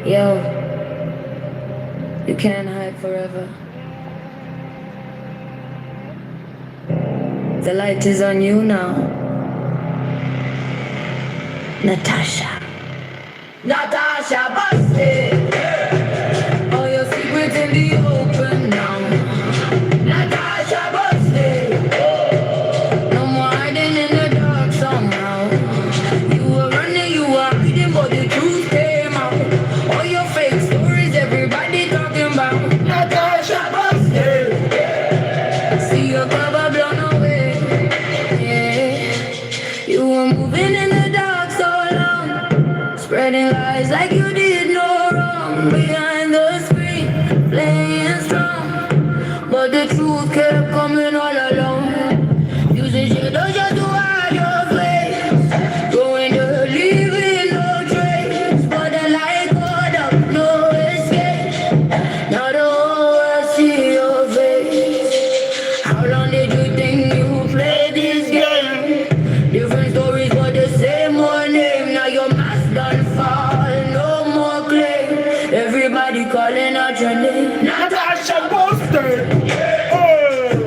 Yo, you can't hide forever. The light is on you now, Natasha. Natasha busted. All your secrets in the open now. Natasha busted. No more hiding in the dark somehow. You were running, you were hiding, but the truth came out. All your fake stories, everybody talking about. Natasha busted. See your cover blown away. Yeah, you were moving in the dark so long, spreading lies like you did no wrong. Behind the screen, playing strong, but the truth kept coming all along. Using shadows just to hide your face, going to leaving no trace. But the light got up, no escape. Now the whole world see your face. How long did you think you played this game? Different stories but the same one name. Now your mask done fall, no more claim. Everybody calling out your name. Natasha Buster.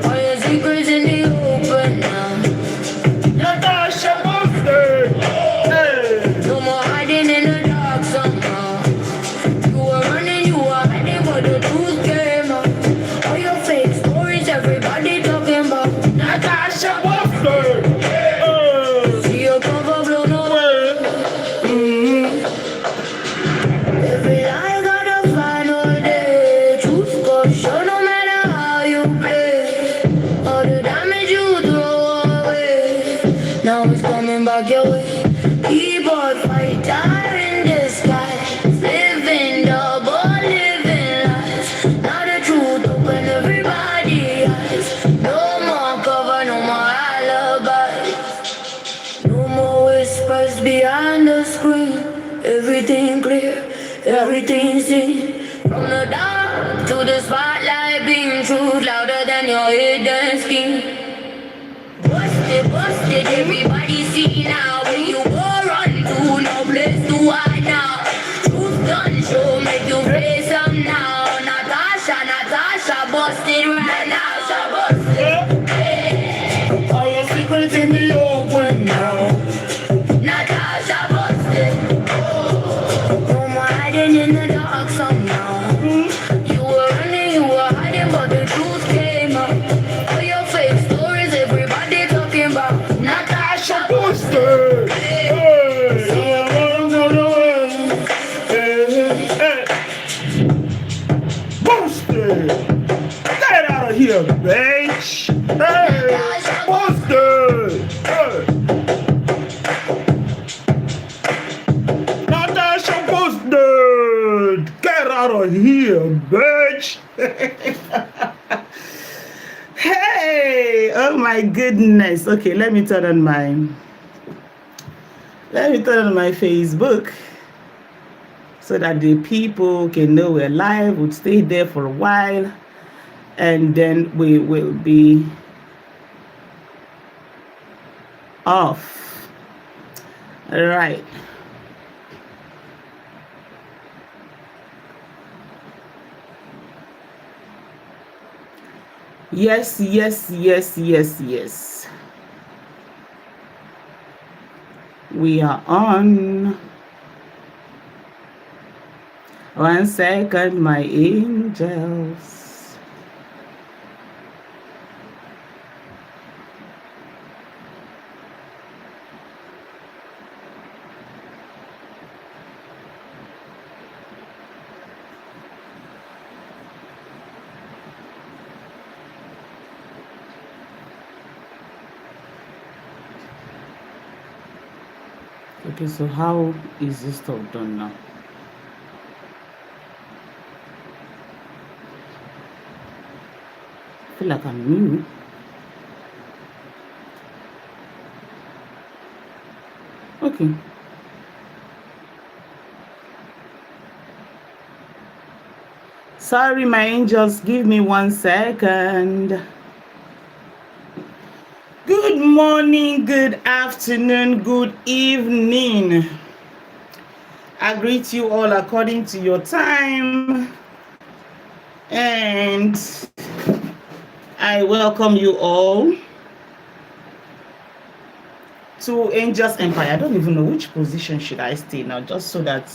All your secrets in the open now. Natasha Buster. No more hiding in the dark somehow. You were running, you were hiding, but the truth came out. All your fake stories, everybody talking about. Natasha Buster. See your cover blown away. Every lie got a final day. Truth goes show no matter how you play. All the damage you throw away, now it's coming back your way. Keyboard fighter in disguise, living double, living lies. Now the truth open everybody's eyes. No more cover, no more alibis. No more whispers behind the screen. Everything clear, everything seen. From the dark to the spotlight beam, truth louder than your hidden scheme. Busted, everybody see now. When you go run to no place to hide now. Truth done show, make you face up now. Natasha, busted right now. Busted. All your secrets in the open now. Natasha busted. No more hiding in the dark somehow. You were running, you were hiding, but the truth came out. All your fake stories, everybody talking about. Natasha Buster. Buster! Get out of here, bitch! Hey! Buster! Hey! Natasha Buster! Get out of here, bitch! Hey! Oh my goodness. Okay, let me turn on my Facebook so that the people can know we're live. We'll stay there for a while and then we will be off. All right. Yes. We are on. 1 second, my angels. Okay, so how is this stuff done now? I feel like I'm new. Okay. Sorry, my angels, give me 1 second. Good morning, good afternoon, good evening. I greet you all according to your time, and I welcome you all to Angels Empire. I don't even know which position should I stay now, just so that,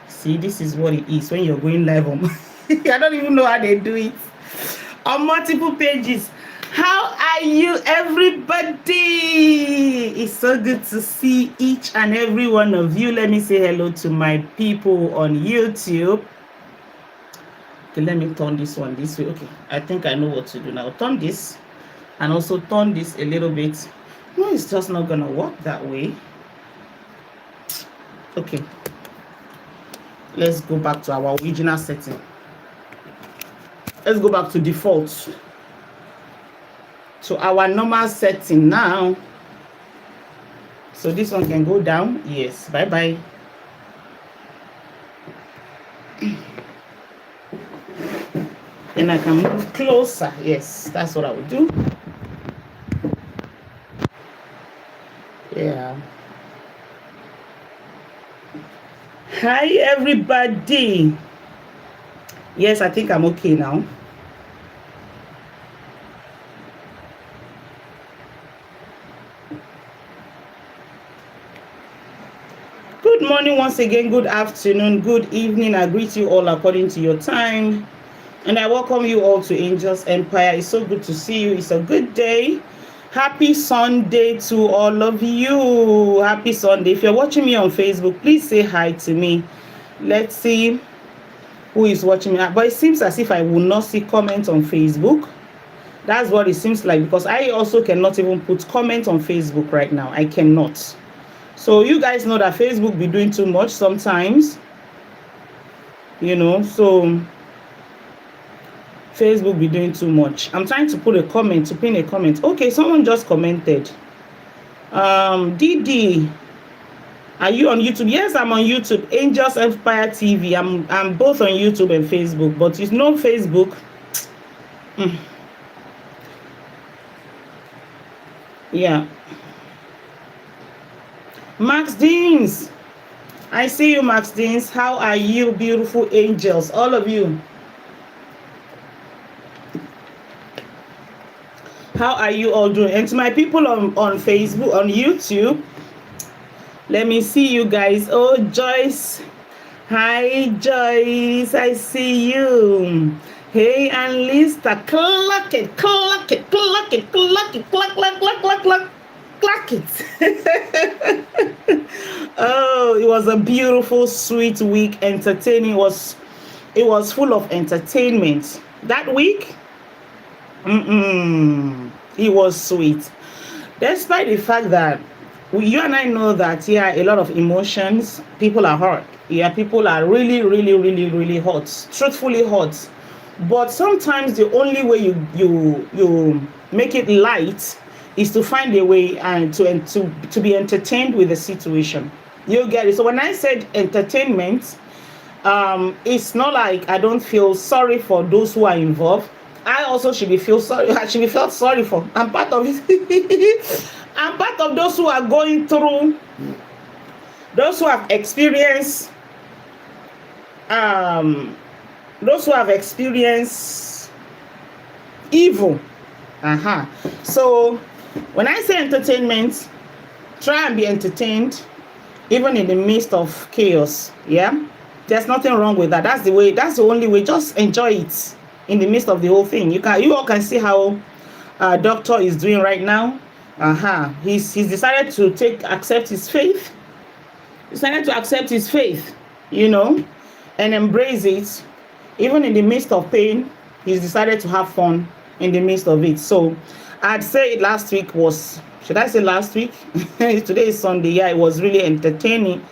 see, this is what it is when you're going live on. I don't even know how they do it on multiple pages. How are you, everybody? It's so good to see each and every one of you. Let me say hello to my people on YouTube. Okay, let me turn this one this way. Okay, I think I know what to do now. Turn this and also turn this a little bit. No, it's just not gonna work that way. Okay, let's go back to our original setting. Let's go back to default, to our normal setting now. So this one can go down. Yes, bye bye. And I can move closer. Yes, that's what I would do. Yeah. Hi, everybody. Yes, I think I'm okay now. Good morning once again, good afternoon, good evening. I greet you all according to your time. And I welcome you all to Angels Empire. It's so good to see you. It's a good day. Happy Sunday to all of you. Happy Sunday. If you're watching me on Facebook, please say hi to me. Let's see who is watching me. But it seems as if I will not see comments on Facebook. That's what it seems like, because I also cannot even put comments on Facebook right now. I cannot. So you guys know that Facebook be doing too much sometimes. You know, so Facebook be doing too much. I'm trying to put a comment, to pin a comment. Okay, someone just commented. Didi, are you on YouTube? Yes, I'm on YouTube. Angels Empire TV. I'm both on YouTube and Facebook. But you know Facebook. Yeah. Max Deans. I see you, Max Deans. How are you, beautiful angels? All of you. How are you all doing? And to my people on Facebook, on YouTube, let me see you guys. Oh, Joyce. Hi, Joyce. I see you. Hey, and Lista. Cluck it, cluck it, cluck it, cluck it, cluck, cluck, cluck, cluck, cluck. Clack it. Oh, it was a beautiful, sweet week. Entertaining. It was full of entertainment. That week, it was sweet. Despite the fact that you and I know that, yeah, a lot of emotions, people are hurt. Yeah, people are really, really, really, really hot. Truthfully hot. But sometimes the only way you make it light is to find a way and to be entertained with the situation. You get it? So when I said entertainment, it's not like I don't feel sorry for those who are involved. I also should be felt sorry for. I'm part of it. I'm part of those who are going through, those who have experienced, evil. So when I say entertainment, try and be entertained even in the midst of chaos. Yeah, there's nothing wrong with that. That's the way. That's the only way. Just enjoy it in the midst of the whole thing. You all can see how doctor is doing right now. He's decided to accept his faith. Decided to accept his faith, and embrace it. Even in the midst of pain, he's decided to have fun in the midst of it. So I'd say last week was, should I say last week? Today is Sunday. Yeah, it was really entertaining.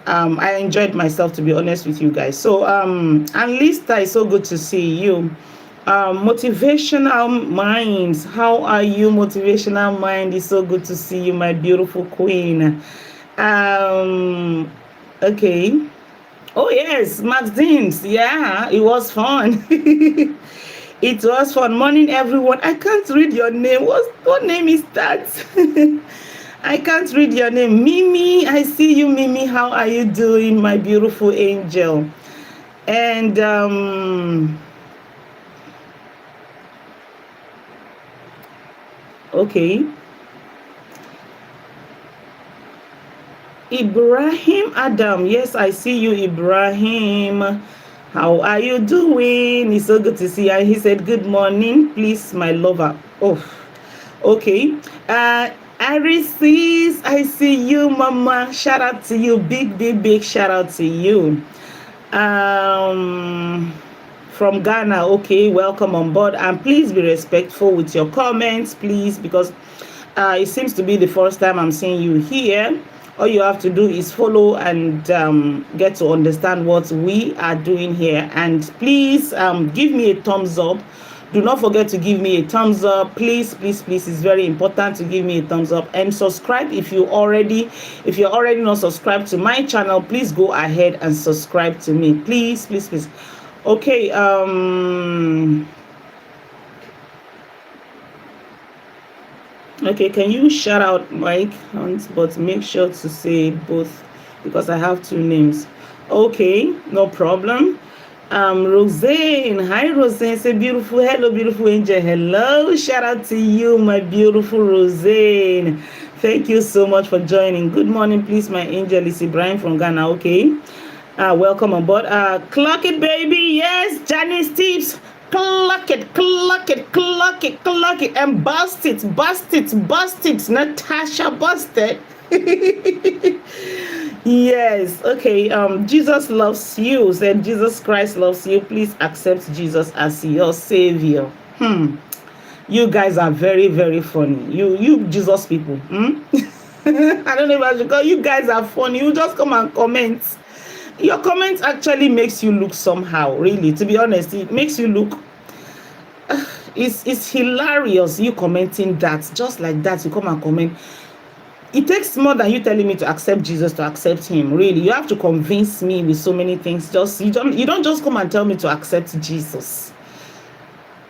I enjoyed myself, to be honest with you guys. So and Lista, it's so good to see you. Motivational Minds, how are you, Motivational Mind? It's so good to see you, my beautiful queen. Okay. Oh yes, Max Deans. Yeah, it was fun. It was fun. Morning, everyone. I can't read your name. What name is that? I can't read your name. Mimi, I see you, Mimi. How are you doing, my beautiful angel? And okay. Ibrahim Adam. Yes, I see you, Ibrahim. How are you doing? It's so good to see you. He said, good morning, please, my lover. Oh, okay. Iris, I see you, Mama. Shout out to you. Big shout out to you. From Ghana. Okay, welcome on board. And please be respectful with your comments, please, because it seems to be the first time I'm seeing you here. All you have to do is follow and get to understand what we are doing here. And please give me a thumbs up. Do not forget to give me a thumbs up. Please. It's very important to give me a thumbs up. And subscribe if you're already not subscribed to my channel. Please go ahead and subscribe to me. Please. Okay. Okay, can you shout out Mike Hunt, but make sure to say both because I have two names. Okay, no problem. Roseanne, hi Roseanne, say beautiful, hello beautiful angel, hello, shout out to you, my beautiful Roseanne. Thank you so much for joining. Good morning, please, my angel is Ibrahim from Ghana. Okay, welcome on board. Clock it, baby. Yes, Janice Tips. Clock it, and bust it. Natasha busted. Yes, okay. Jesus loves you. Said Jesus Christ loves you. Please accept Jesus as your savior. You guys are very, very funny. You Jesus people. I don't know if I should call you guys are funny. You just come and comment. Your comments actually makes you look somehow, really, to be honest. It makes you look it's hilarious, you commenting that just like that. You come and comment. It takes more than you telling me to accept Jesus to accept him. Really, you have to convince me with so many things. Just you don't just come and tell me to accept Jesus.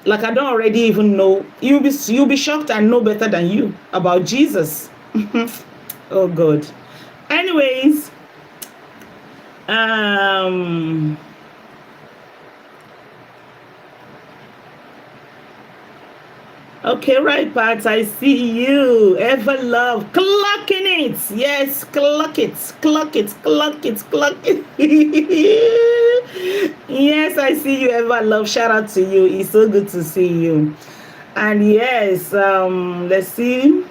Like I don't already even know. You'll be shocked and know better than you about Jesus. Oh God. Anyways, okay, right, Pat, I see you. Ever love. Clocking it. Yes, clock it. Yes, I see you, Ever love. Shout out to you. It's so good to see you. And yes, let's see.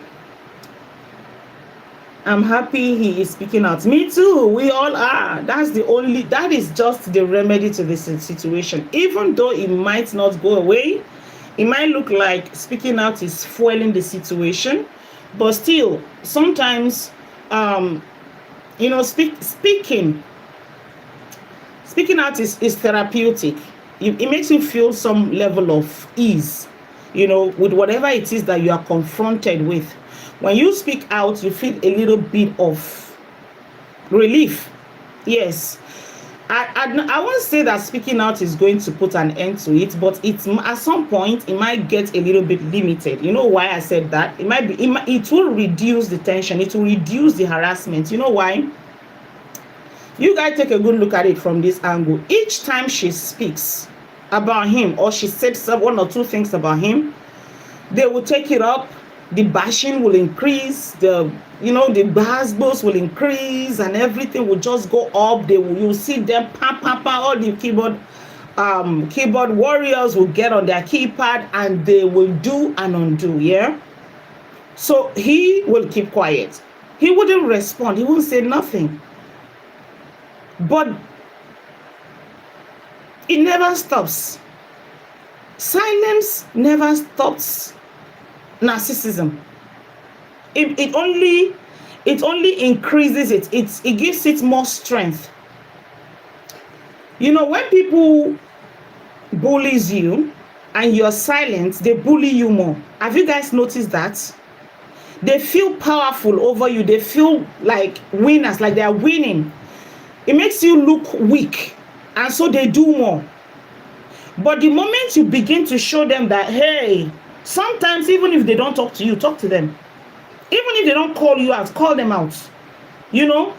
I'm happy he is speaking out. Me too. We all are. That is just the remedy to this situation. Even though it might not go away, it might look like speaking out is fueling the situation, but still, sometimes, speaking out is therapeutic. It makes you feel some level of ease, with whatever it is that you are confronted with. When you speak out, you feel a little bit of relief. Yes. I won't say that speaking out is going to put an end to it, but at some point it might get a little bit limited. You know why I said that? It will reduce the tension. It will reduce the harassment. You know why? You guys take a good look at it from this angle. Each time she speaks about him, or she said one or two things about him, they will take it up. The bashing will increase, the basbos will increase, and everything will just go up. You'll see them all the keyboard warriors will get on their keypad and they will do and undo. Yeah, so he will keep quiet. He wouldn't respond. He wouldn't say nothing. But it never stops. Silence never stops narcissism. It only increases it. It gives it more strength. When people bullies you and you're silent, they bully you more. Have you guys noticed that? They feel powerful over you. They feel like winners, like they are winning. It makes you look weak, and so they do more. But the moment you begin to show them that, hey, sometimes even if they don't talk to you, talk to them. Even if they don't call you out, call them out. You know?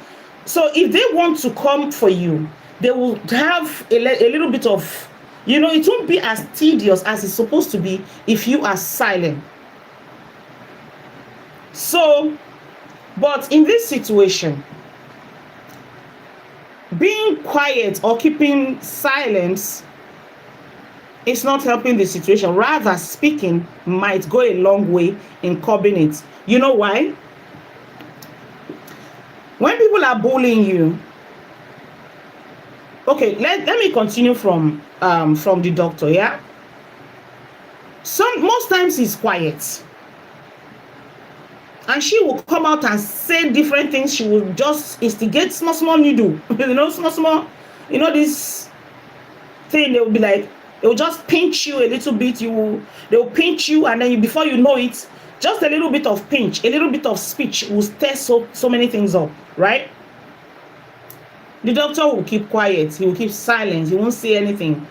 So if they want to come for you, they will have a little bit of, you know, it won't be as tedious as it's supposed to be if you are silent. So, but in this situation, being quiet or keeping silence is not helping the situation. Rather, speaking might go a long way in curbing it. You know why? When people are bullying you, okay, let me continue from the doctor, yeah? Most times he's quiet. And she will come out and say different things. She will just instigate small needle. You know, small, you know, this thing, they will be like, they will just pinch you a little bit. They will pinch you, and then before you know it, just a little bit of pinch, a little bit of speech will stir so many things up, right? The doctor will keep quiet. He will keep silent. He won't say anything.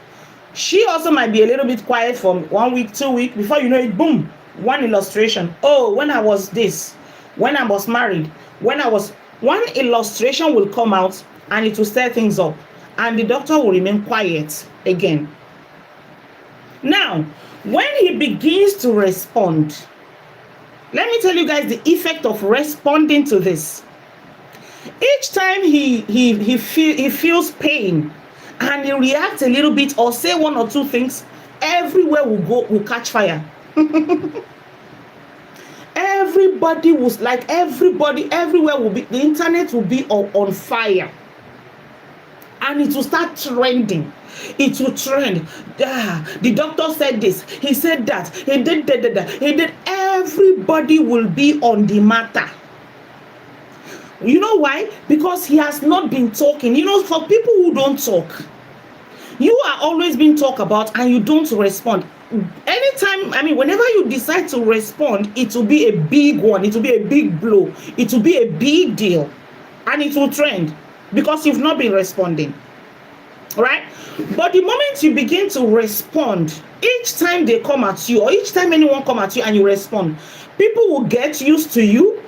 She also might be a little bit quiet for 1 week, 2 weeks. Before you know it, boom, one illustration. Oh, when I was this, when I was married, one illustration will come out and it will stir things up. And the doctor will remain quiet again. Now, when he begins to respond, let me tell you guys the effect of responding to this. Each time he feels pain and he reacts a little bit or say one or two things, everywhere will catch fire. Everybody was like, everywhere will be, the internet will be on fire. And it will start trending. It will trend. The doctor said this. He said that. He did that. He did. Everybody will be on the matter. You know why? Because he has not been talking. You know, for people who don't talk, you are always being talked about and you don't respond. Anytime, I mean, whenever you decide to respond, it will be a big one. It will be a big blow. It will be a big deal. And it will trend because you've not been responding. Right? But the moment you begin to respond, each time they come at you or each time anyone come at you and you respond, people will get used to you.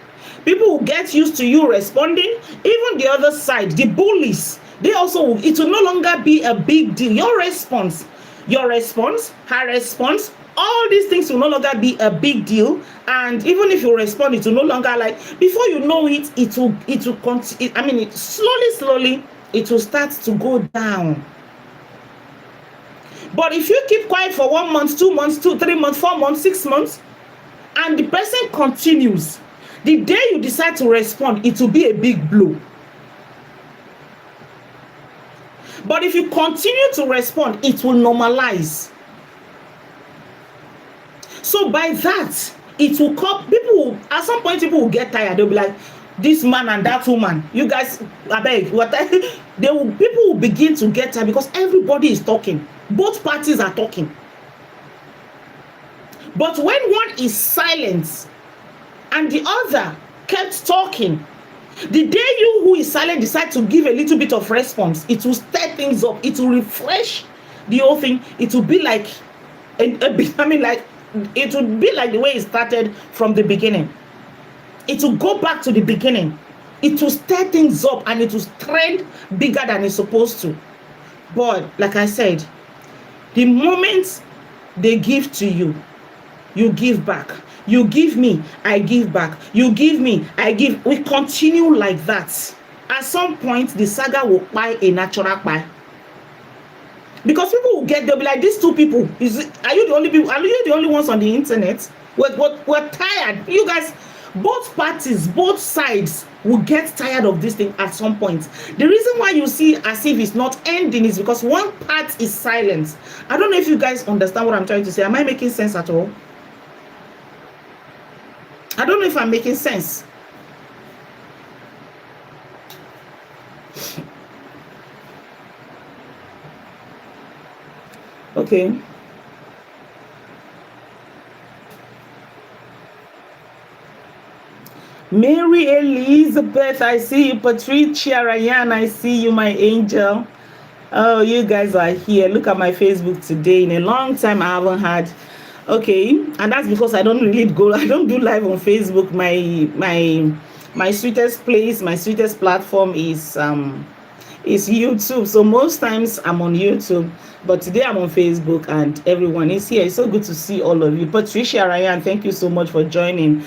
People will get used to you responding. Even the other side, the bullies, they also will, it will no longer be a big deal. Your response, her response, all these things will no longer be a big deal. And even if you respond, it will no longer, like, before you know it, it will continue. I mean, slowly, it will start to go down. But if you keep quiet for 1 month, 2 months, 3 months, 4 months, 6 months, and the person continues, the day you decide to respond, it will be a big blow. But if you continue to respond, it will normalize. So by that, it will come, people will, at some point, people will get tired. They'll be like, this man and that woman, you guys, I beg, what? People will begin to get tired because everybody is talking. Both parties are talking. But when one is silent and the other kept talking, the day you who is silent decide to give a little bit of response, it will stir things up. It will refresh the whole thing. It will be like, it would be like the way it started from the beginning. It will go back to the beginning. It will stir things up and it will trend bigger than it's supposed to. But like I said, the moment they give to you, you give back. You give me, I give back. You give me, I give. We continue like that. At some point, the saga will buy a natural buy. Because people will they'll be like, these two people, are you the only people? Are you the only ones on the internet? We're tired. You guys, both parties, both sides will get tired of this thing at some point. The reason why you see as if it's not ending is because one part is silent. I don't know if you guys understand what I'm trying to say. Am I making sense at all? I don't know if I'm making sense. Okay. Mary Elizabeth, I see you. Patricia Ryan, I see you, my angel. Oh, you guys are here. Look at my Facebook today. In a long time, I haven't had. Okay, and that's because I don't really go. I don't do live on Facebook. My sweetest place, my sweetest platform is YouTube. So most times I'm on YouTube, but today I'm on Facebook and everyone is here. It's so good to see all of you. Patricia Ryan, thank you so much for joining.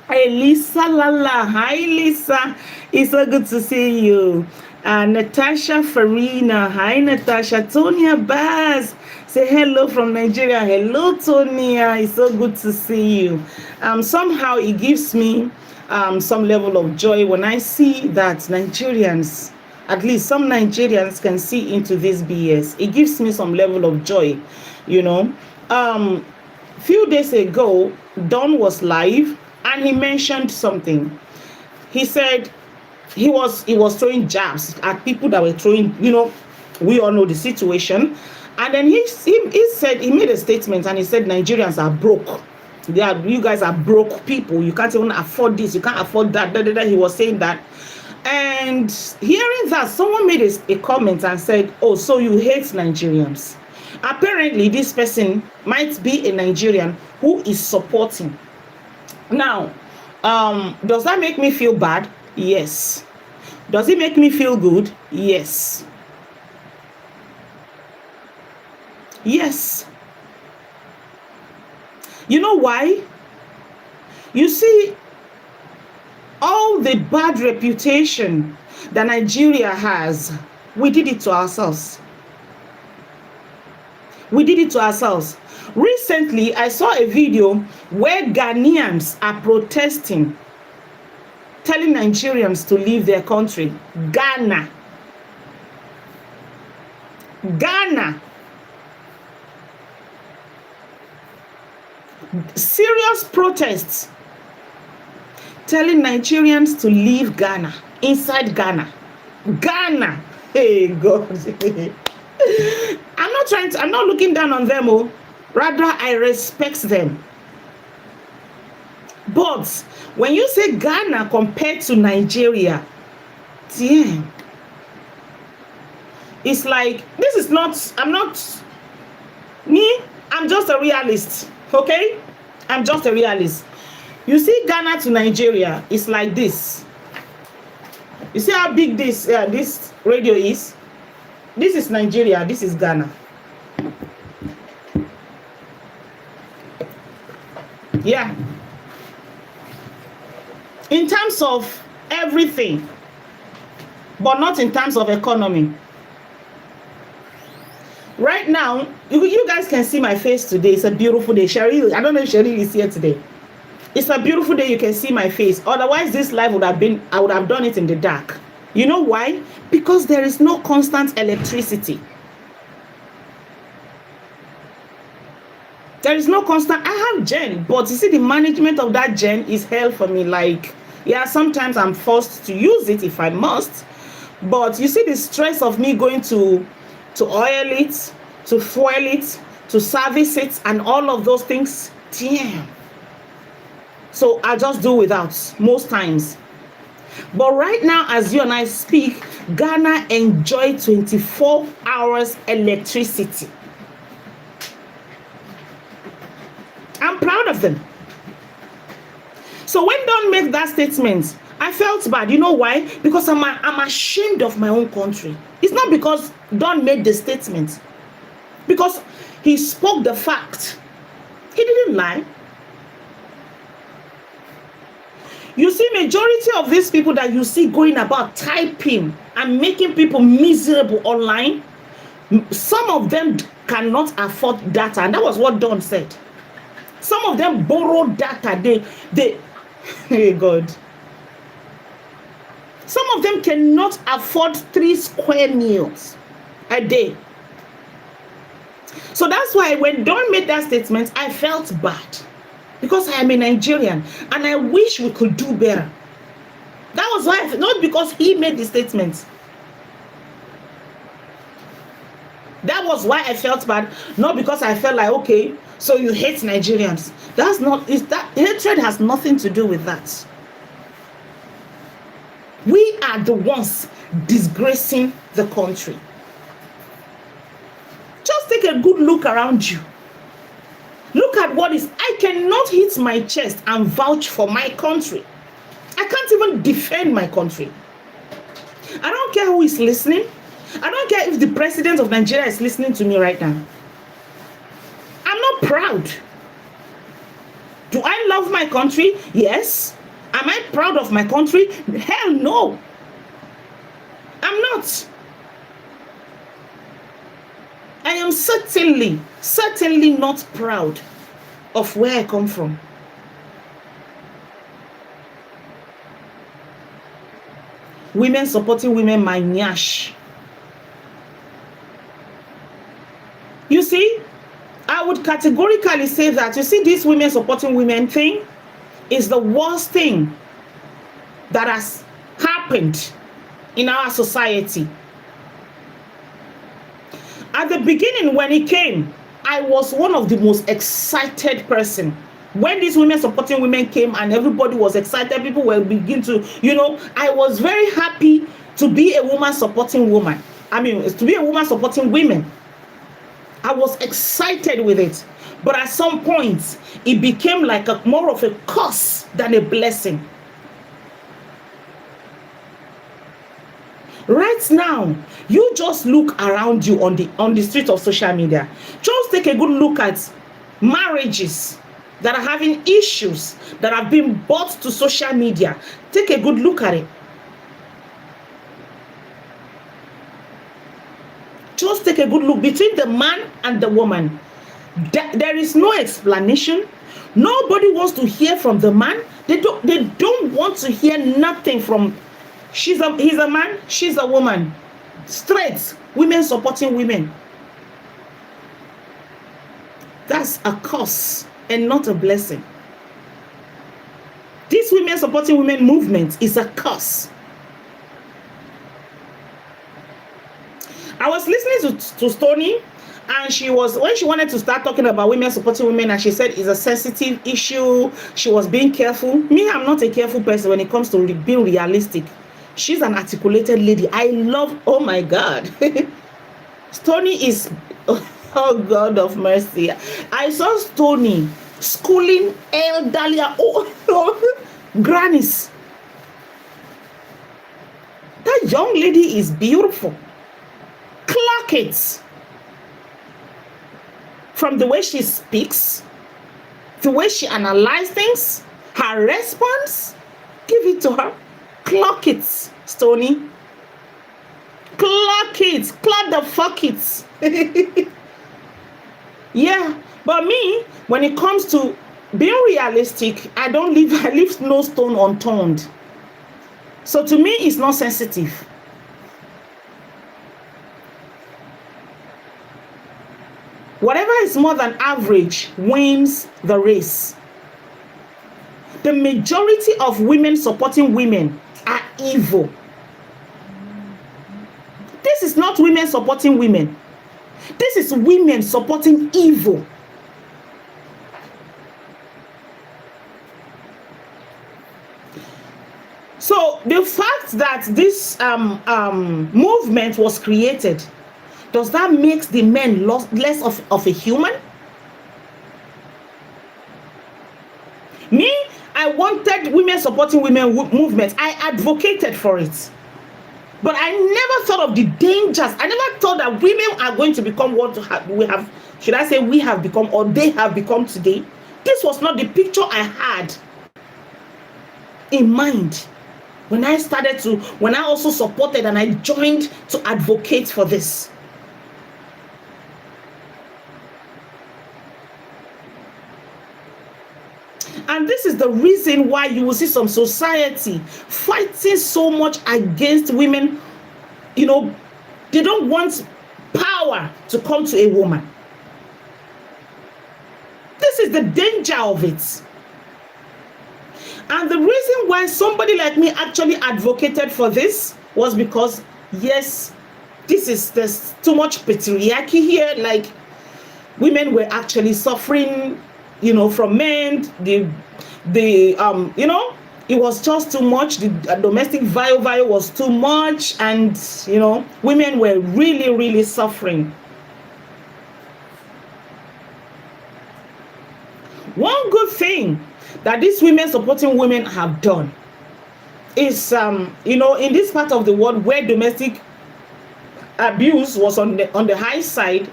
Hey Lisa Lala, hi Lisa, it's so good to see you. Natasha Farina, hi Natasha. Tonia Bass, say hello from Nigeria. Hello Tonia, it's so good to see you. Somehow it gives me some level of joy when I see that Nigerians, at least some Nigerians, can see into this BS. It gives me some level of joy, you know. Few days ago, Don was live and he mentioned something. He said he was throwing jabs at people that were throwing, you know, we all know the situation. And then he said, he made a statement and he said Nigerians are broke. You guys are broke people. You can't even afford this. You can't afford that. He was saying that. And hearing that, someone made a comment and said, oh, so you hate Nigerians. Apparently, this person might be a Nigerian who is supporting. Now, does that make me feel bad? Yes. Does it make me feel good? Yes. Yes. You know why? You see, all the bad reputation that Nigeria has, we did it to ourselves. We did it to ourselves. Recently, I saw a video where Ghanaians are protesting, telling Nigerians to leave their country. Ghana. Serious protests telling Nigerians to leave Ghana, inside Ghana. Hey God. I'm not looking down on them, oh. Rather, I respect them. But when you say Ghana compared to Nigeria, damn. It's like, this is not, I'm just a realist, okay? I'm just a realist. You see Ghana to Nigeria, it's like this. You see how big this radio is? This is Nigeria, this is Ghana. Yeah. In terms of everything, but not in terms of economy. Right now, you guys can see my face today. It's a beautiful day. Cheryl, I don't know if Cheryl is here today. It's a beautiful day. You can see my face. Otherwise, this live would have been, I would have done it in the dark. You know why? Because there is no constant electricity. There is no constant. I have gen, but you see, the management of that gen is hell for me. Like, yeah, sometimes I'm forced to use it if I must. But you see the stress of me going to oil it, to fuel it, to service it, and all of those things. Damn. So I just do without most times. But right now, as you and I speak, Ghana enjoy 24 hours electricity. I'm proud of them. So when Don made that statement, I felt bad. You know why? Because I'm ashamed of my own country. It's not because Don made the statement. Because he spoke the fact. He didn't lie. You see, majority of these people that you see going about typing and making people miserable online, some of them cannot afford data. And that was what Don said. Some of them borrow data. They hey God. Some of them cannot afford 3 square meals a day. So that's why when Don made that statement, I felt bad. Because I am a Nigerian and I wish we could do better. That was why, not because he made the statement. That was why I felt bad, not because I felt like, okay, so you hate Nigerians. That's not, that hatred has nothing to do with that. We are the ones disgracing the country. Just take a good look around you. Look at what is. I cannot hit my chest and vouch for my country. I can't even defend my country. I don't care who is listening. I don't care if the president of Nigeria is listening to me right now. I'm not proud. Do I love my country? Yes. Am I proud of my country? Hell no. I'm not. I am certainly not proud of where I come from. Women supporting women, my nyash. You see, I would categorically say that, you see, this women supporting women thing is the worst thing that has happened in our society. At the beginning, when it came, I was one of the most excited person. When these women supporting women came and everybody was excited, people were begin to, I was very happy to be a woman supporting woman. To be a woman supporting women. I was excited with it. But at some point, it became like more of a curse than a blessing. Right now, you just look around you on the street of social media. Just take a good look at marriages that are having issues, that have been brought to social media. Take a good look at it. Just take a good look between the man and the woman. There is no explanation. Nobody wants to hear from the man. They don't want to hear nothing from. He's a man, she's a woman. Straight. Women supporting women. That's a curse and not a blessing. This women supporting women movement is a curse. I was listening to Stonii, and when she wanted to start talking about women supporting women, and she said it's a sensitive issue, she was being careful. Me, I'm not a careful person when it comes to being realistic. She's an articulated lady. I love, oh my God. Stonii is, oh God of mercy. I saw Stonii schooling elderly, grannies. That young lady is beautiful. Clock it. From the way she speaks, the way she analyzes things, her response, give it to her. Clock it, Stonii. Clock it. Clock the fuck it. Yeah, but me, when it comes to being realistic, I leave no stone unturned. So to me, it's not sensitive. Whatever is more than average wins the race. The majority of women supporting women are evil. This is not women supporting women. This is women supporting evil. So the fact that this movement was created, does that make the men less of a human? Me, I wanted women supporting women movement. I advocated for it. But I never thought of the dangers. I never thought that women are going to become what we have become, or they have become today. This was not the picture I had in mind when I also supported and I joined to advocate for this. And this is the reason why you will see some society fighting so much against women. They don't want power to come to a woman. This is the danger of it. And the reason why somebody like me actually advocated for this was because, yes, there's too much patriarchy here. Like, women were actually suffering, from men. It it was just too much. The domestic violence was too much, and women were really, really suffering. One good thing that these women supporting women have done is, in this part of the world where domestic abuse was on the high side,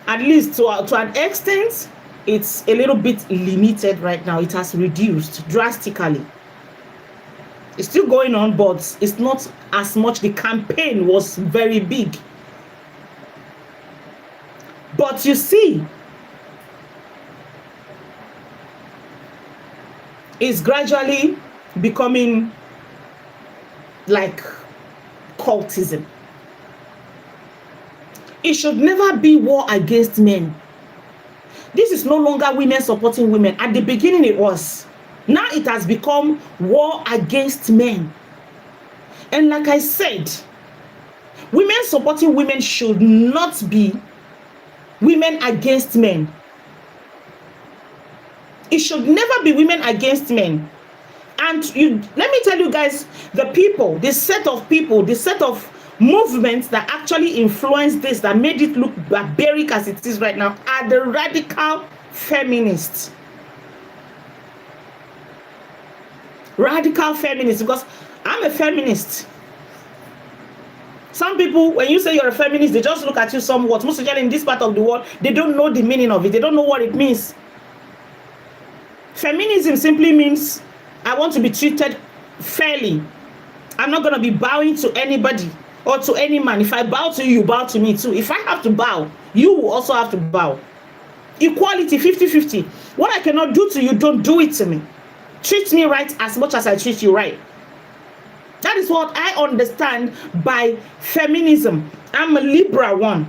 at least to an extent, it's a little bit limited right now. It has reduced drastically. It's still going on, but it's not as much. The campaign was very big. But you see, it's gradually becoming like cultism. It should never be war against men. This is no longer women supporting women. At the beginning it was. Now it has become war against men. And like I said, women supporting women should not be women against men. It should never be women against men. And let me tell you guys, the set of movements that actually influenced this, that made it look barbaric as it is right now, are the radical feminists. Radical feminists, because I'm a feminist. Some people, when you say you're a feminist, they just look at you somewhat. Most especially in this part of the world, they don't know the meaning of it. They don't know what it means. Feminism simply means I want to be treated fairly. I'm not going to be bowing to anybody or to any man. If I bow to you, you bow to me too. If I have to bow, you will also have to bow. Equality, 50-50. What I cannot do to you, don't do it to me. Treat me right as much as I treat you right. That is what I understand by feminism. I'm a liberal one.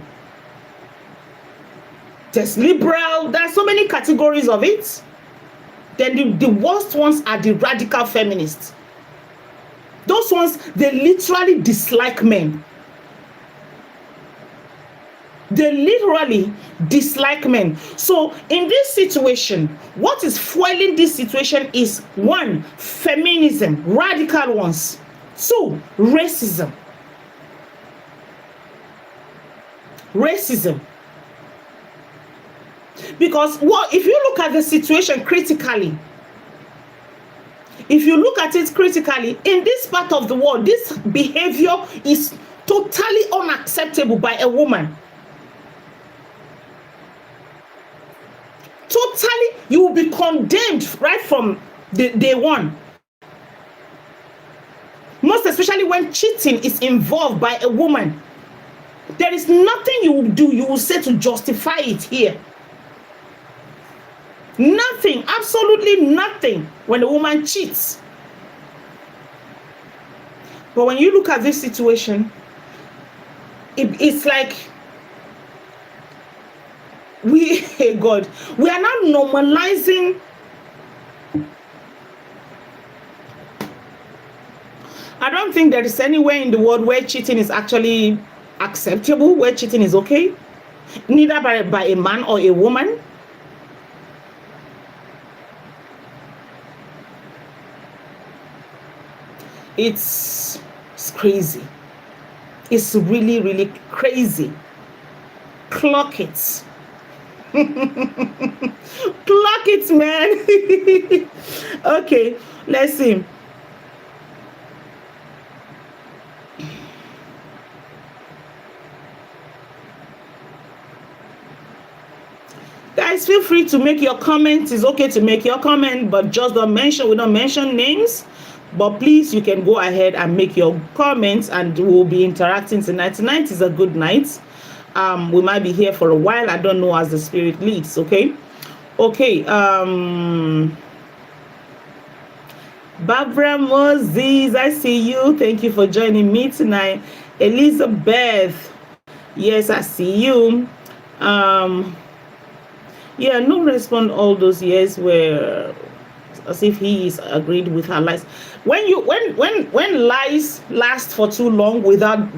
There's liberal, there are so many categories of it. Then the worst ones are the radical feminists. Those ones, they literally dislike men. They literally dislike men. So in this situation, what is fueling this situation is 1, feminism, radical ones. 2, racism. Racism. Because if you look at the situation critically, in this part of the world, this behavior is totally unacceptable by a woman. Totally, you will be condemned right from day one. Most especially when cheating is involved by a woman. There is nothing you will do, you will say to justify it here. Nothing, absolutely nothing when a woman cheats. But when you look at this situation, it's like we are now normalizing. I don't think there is anywhere in the world where cheating is actually acceptable, where cheating is okay, neither by a man or a woman. It's crazy. It's really, really crazy. Clock it. Clock it, man. Okay, let's see. Guys, feel free to make your comments. It's okay to make your comment, but just we don't mention names. But please, you can go ahead and make your comments, and we'll be interacting tonight. Tonight is a good night. We might be here for a while. I don't know, as the spirit leads. Okay. Barbara Moses, I see you. Thank you for joining me tonight. Elizabeth, yes, I see you. Yeah, no respond all those years where as if he is agreed with her lies. When lies last for too long without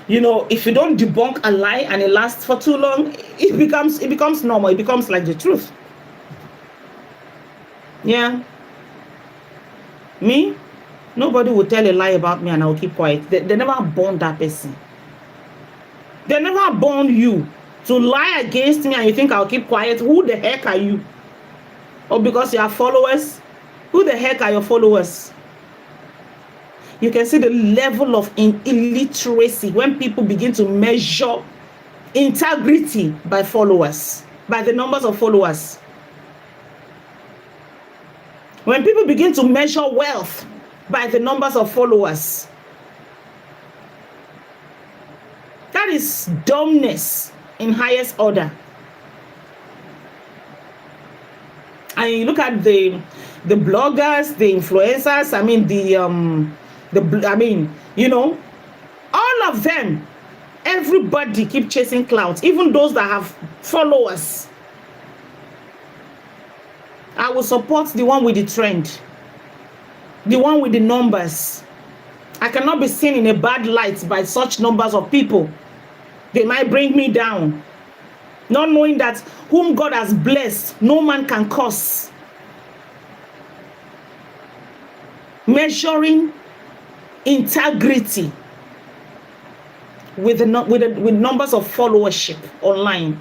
if you don't debunk a lie and it lasts for too long, it becomes normal. It becomes like the truth. Yeah. Me? Nobody will tell a lie about me and I will keep quiet. They never born that person. They never born you to lie against me and you think I'll keep quiet. Who the heck are you? Or because you are followers? Who the heck are your followers? You can see the level of illiteracy when people begin to measure integrity by followers, by the numbers of followers. When people begin to measure wealth by the numbers of followers, that is dumbness in highest order. And you look at the bloggers, the influencers, all of them, everybody keep chasing clout, even those that have followers. I will support the one with the trend, the one with the numbers. I cannot be seen in a bad light by such numbers of people. They might bring me down, not knowing that whom God has blessed, no man can curse. Measuring integrity with numbers of followership online.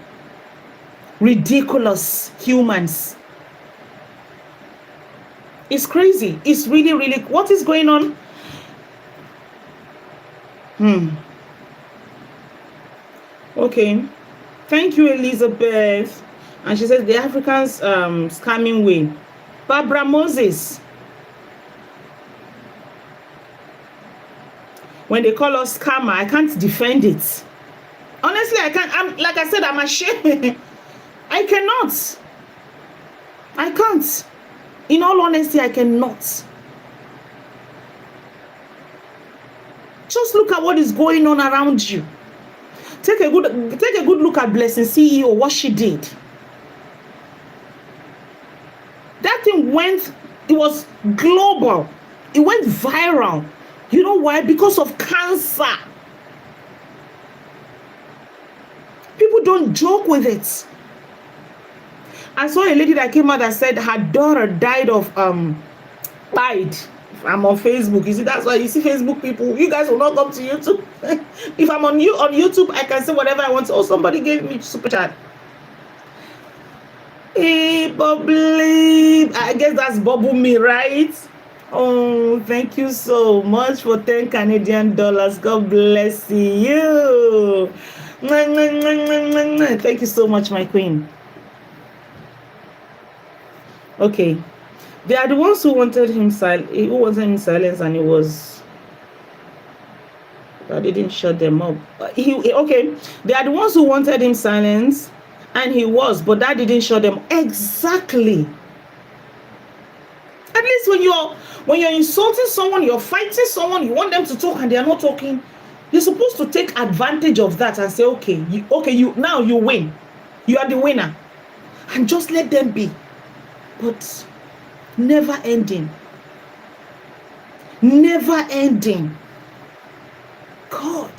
Ridiculous humans. It's crazy. It's really, really, what is going on? Okay. Thank you, Elizabeth. And she says the Africans scamming way. Barbara Moses. When they call us scammer, I can't defend it. Honestly, I can't. Like I said, I'm ashamed. I cannot. I can't. In all honesty, I cannot. Just look at what is going on around you. Take a good look at Blessing CEO, what she did. That thing it was global. It went viral. You know why? Because of cancer. People don't joke with it. I saw a lady that came out that said her daughter died. I'm on Facebook. You see, that's why you see Facebook people. You guys will not come to YouTube. If I'm on YouTube, I can say whatever I want. Oh, somebody gave me super chat. Hey, Bubbly. I guess that's Bubble Me, right? Oh, thank you so much for 10 Canadian dollars. God bless you. Thank you so much, my queen. Okay. They are the ones who wanted him silence, and it was that didn't shut them up. Okay, they are the ones who wanted him silence, and he was, but that didn't shut them. Exactly. At least when you're insulting someone, you're fighting someone, you want them to talk and they are not talking, you're supposed to take advantage of that and say, okay, now you win. You are the winner. And just let them be. But never ending. Never ending. God.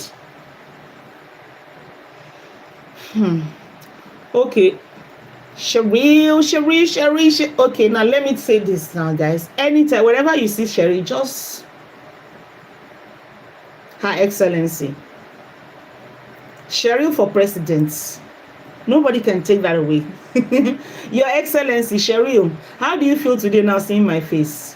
Okay. Cherie. Okay, now let me say this now, guys. Anytime, whenever you see Cherie, just Her Excellency. Cherie for president. Nobody can take that away. Your Excellency, Cherie, how do you feel today now seeing my face?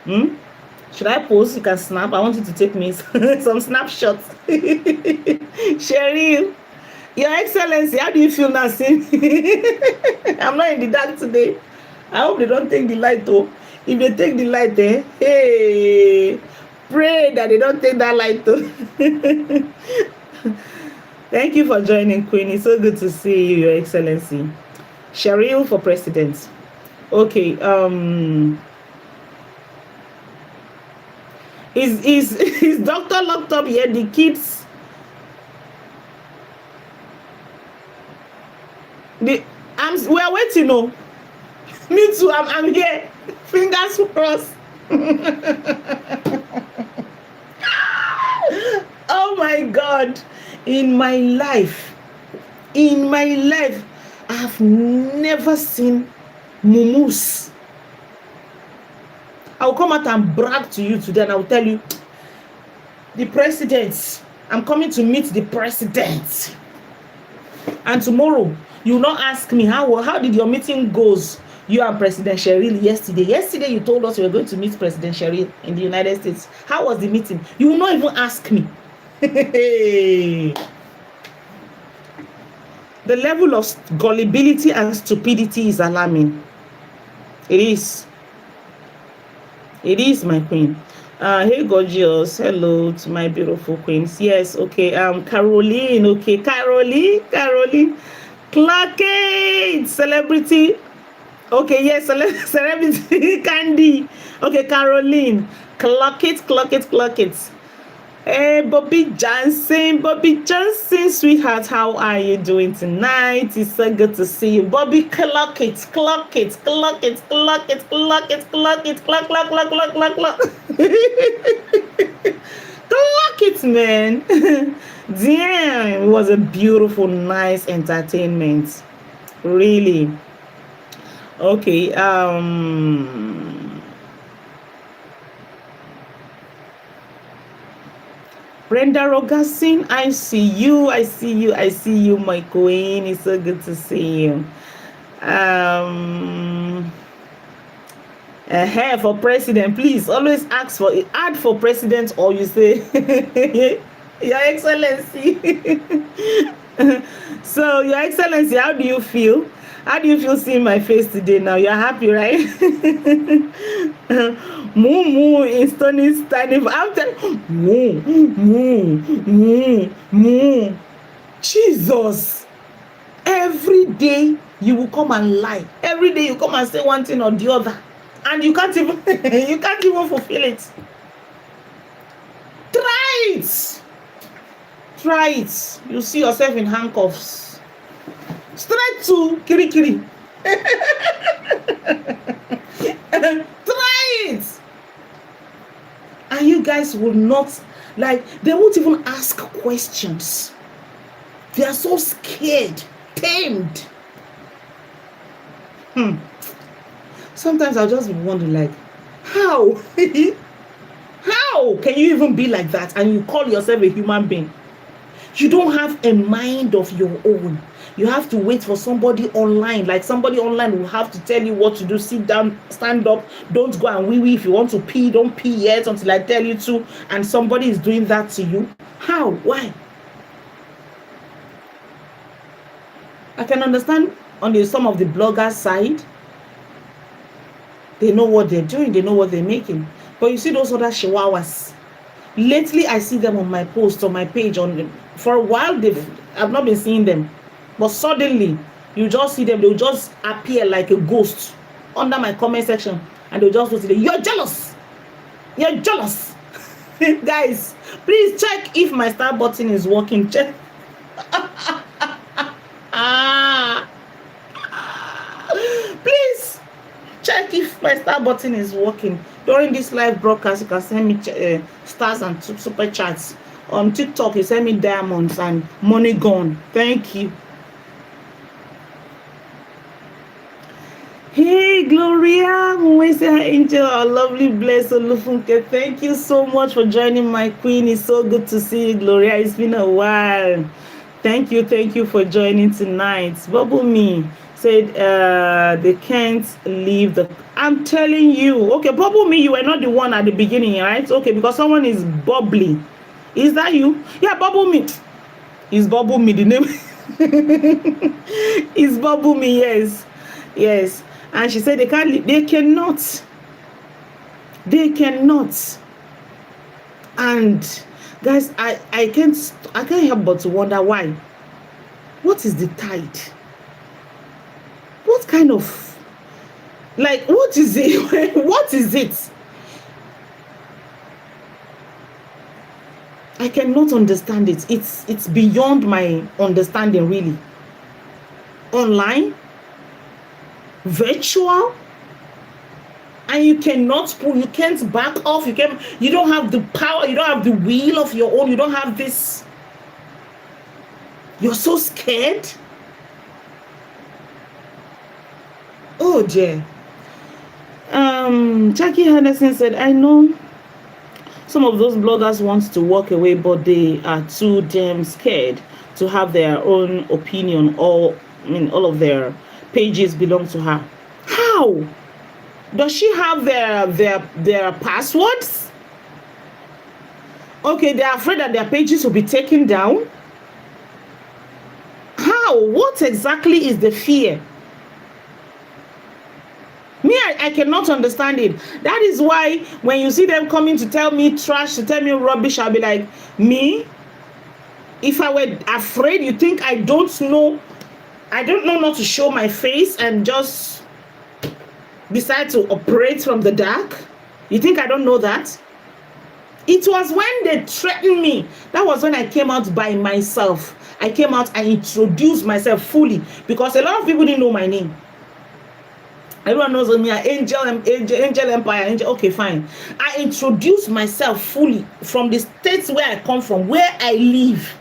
Should I pose? You can snap. I want you to take me some snapshots. Cherie, Your Excellency, how do you feel now seeing I'm not in the dark today. I hope they don't take the light though. If they take the light there, hey, pray that they don't take that light though. Thank you for joining, Queen. It's so good to see you, Your Excellency. Cherie for president. Okay. Is doctor locked up yet? The kids. We are waiting. No. Me too. I'm here. Fingers crossed. Oh my God. In my life, I have never seen mumus. I will come out and brag to you today, and I will tell you, the president, I'm coming to meet the president. And tomorrow, you will not ask me, how did your meeting goes, you and President Cheryl yesterday? Yesterday, you told us you were going to meet President Cheryl in the United States. How was the meeting? You will not even ask me. The level of gullibility and stupidity is alarming. It is. It is, my queen. Hey, gorgeous. Hello to my beautiful queens. Yes, okay. Caroline. Okay, Caroline. Clark Kate, celebrity. Okay, yes, celebrity. Candy. Okay, Caroline. Clock it. Hey, Bobby Johnson, sweetheart, how are you doing tonight? It's so good to see you. Bobby, clock it. Clock it, man. Damn, it was a beautiful, nice entertainment. Really. Okay, Brenda Rogerson, I see you, my queen. It's so good to see you. For president, please always ask for it. Add for president, or you say, Your Excellency. So, Your Excellency, how do you feel? How do you feel seeing my face today now? You're happy, right? Moo in Stonii standing after. Moo. Jesus. Every day you will come and lie. Every day you come and say one thing or the other. And you can't even fulfill it. Try it. You see yourself in handcuffs. Straight to Kirikiri. Try it. And you guys will not, they won't even ask questions. They are so scared, tamed. Sometimes I'll just be wondering, how? How can you even be like that and you call yourself a human being? You don't have a mind of your own. You have to wait for somebody online. Somebody online will have to tell you what to do. Sit down, stand up. Don't go and wee. If you want to pee, don't pee yet until I tell you to. And somebody is doing that to you. How? Why? I can understand on some of the bloggers' side. They know what they're doing. They know what they're making. But you see those other chihuahuas. Lately, I see them on my post, on my page. For a while, I've not been seeing them. But suddenly, you just see them. They'll just appear like a ghost under my comment section. And they'll just say, you're jealous. Guys, please check if my start button is working. Check. Please check if my start button is working. During this live broadcast, you can send me stars and super chats. On TikTok, you send me diamonds and money gone. Thank you. Hey, Gloria, Angel, our lovely blessed Olufunke. Thank you so much for joining, my queen. It's so good to see you, Gloria. It's been a while. Thank you for joining tonight. Bubble Me said they can't leave the. I'm telling you. Okay, Bubble Me, you were not the one at the beginning, right? Okay, because someone is bubbly. Is that you? Yeah, Bubble Me. Is Bubble Me the name? Is Bubble Me? Yes. And she said they can't leave. They cannot. And guys, I can't help but to wonder why. What is the tide? What kind of, what is it? What is it? I cannot understand it. It's beyond my understanding, really. Online, virtual, and you cannot pull, you can't back off, you don't have the power, you don't have the will of your own, you don't have this. You're so scared. Oh, Oh dear. Jackie Henderson said, I know some of those bloggers want to walk away, but they are too damn scared to have their own opinion, or all of their pages belong to her. How? Does she have their passwords? Okay, they're afraid that their pages will be taken down. How? What exactly is the fear? Me, I cannot understand it. That is why when you see them coming to tell me trash, to tell me rubbish, I'll be like, me? If I were afraid, you think I don't know not to show my face and just decide to operate from the dark? You think I don't know that? It was when they threatened me. That was when I came out by myself. I came out and introduced myself fully, because a lot of people didn't know my name. Everyone knows me, Angel Empire. Okay, fine. I introduced myself fully from the states where I come from, where I live.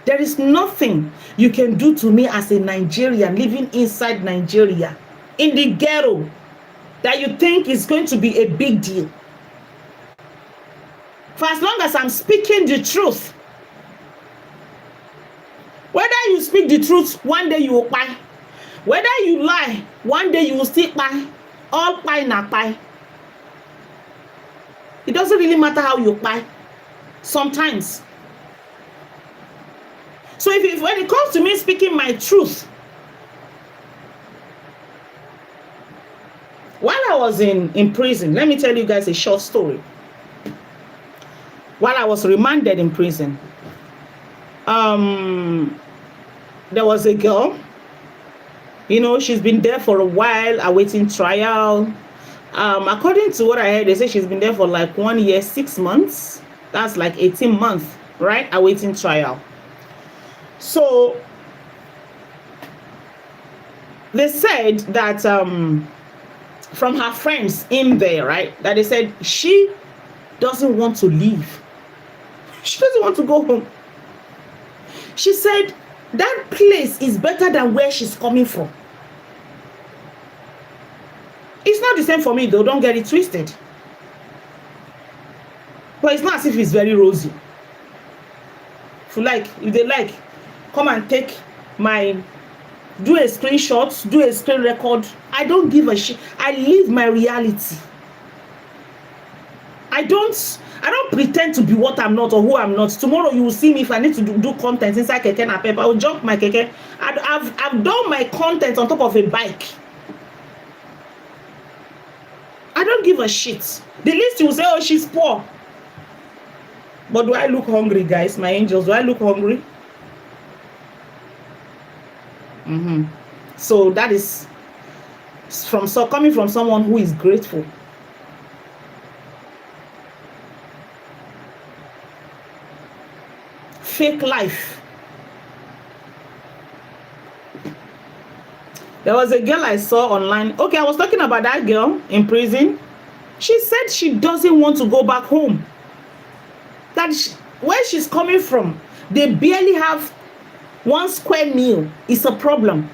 There is nothing you can do to me as a Nigerian living inside Nigeria, in the ghetto, that you think is going to be a big deal. For as long as I'm speaking the truth. Whether you speak the truth, one day you will buy. Whether you lie, one day you will still buy. All buy na buy. It doesn't really matter how you buy. Sometimes. So if when it comes to me speaking my truth, while I was in prison, let me tell you guys a short story. While I was remanded in prison, there was a girl, she's been there for a while awaiting trial. According to what I heard, they say she's been there for like 1 year, 6 months. That's like 18 months, right? Awaiting trial. So they said that from her friends in there, right, that they said she doesn't want to leave. She doesn't want to go home. She said that place is better than where she's coming from. It's not the same for me though, don't get it twisted. But it's not as if it's very rosy. If they like, come and take do a screenshot, do a screen record. I don't give a shit. I live my reality. I don't pretend to be what I'm not or who I'm not. Tomorrow you will see me if I need to do content inside keke na pep. I will jump my keke. I've done my content on top of a bike. I don't give a shit. The least you will say, oh, she's poor. But do I look hungry, guys? My angels, do I look hungry? So that is coming from someone who is grateful. Fake life. There was a girl I saw online. Okay, I was talking about that girl in prison. She said she doesn't want to go back home. That where she's coming from, they barely have 1 square meal. It's a problem.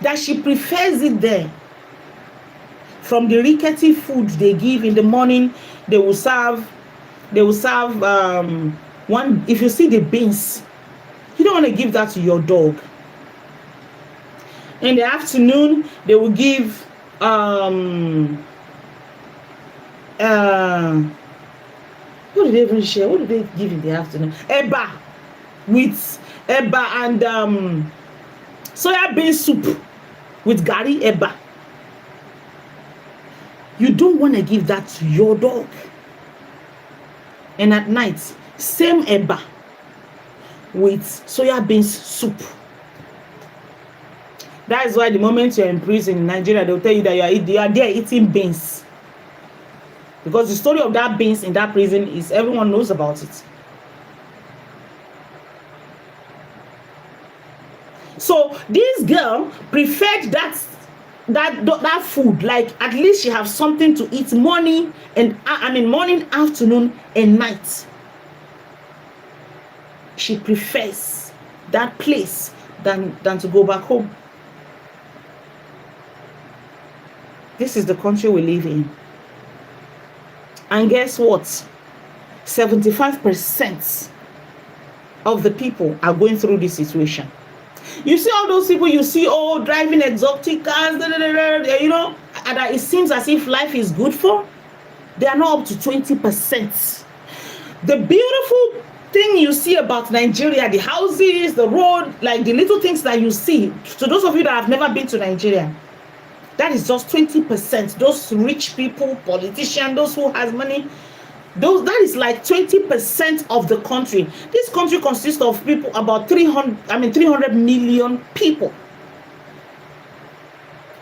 That she prefers it there. From the rickety food they give in the morning, they will serve one. If you see the beans, you don't want to give that to your dog. In the afternoon, they will give what did they even share? What did they give in the afternoon? Eba and soya bean soup with gari eba. You don't want to give that to your dog. And at night, same eba with soya beans soup. That is why the moment you're in prison in Nigeria, they'll tell you that you are there eating beans. Because the story of that beans in that prison is everyone knows about it. So this girl preferred that food, like at least she have something to eat morning, afternoon, and night. She prefers that place than to go back home. This is the country we live in. And guess what? 75% of the people are going through this situation. You see all those people you see, driving exotic cars, you know, and it seems as if life is good for. They are not up to 20%. The beautiful thing you see about Nigeria, the houses, the road, like the little things that you see, to those of you that have never been to Nigeria, that is just 20%. Those rich people, politicians, those who has money, that is like 20% of the country. This country consists of people, about 300 million people.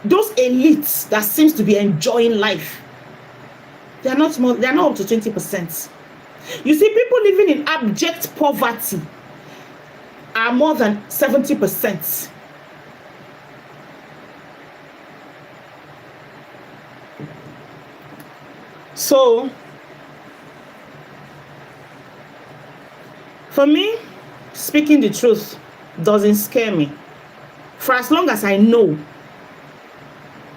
Those elites that seems to be enjoying life, they are not up to 20%. You see, people living in abject poverty are more than 70%. So, for me, speaking the truth doesn't scare me. For as long as I know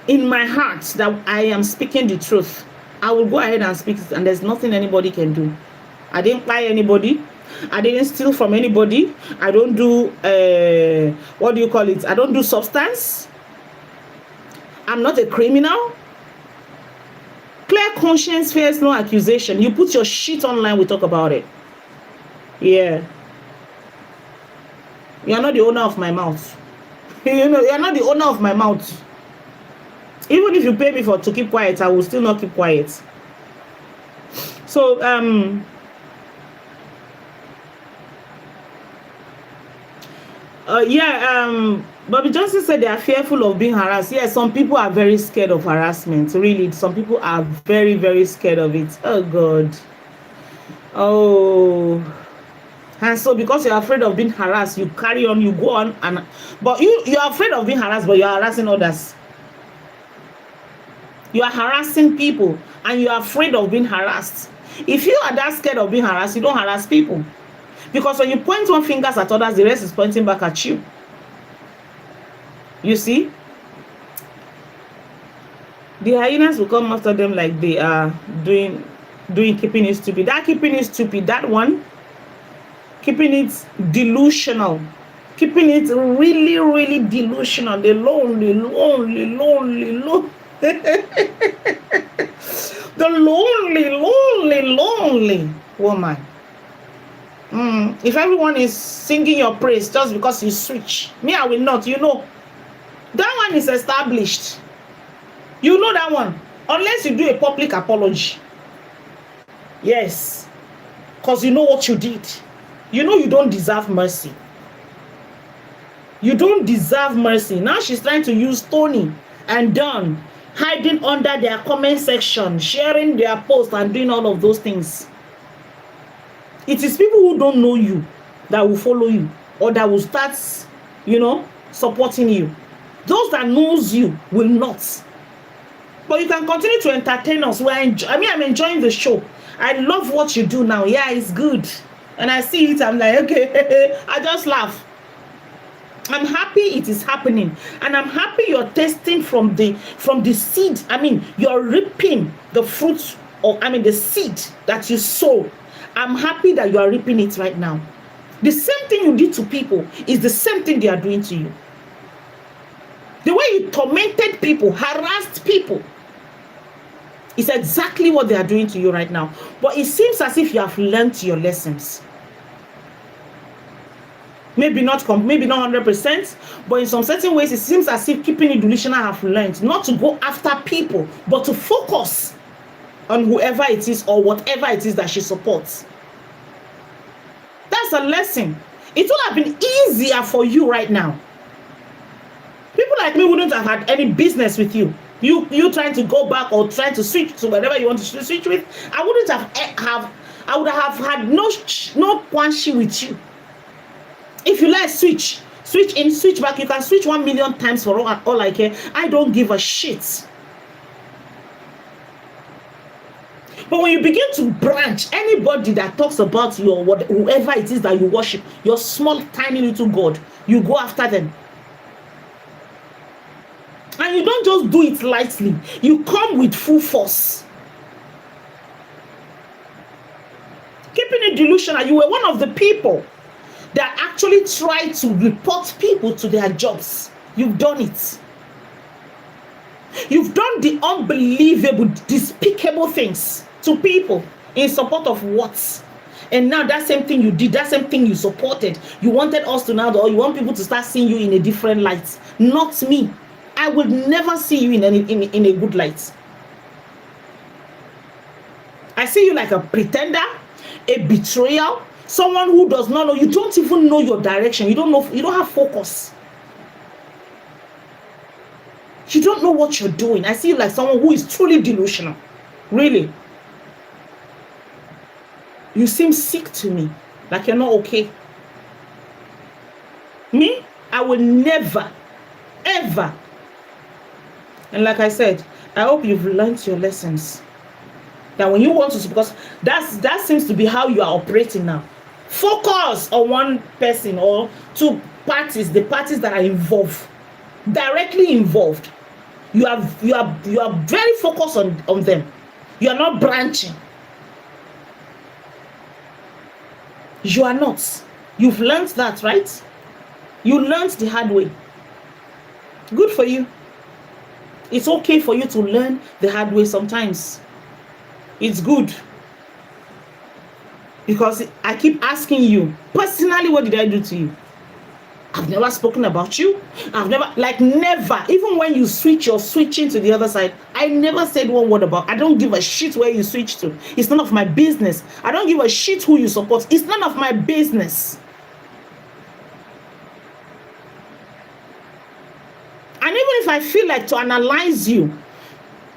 in my heart that I am speaking the truth, I will go ahead and speak it, and there's nothing anybody can do. I didn't buy anybody. I didn't steal from anybody. I don't do, what do you call it? I don't do substance. I'm not a criminal. Clear conscience, fears no accusation. You put your shit online, we talk about it. Yeah. You are not the owner of my mouth. You know, you are not the owner of my mouth. Even if you pay me to keep quiet, I will still not keep quiet. So, Bobby Johnson said they are fearful of being harassed. Yes, some people are very scared of harassment. Really, some people are very, very scared of it. Oh, God. Oh. And so because you're afraid of being harassed, you carry on, you go on. But you're afraid of being harassed, but you're harassing others. You are harassing people, and you are afraid of being harassed. If you are that scared of being harassed, you don't harass people. Because when you point one finger at others, the rest is pointing back at you. You see? The hyenas will come after them like they are doing keeping it stupid. That keeping it stupid, that one, keeping it delusional. Keeping it really, really delusional. The lonely. The lonely woman. If everyone is singing your praise just because you switch, me, I will not. You know, that one is established. You know that one. Unless you do a public apology. Yes. Because you know what you did. You know you don't deserve mercy. You don't deserve mercy. Now she's trying to use Stonii and Don, hiding under their comment section, sharing their posts and doing all of those things. It is people who don't know you that will follow you or that will start, supporting you. Those that knows you will not. But you can continue to entertain us. I'm enjoying the show. I love what you do now. Yeah, it's good. And I see it, I'm like, okay, I just laugh. I'm happy it is happening. And I'm happy you're tasting from the seed. You're reaping the fruits the seed that you sow. I'm happy that you are reaping it right now. The same thing you did to people is the same thing they are doing to you. The way you tormented people, harassed people, is exactly what they are doing to you right now. But it seems as if you have learned your lessons. Maybe not 100%, but in some certain ways, it seems as if keeping it delusional have learned not to go after people, but to focus on whoever it is or whatever it is that she supports. That's a lesson. It would have been easier for you right now. People like me wouldn't have had any business with you. You trying to go back or trying to switch to whatever you want to switch with. I wouldn't I would have had no quanshi with you. If you like switch in, switch back, you can switch 1 million times for all I care. I don't give a shit. But when you begin to branch, anybody that talks about your whoever it is that you worship, your small tiny little god, you go after them. And you don't just do it lightly. You come with full force. Keeping it delusional, you were one of the people that actually tried to report people to their jobs. You've done it. You've done the unbelievable, despicable things to people in support of what? And now that same thing you did, that same thing you supported, you wanted us to now, or you want people to start seeing you in a different light. Not me. I will never see you in a good light. I see you like a pretender, a betrayal, someone who does not know. You don't even know your direction. You don't know. You don't have focus. You don't know what you're doing. I see you like someone who is truly delusional. Really. You seem sick to me. Like you're not okay. Me, I will never, ever. And like I said, I hope you've learned your lessons. That when you want to, because that seems to be how you are operating now. Focus on one person or two parties, the parties that are involved, directly involved. You are very focused on them. You are not branching. You are not. You've learned that, right? You learned the hard way. Good for you. It's okay for you to learn the hard way sometimes. It's good. Because I keep asking you, personally, what did I do to you? I've never spoken about you. I've never, never. Even when you you're switching to the other side, I never said one word about. I don't give a shit where you switch to. It's none of my business. I don't give a shit who you support. It's none of my business. And even if I feel like to analyze you,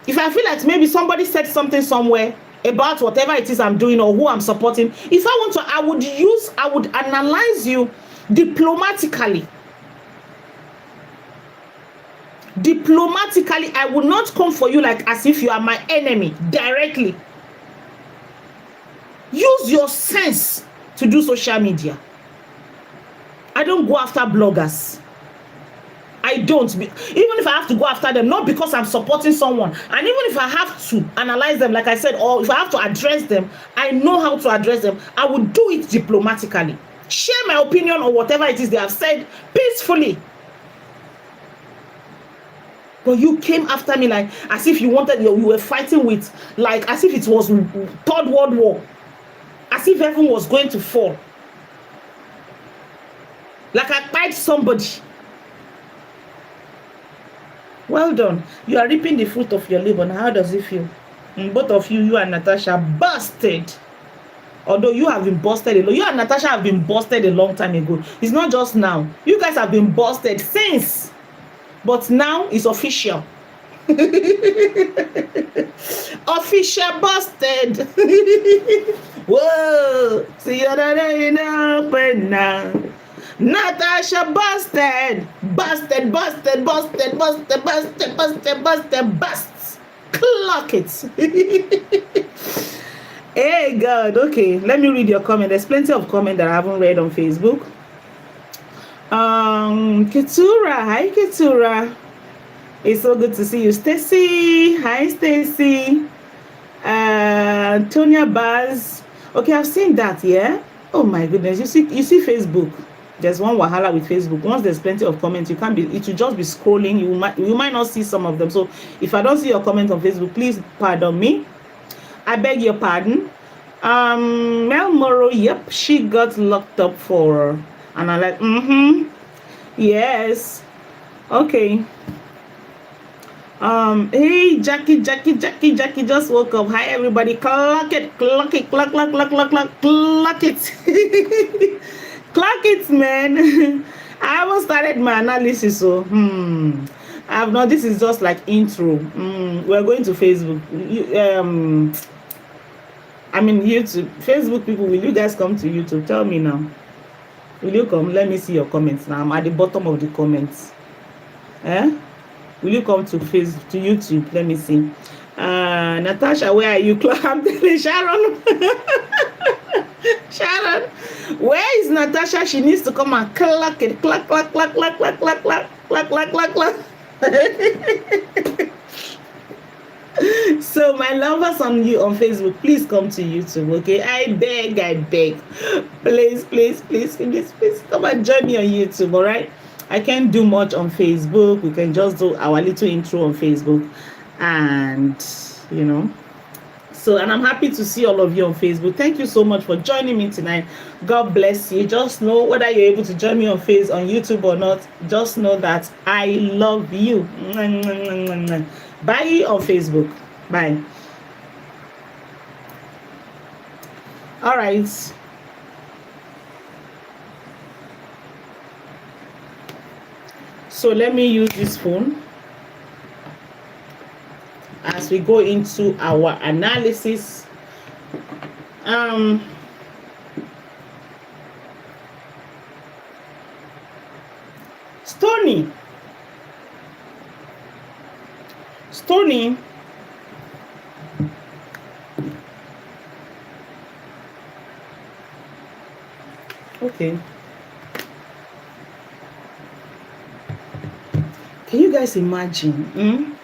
if I feel like maybe somebody said something somewhere about whatever it is I'm doing or who I'm supporting, if I want to, I would analyze you diplomatically. Diplomatically, I will not come for you like as if you are my enemy directly. Use your sense to do social media. I don't go after bloggers. I don't. Even if I have to go after them, not because I'm supporting someone, and even if I have to analyze them, like I said, or if I have to address them, I know how to address them. I will do it diplomatically. Share my opinion or whatever it is they have said peacefully. But you came after me like as if you were fighting with, like as if it was Third World War, as if everyone was going to fall. Like I fight somebody. Well done. You are reaping the fruit of your labor. Now, how does it feel? Both of you and Natasha, busted. Although you have been busted a lot. You and Natasha have been busted a long time ago. It's not just now. You guys have been busted since. But now it's official. Official busted. Whoa. See you now. Natasha busted. Busted. Clock it. Hey God, okay. Let me read your comment. There's plenty of comment that I haven't read on Facebook. Ketura, hi Ketura. It's so good to see you. Stacy, hi Stacy. Tonya Baz. Okay, I've seen that, yeah. Oh my goodness, you see Facebook. There's one wahala with Facebook. Once there's plenty of comments, it will just be scrolling. You might not see some of them. So if I don't see your comment on Facebook, please pardon me. I beg your pardon. Mel Morrow, yep, she got locked up for, and I'm like, yes, okay. Hey, Jackie just woke up. Hi, everybody. Clock it. Clock it, man. I haven't started my analysis, so I've not. This is just like intro. We're going to Facebook. YouTube. Facebook people, will you guys come to YouTube? Tell me now. Will you come? Let me see your comments now. I'm at the bottom of the comments. Will you come to YouTube? Let me see. Natasha, where are you? I'm telling Sharon. Sharon, where is Natasha? She needs to come and clack it. Clack, clack, clack, clack, clack, clack, clack, clack, clack, clack, clack. So my lovers on Facebook, please come to YouTube, okay? I beg, please, please, please, please, please come and join me on YouTube, all right? I can't do much on Facebook. We can just do our little intro on Facebook, and so, and I'm happy to see all of you on Facebook. Thank you so much for joining me tonight. God bless you. Just know, whether you're able to join me on YouTube or not, just know that I love you. Bye on Facebook. Bye. All right. So let me use this phone as we go into our analysis. Stonii. Okay. Can you guys imagine?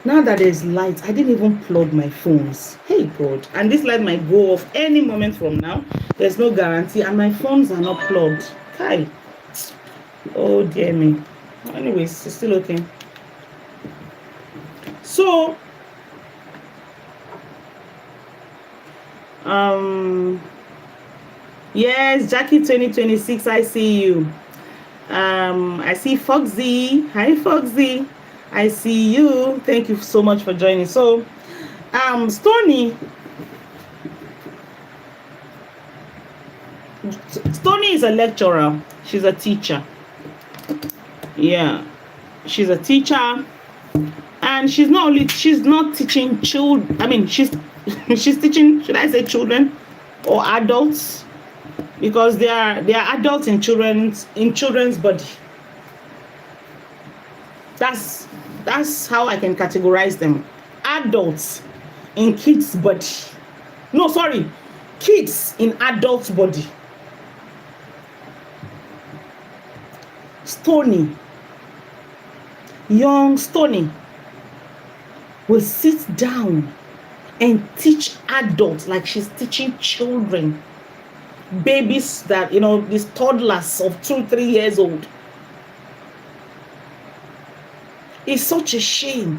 Now that there's light, I didn't even plug my phones. Hey God. And this light might go off any moment from now. There's no guarantee. And my phones are not plugged. Kai. Oh dear me. Anyways, it's still okay. So, yes, Jackie 2026, I see you. I see Foxy. Hi Foxy. I see you. Thank you so much for joining. So, Stonii is a lecturer. She's a teacher. Yeah, she's a teacher, and she's not teaching children. I mean, she's teaching. Should I say children or adults? Because they are adults in children's body. That's how I can categorize them. Adults in kids' body. No, sorry, kids in adults' body. Stonii, young Stonii, will sit down and teach adults like she's teaching children. Babies that, these toddlers of 2-3 years old. It's such a shame.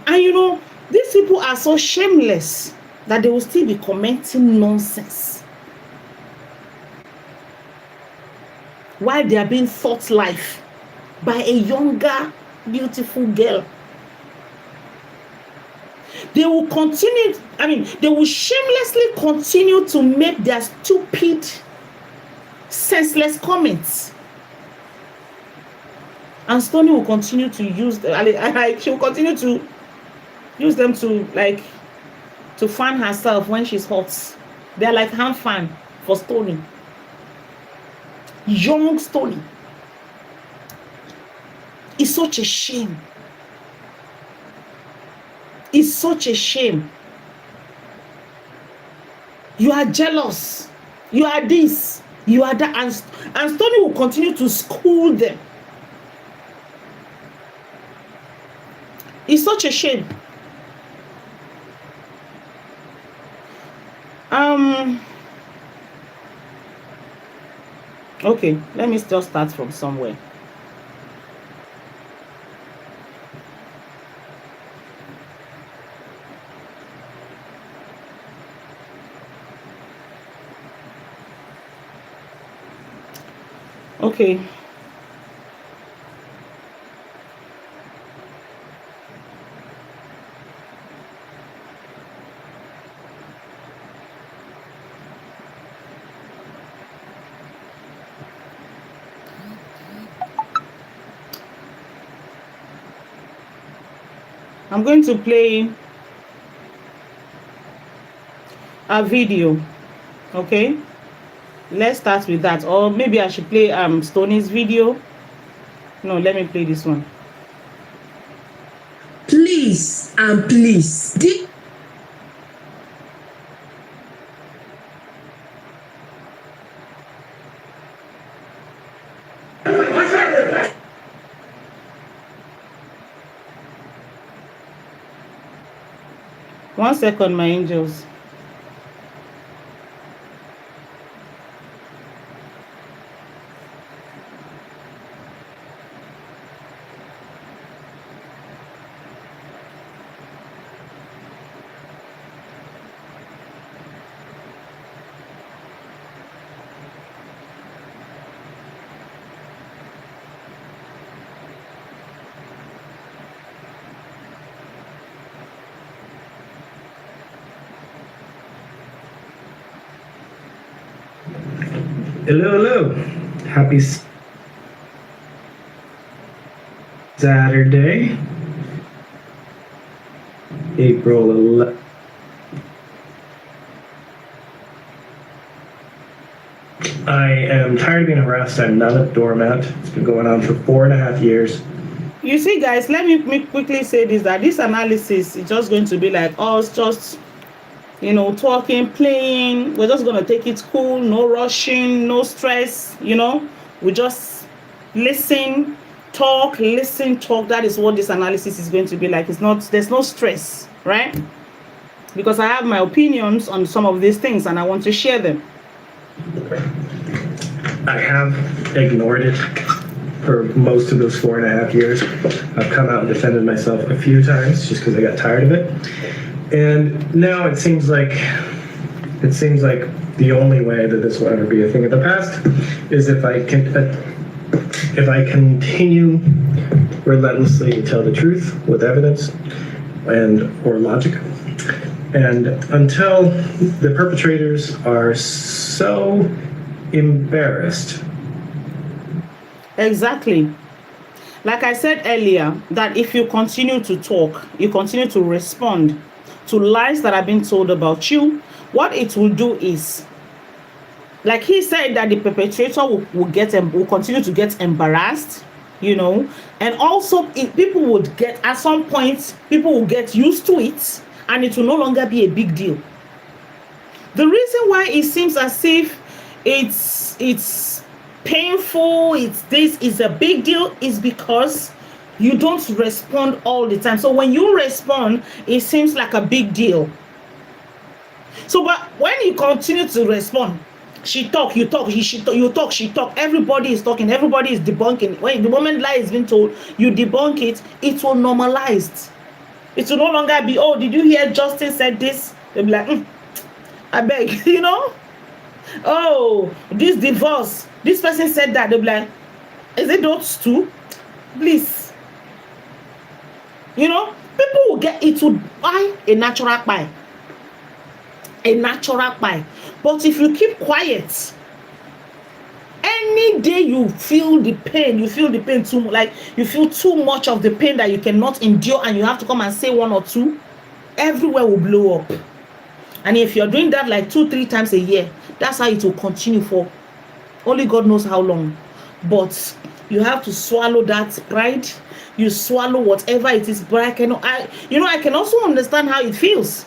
And these people are so shameless that they will still be commenting nonsense while they are being taught life by a younger, beautiful girl. They will continue, they will shamelessly continue to make their stupid, senseless comments. And Stonii will continue to use them. She will continue to use them to fan herself when she's hot. They're like hand fan for Stonii. Young Stonii. It's such a shame. It's such a shame. You are jealous. You are this. You are that. And Stonii will continue to school them. It's such a shame. Okay, let me just start from somewhere. Okay. I'm going to play a video. Okay, let's start with that. Or maybe I should play Stonii's video. No, let me play this one. Please, And please, One second, my angels. Hello. Happy Saturday, April 11th. I am tired of being harassed. I'm not a doormat. It's been going on for 4.5 years. You see, guys, let me quickly say this, that this analysis is just going to be like us just, talking, playing. We're just going to take it cool, no rushing, no stress, we just listen, talk. That is what this analysis is going to be like. There's no stress, right? Because I have my opinions on some of these things and I want to share them. I have ignored it for most of those 4.5 years. I've come out and defended myself a few times just because I got tired of it. And now it seems like the only way that this will ever be a thing of the past is if I continue relentlessly to tell the truth with evidence or logic. And until the perpetrators are so embarrassed. Exactly. Like I said earlier, that if you continue to talk, you continue to respond to lies that have been told about you, what it will do is, like he said, that the perpetrator will continue to get embarrassed, and also people would get, at some point, people will get used to it, and it will no longer be a big deal. The reason why it seems as if it's painful, this is a big deal, is because you don't respond all the time. So when you respond, it seems like a big deal. So, but when you continue to respond, she talk, you talk, you talk, she talk, everybody is talking, everybody is debunking. When the moment lie is being told, you debunk it, it will normalize. It will no longer be, oh, did you hear Justin said this? They'll be like, I beg, Oh, this divorce, this person said that. They'll be like, is it those two? Please. People will get it to buy a natural buy. But if you keep quiet, any day you feel the pain too much, like you feel too much of the pain that you cannot endure, and you have to come and say one or two, everywhere will blow up. And if you're doing that like 2-3 times a year, that's how it will continue for only God knows how long. But you have to swallow that pride. You swallow whatever it is. But I can also understand how it feels.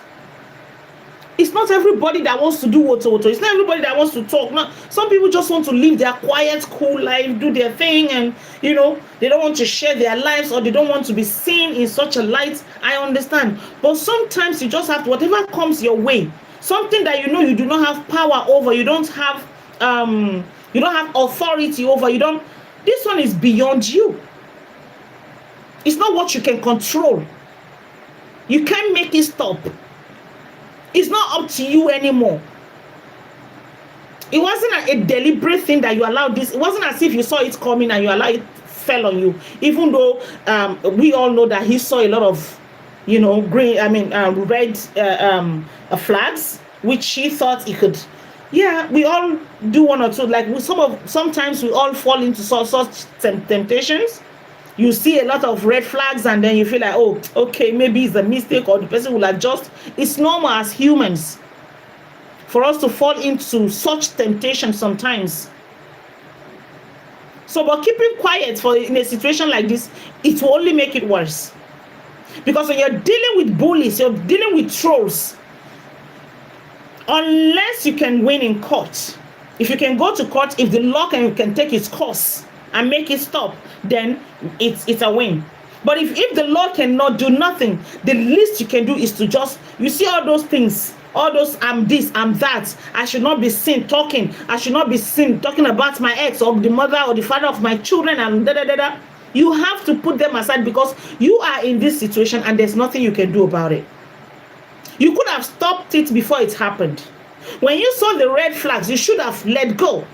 It's not everybody that wants to do what. It's not everybody that wants to talk. No, some people just want to live their quiet, cool life, do their thing, and they don't want to share their lives, or they don't want to be seen in such a light. I understand. But sometimes you just have to, whatever comes your way, something that you do not have power over, you don't have authority over, this one is beyond you. It's not what you can control. You can't make it stop. It's not up to you anymore. It wasn't a deliberate thing that you allowed this. It wasn't as if you saw it coming and you allowed it fell on you. Even though we all know that he saw a lot of, red flags, which he thought he could. Yeah, we all do one or two. Like sometimes we all fall into such temptations. You see a lot of red flags and then you feel like, oh, okay, maybe it's a mistake or the person will adjust. It's normal as humans for us to fall into such temptation sometimes. So, but keeping quiet in a situation like this, it will only make it worse. Because when you're dealing with bullies, you're dealing with trolls, unless you can win in court. If you can go to court, if the law can take its course and make it stop, then it's a win. But if the law cannot do nothing, the least you can do is to just, you see all those things, all those I'm this, I'm that, I should not be seen talking, I should not be seen talking about my ex or the mother or the father of my children and da da da da. You have to put them aside because you are in this situation and there's nothing you can do about it. You could have stopped it before it happened. When you saw the red flags, you should have let go.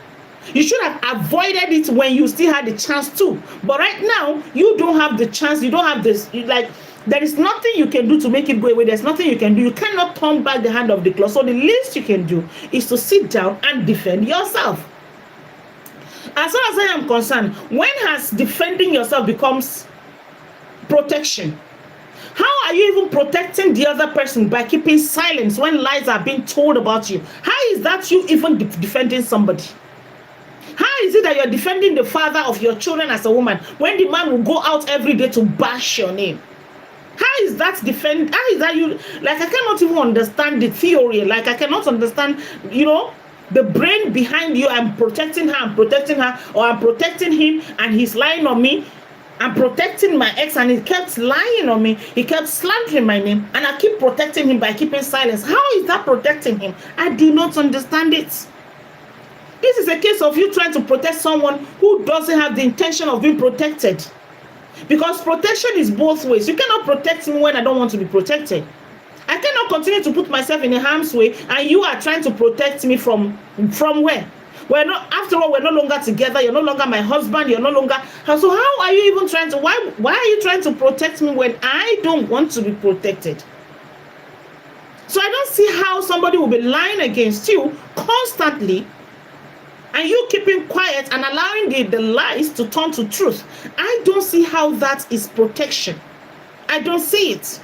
You should have avoided it when you still had the chance to. But right now, you don't have the chance. You don't have this. There is nothing you can do to make it go away. There's nothing you can do. You cannot turn back the hand of the clock. So the least you can do is to sit down and defend yourself. As far as I am concerned, when has defending yourself becomes protection? How are you even protecting the other person by keeping silence when lies are being told about you? How is that you even defending somebody? How is it that you're defending the father of your children as a woman when the man will go out every day to bash your name? How is that how is that you, like, I cannot even understand the theory. Like, I cannot understand, the brain behind you. I'm protecting her, or I'm protecting him and he's lying on me. I'm protecting my ex and he kept lying on me. He kept slandering my name and I keep protecting him by keeping silence. How is that protecting him? I do not understand it. This is a case of you trying to protect someone who doesn't have the intention of being protected. Because protection is both ways. You cannot protect me when I don't want to be protected. I cannot continue to put myself in a harm's way and you are trying to protect me from where? After all, we're no longer together. You're no longer my husband. You're no longer. So how are you even trying to, why are you trying to protect me when I don't want to be protected? So I don't see how somebody will be lying against you constantly and you keeping quiet and allowing the lies to turn to truth. I don't see how that is protection. I don't see it.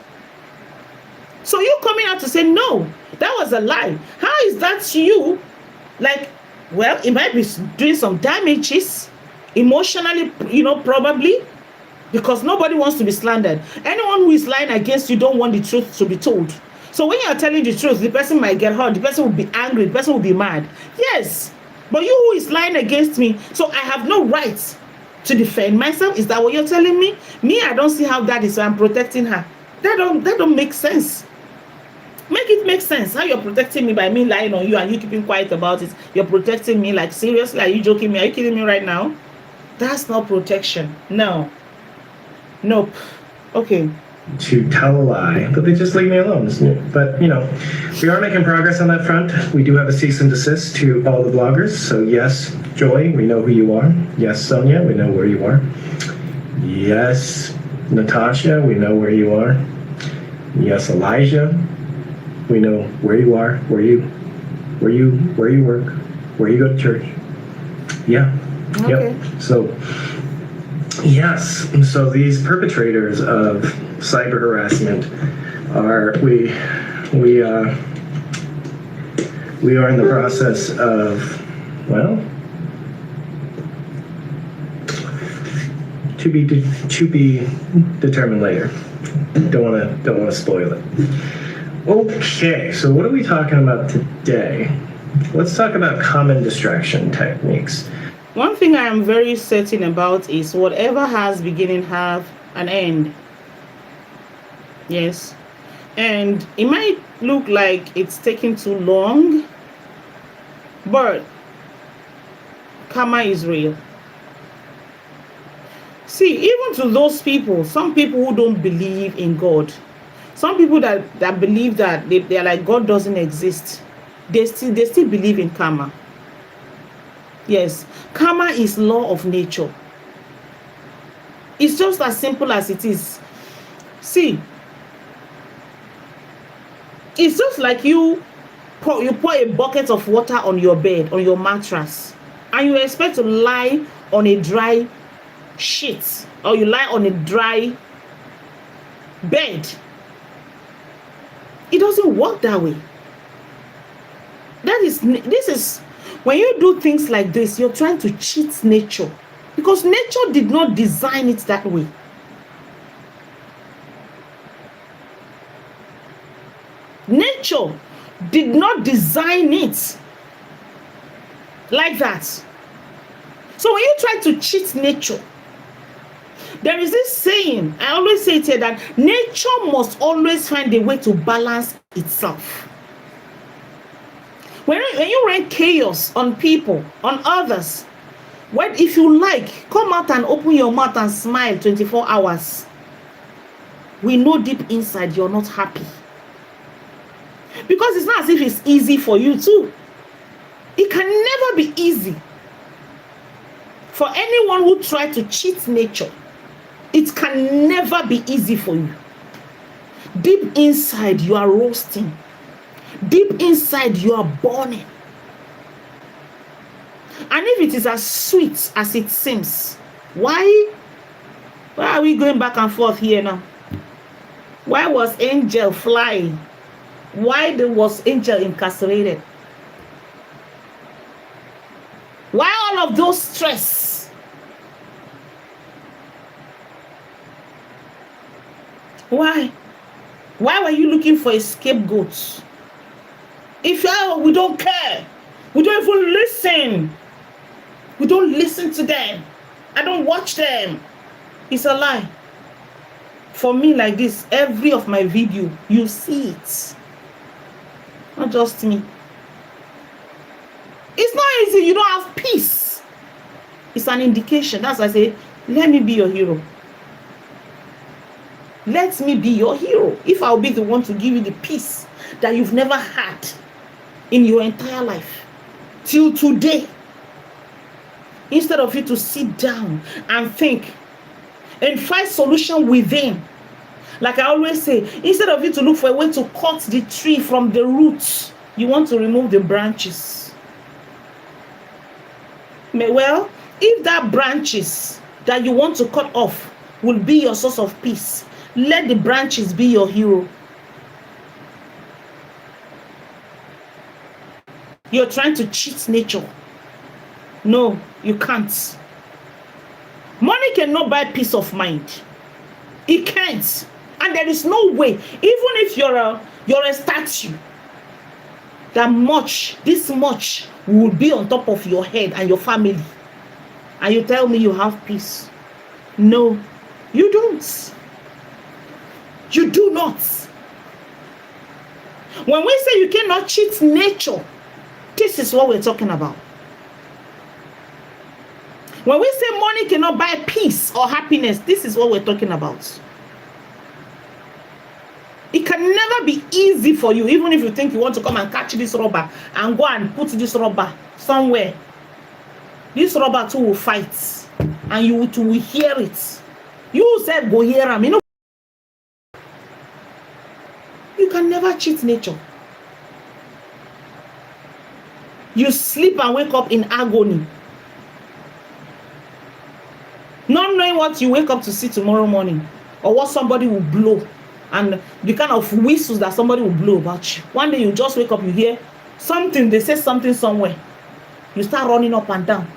So you coming out to say, no, that was a lie. How is that you? Like, well, it might be doing some damages emotionally, probably, because nobody wants to be slandered. Anyone who is lying against you don't want the truth to be told. So when you're telling the truth, the person might get hurt, the person will be angry, the person will be mad. Yes, but you who is lying against me, so I have no right to defend myself. Is that what you're telling me? Me, I don't see how that is. So I'm protecting her. That don't make sense. Make it make sense. How you're protecting me by me lying on you and you keeping quiet about it. You're protecting me, like, seriously? Are you joking me? Are you kidding me right now? That's not protection. No. Nope. Okay. To tell a lie, but they just leave me alone. But, we are making progress on that front. We do have a cease and desist to all the bloggers. So yes, Joy, we know who you are. Yes, Sonia, we know where you are. Yes, Natasha, we know where you are. Yes, Elijah, we know where you are, where you work, where you go to church. Yeah. Okay. Yep. So yes. So these perpetrators of cyber harassment we are in the process of, well, to be determined later. Don't want to spoil it. Okay, so what are we talking about today? Let's talk about common distraction techniques. One thing I am very certain about is whatever has beginning have an end. Yes. And it might look like it's taking too long, but karma is real. See, even to those people, some people who don't believe in God, some people that believe that they're like, God doesn't exist, they still believe in karma. Yes, karma is law of nature. It's just as simple as it is. See, it's just like you pour a bucket of water on your bed, on your mattress, and you expect to lie on a dry sheet, or you lie on a dry bed. It doesn't work that way. This is when you do things like this, you're trying to cheat nature, because nature did not design it that way. nature did not design it like that. So when you try to cheat nature, there is this saying, I always say it here, that nature must always find a way to balance itself. When you rain chaos on people, on others, if you like, come out and open your mouth and smile 24 hours. We know deep inside you're not happy. Because it's not as if it's easy for you too. It can never be easy for anyone who tries to cheat nature. It can never be easy for you. Deep inside, you are roasting. Deep inside, you are burning. And if it is as sweet as it seems, why are we going back and forth here now? Why was Angel flying? Why was Angel incarcerated? Why all of those stress? Why? Why were you looking for a scapegoat? If we don't care, we don't even listen. We don't listen to them. I don't watch them. It's a lie. For me, like this, every of my video, you see it. Not just me. It's not easy. You don't have peace. It's an indication. That's why I say, let me be your hero. Let me be your hero. If I'll be the one to give you the peace that you've never had in your entire life till today, instead of you to sit down and think and find solution within. Like I always say, instead of you to look for a way to cut the tree from the roots, you want to remove the branches. Well, if that branches that you want to cut off will be your source of peace, let the branches be your hero. You're trying to cheat nature. No, you can't. Money cannot buy peace of mind. It can't. And there is no way, even if you're a statue, this much will be on top of your head and your family. And you tell me you have peace. No, you don't. You do not. When we say you cannot cheat nature, this is what we're talking about. When we say money cannot buy peace or happiness, this is what we're talking about. It can never be easy for you, even if you think you want to come and catch this rubber and go and put this rubber somewhere. This rubber too will fight, and you too will hear it. You said go hear him. You can never cheat nature. You sleep and wake up in agony, not knowing what you wake up to see tomorrow morning, or what somebody will blow, and the kind of whistles that somebody will blow about you. One day you just wake up, you hear something, they say something somewhere. You start running up and down.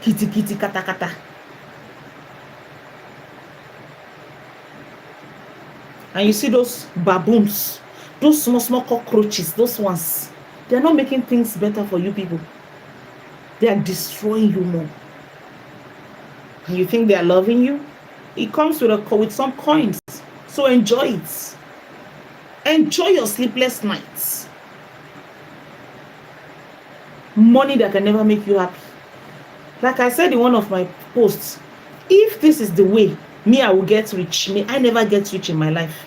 Kitty, kitty, kata, kata. And you see those baboons, those small, small cockroaches, those ones. They're not making things better for you people. They are destroying you more. And you think they are loving you? It comes with some coins. So enjoy it. Enjoy your sleepless nights. Money that can never make you happy. Like I said in one of my posts, if this is the way I will get rich, I never get rich in my life.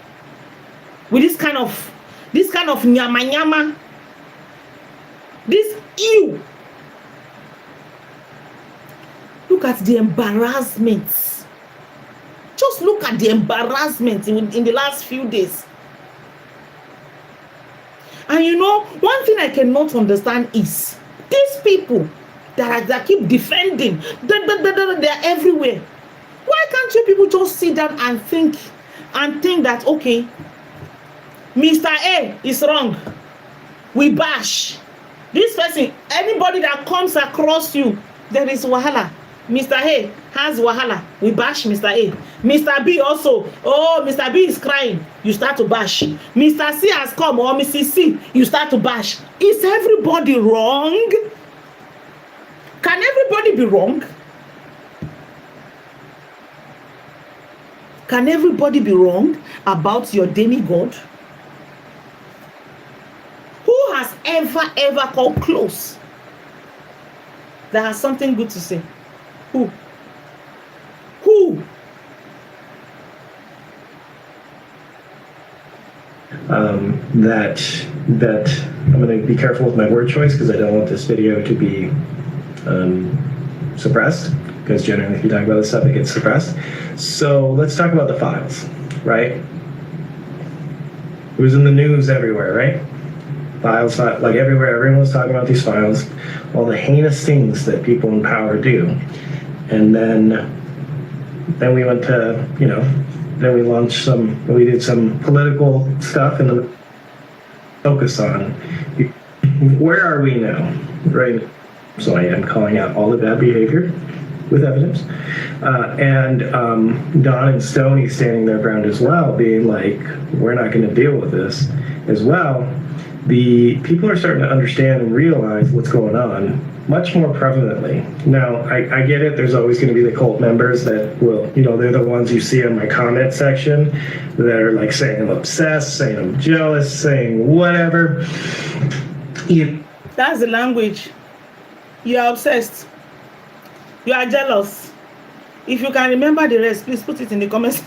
With this kind of nyama nyama, this ew. Look at the embarrassment. Just look at the embarrassment in the last few days. And you know, one thing I cannot understand is these people that keep defending, they're everywhere. Why can't you people just sit down and think that, okay, Mr. A is wrong, we bash this person. Anybody that comes across you, there is wahala. Mr. A has wahala, we bash Mr. A. Mr. B also, oh, Mr. B is crying, you start to bash. Mr. C has come or Mrs. C, you start to bash. Is everybody wrong? Can everybody be wrong? Can everybody be wrong about your demigod? Who has ever come close that has something good to say? Who? Who? That I'm going to be careful with my word choice because I don't want this video to be suppressed, because generally if you talk about this stuff it gets suppressed. So let's talk about the files, right? It was in the news everywhere, right? Files, like everywhere, everyone was talking about these files, all the heinous things that people in power do. And then we went to, then we did some political stuff and then focus on where are we now, right? So I am calling out all the bad behavior with evidence. And Don and Stonii standing their ground as well, being like, we're not going to deal with this as well. The people are starting to understand and realize what's going on much more prevalently. Now, I get it. There's always going to be the cult members that will, they're the ones you see in my comment section that are like saying I'm obsessed, saying I'm jealous, saying whatever. That's the language. You are obsessed. You are jealous. If you can remember the rest, please put it in the comments.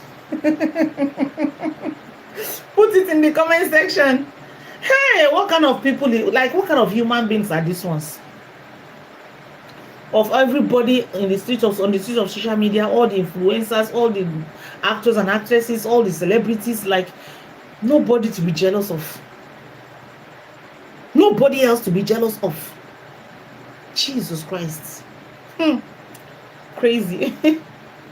Put it in the comment section. Hey, what kind of people, like what kind of human beings are these ones? Of everybody in the streets of social media, all the influencers, all the actors and actresses, all the celebrities, like nobody to be jealous of. Nobody else to be jealous of. Jesus Christ. Crazy.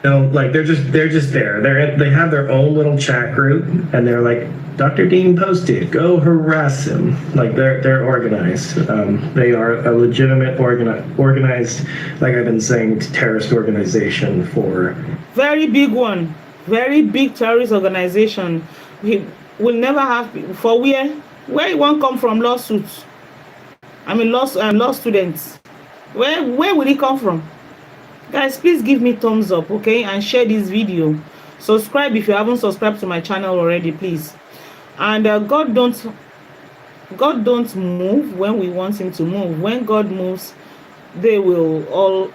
Like they're just there. They have their own little chat group, and they're like, Dr. Dean posted, go harass him. Like they're organized. They are a legitimate organized, like I've been saying, terrorist organization for. Very big one. Very big terrorist organization. We will never have for where it won't come from lawsuits. I mean law students. Where will it come from? Guys, please give me thumbs up, okay, and share this video. Subscribe if you haven't subscribed to my channel already, please. And God don't move when we want him to move. When God moves, they will all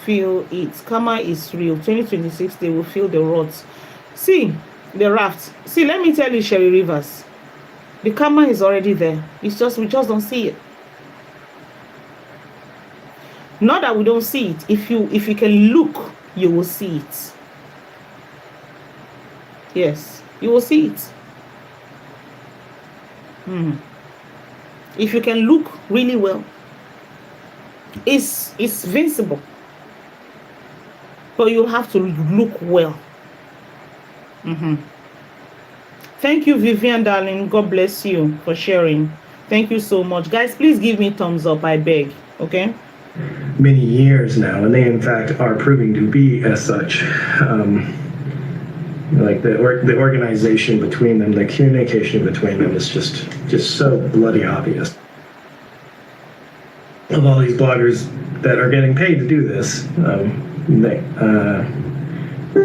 feel it. Karma is real. 2026, they will feel the wrath. See the raft. See, let me tell you, Sherry Rivers, the karma is already there. It's just we just don't see it. Not that we don't see it. If you can look, you will see it. Yes, you will see it. If you can look really well, it's visible. But you have to look well. Thank you, Vivian, darling. God bless you for sharing. Thank you so much. Guys, please give me thumbs up, I beg. Okay? Many years now, and they in fact are proving to be as such. Like the organization between them, the communication between them is just so bloody obvious. Of all these bloggers that are getting paid to do this,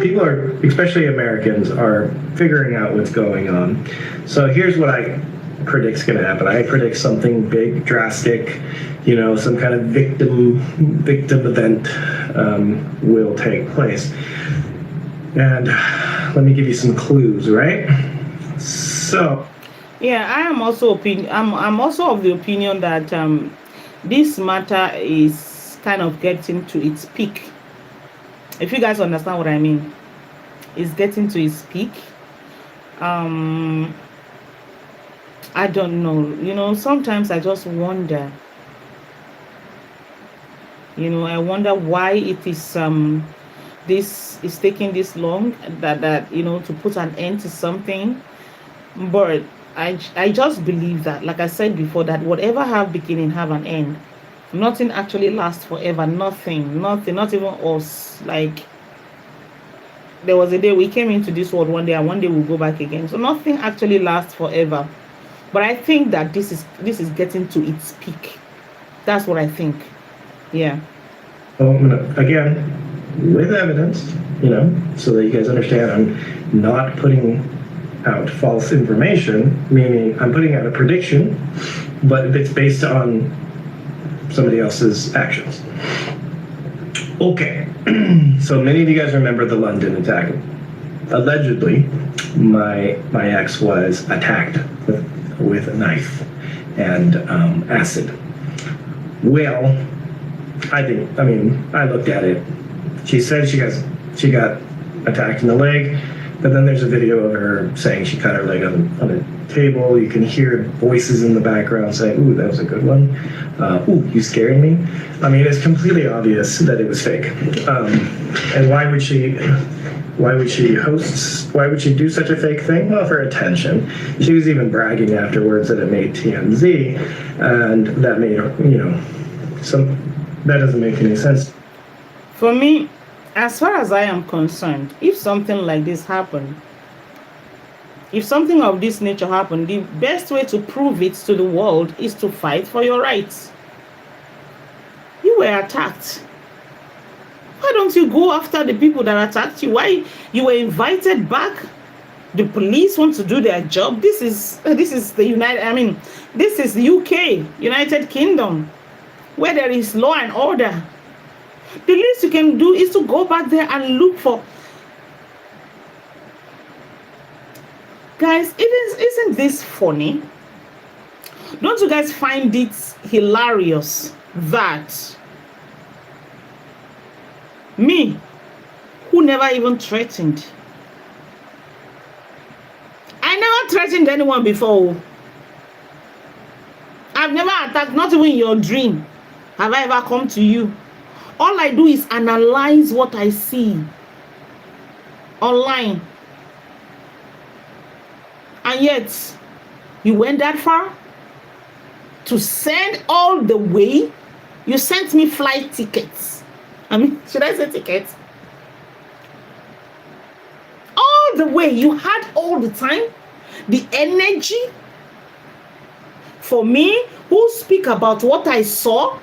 people are, especially Americans, are figuring out what's going on. So here's what I predict's going to happen. I predict something big, drastic, some kind of victim event will take place. And let me give you some clues, right? So yeah, I am also I'm also of the opinion that this matter is kind of getting to its peak. If you guys understand what I mean, it's getting to its peak. I don't know. Sometimes I just wonder. I wonder why it is this is taking this long that to put an end to something. But I just believe that, like I said before, that whatever have beginning have an end. Nothing actually lasts forever. Nothing, not even us. Like there was a day we came into this world one day, and one day we'll go back again. So nothing actually lasts forever. But I think that this is getting to its peak. That's what I think. Yeah. Again, with evidence, so that you guys understand, I'm not putting out false information, meaning I'm putting out a prediction, but it's based on somebody else's actions. Okay, so many of you guys remember the London attack. Allegedly, my ex was attacked with a knife and acid. Well, I looked at it. She said she got attacked in the leg, but then there's a video of her saying she cut her leg on a table. You can hear voices in the background saying, "Ooh, that was a good one. Ooh, you scared me." It's completely obvious that it was fake. And why would she do such a fake thing? Well, for attention. She was even bragging afterwards that it made TMZ, and that made that doesn't make any sense. For me, as far as I am concerned, if something like this happened, if something of this nature happened, the best way to prove it to the world is to fight for your rights. You were attacked. Why don't you go after the people that attacked you? Why you were invited back? The police want to do their job. This is the this is the UK, United Kingdom, where there is law and order. The least you can do is to go back there and look for. Guys, isn't this funny? Don't you guys find it hilarious that me, who never even threatened, I never threatened anyone before. I've never attacked, not even in your dream have I ever come to you. All I do is analyze what I see online. And yet, you went that far to send all the way. You sent me flight tickets. Should I say tickets? All the way. You had all the time, the energy for me, who speak about what I saw.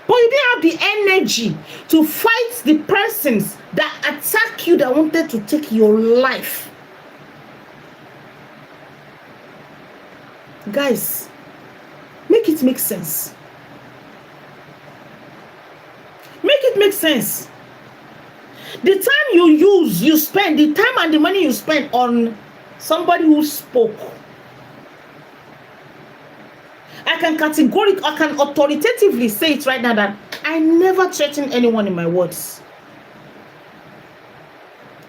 But you didn't have the energy to fight the persons that attack you, that wanted to take your life. Guys, make it make sense. Make it make sense. The time you spend, the time and the money you spend on somebody who spoke. I can authoritatively say it right now that I never threaten anyone in my words.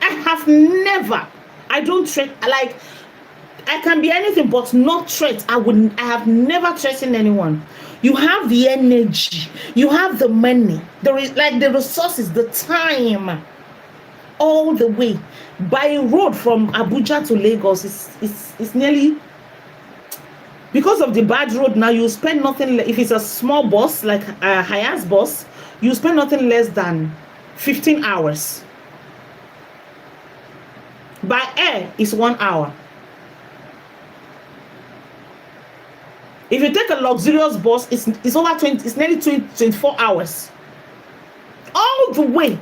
I have never. I don't threaten. Like, I can be anything but not threat. I have never threatened anyone. You have the energy, you have the money, the resources, the time, all the way. By road from Abuja to Lagos, it's nearly, because of the bad road now, you spend nothing. If it's a small bus like a Hiace bus, you spend nothing less than 15 hours. By air, it's 1 hour. If you take a luxurious bus, it's over 20. It's nearly 24 hours. All the way.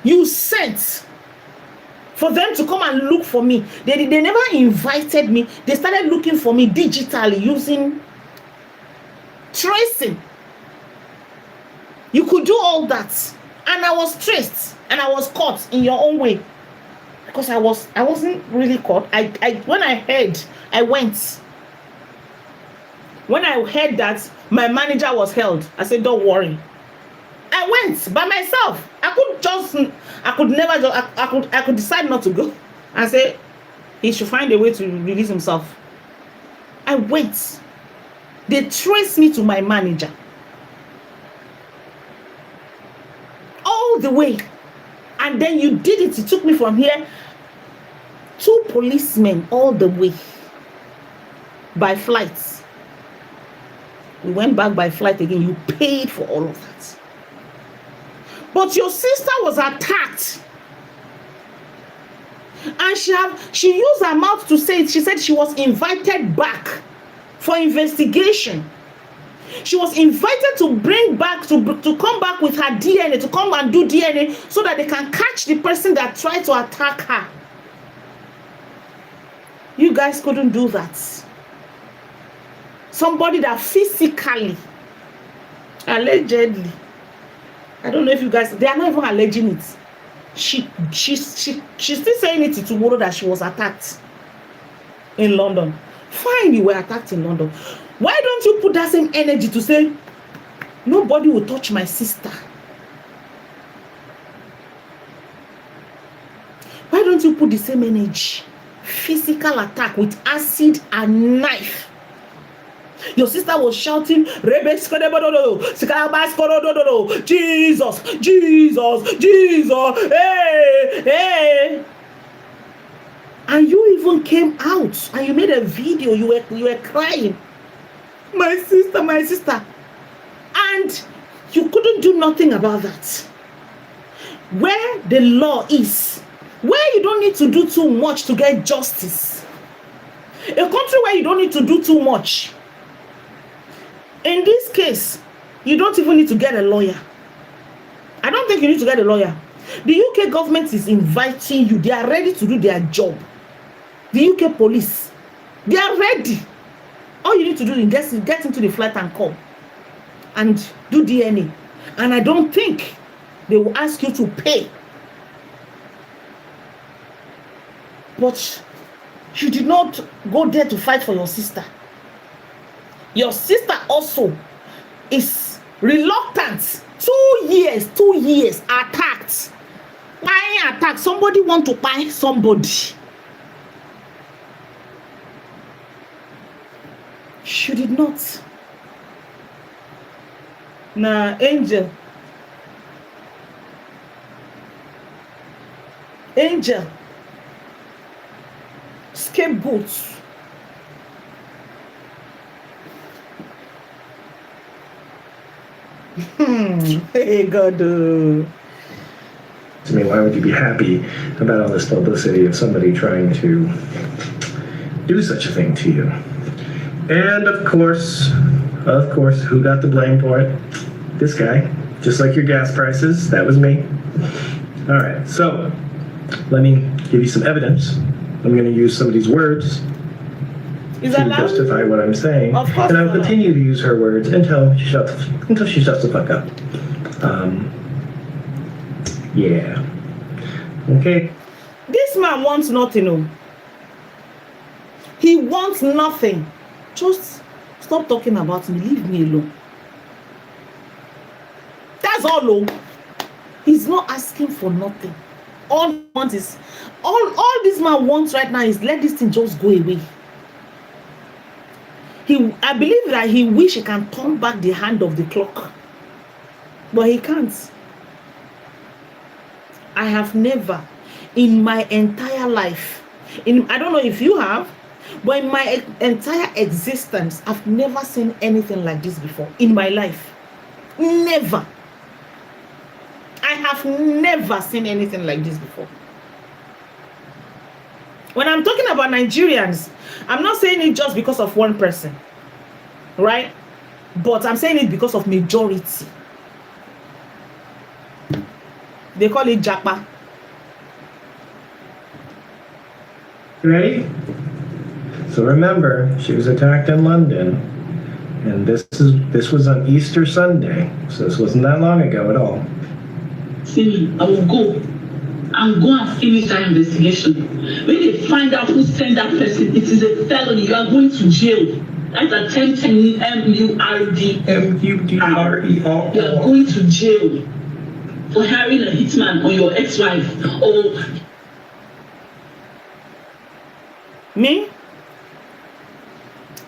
You sent for them to come and look for me. They never invited me. They started looking for me digitally using tracing. You could do all that, and I was traced, and I was caught in your own way, because I wasn't really caught. When I heard, I went. When I heard that my manager was held, I said, "Don't worry." I went by myself. I could decide not to go. I said he should find a way to release himself. I went. They traced me to my manager. All the way. And then you did it. You took me from here. 2 policemen all the way. By flights. We went back by flight again. You paid for all of that. But your sister was attacked. And she used her mouth to say it. She said she was invited back for investigation. She was invited to bring back, to come back with her DNA, to come and do DNA so that they can catch the person that tried to attack her. You guys couldn't do that. Somebody that physically, allegedly, I don't know if you guys, they are not even alleging it. She's still saying it tomorrow that she was attacked in London. Fine, you were attacked in London. Why don't you put that same energy to say, nobody will touch my sister? Why don't you put the same energy? Physical attack with acid and knife. Your sister was shouting, Jesus, Jesus, Jesus, hey, hey. And you even came out and you made a video, you were crying. My sister, my sister. And you couldn't do nothing about that. Where the law is, where you don't need to do too much to get justice. A country where you don't need to do too much. In this case, you don't even need to get a lawyer. I don't think you need to get a lawyer. The UK government is inviting you. They are ready to do their job. The UK police, they are ready. All you need to do is get into the flight and come and do DNA. And I don't think they will ask you to pay. But you did not go there to fight for your sister. Your sister also is reluctant. 2 years attacked. Buying attack. Somebody want to buy somebody. She did not. Nah, Angel. Scapegoats. Hey God. I mean, why would you be happy about all this publicity of somebody trying to do such a thing to you? And of course, who got the blame for it? This guy. Just like your gas prices, that was me. All right, so let me give you some evidence. I'm going to use some of these words to justify what I'm saying, and I'll continue to use her words until she shuts the fuck up. Yeah. Okay. This man wants nothing. He wants nothing. Just stop talking about me. Leave me alone. That's all. He's not asking for nothing. All he wants is all this man wants right now is let this thing just go away. I believe that he wish he can turn back the hand of the clock, but he can't. I have never in my entire life, I don't know if you have, but in my entire existence, I've never seen anything like this before in my life. Never. I have never seen anything like this before. When I'm talking about Nigerians, I'm not saying it just because of one person, right? But I'm saying it because of majority. They call it Japa. Ready? So remember, she was attacked in London, and this was on Easter Sunday, so this wasn't that long ago at all. See, I will go and finish that investigation. When they find out who sent that person, it is a felony. You are going to jail. That's attempting MURD. MUDRER. You are going to jail for hiring a hitman on your ex-wife. Or me?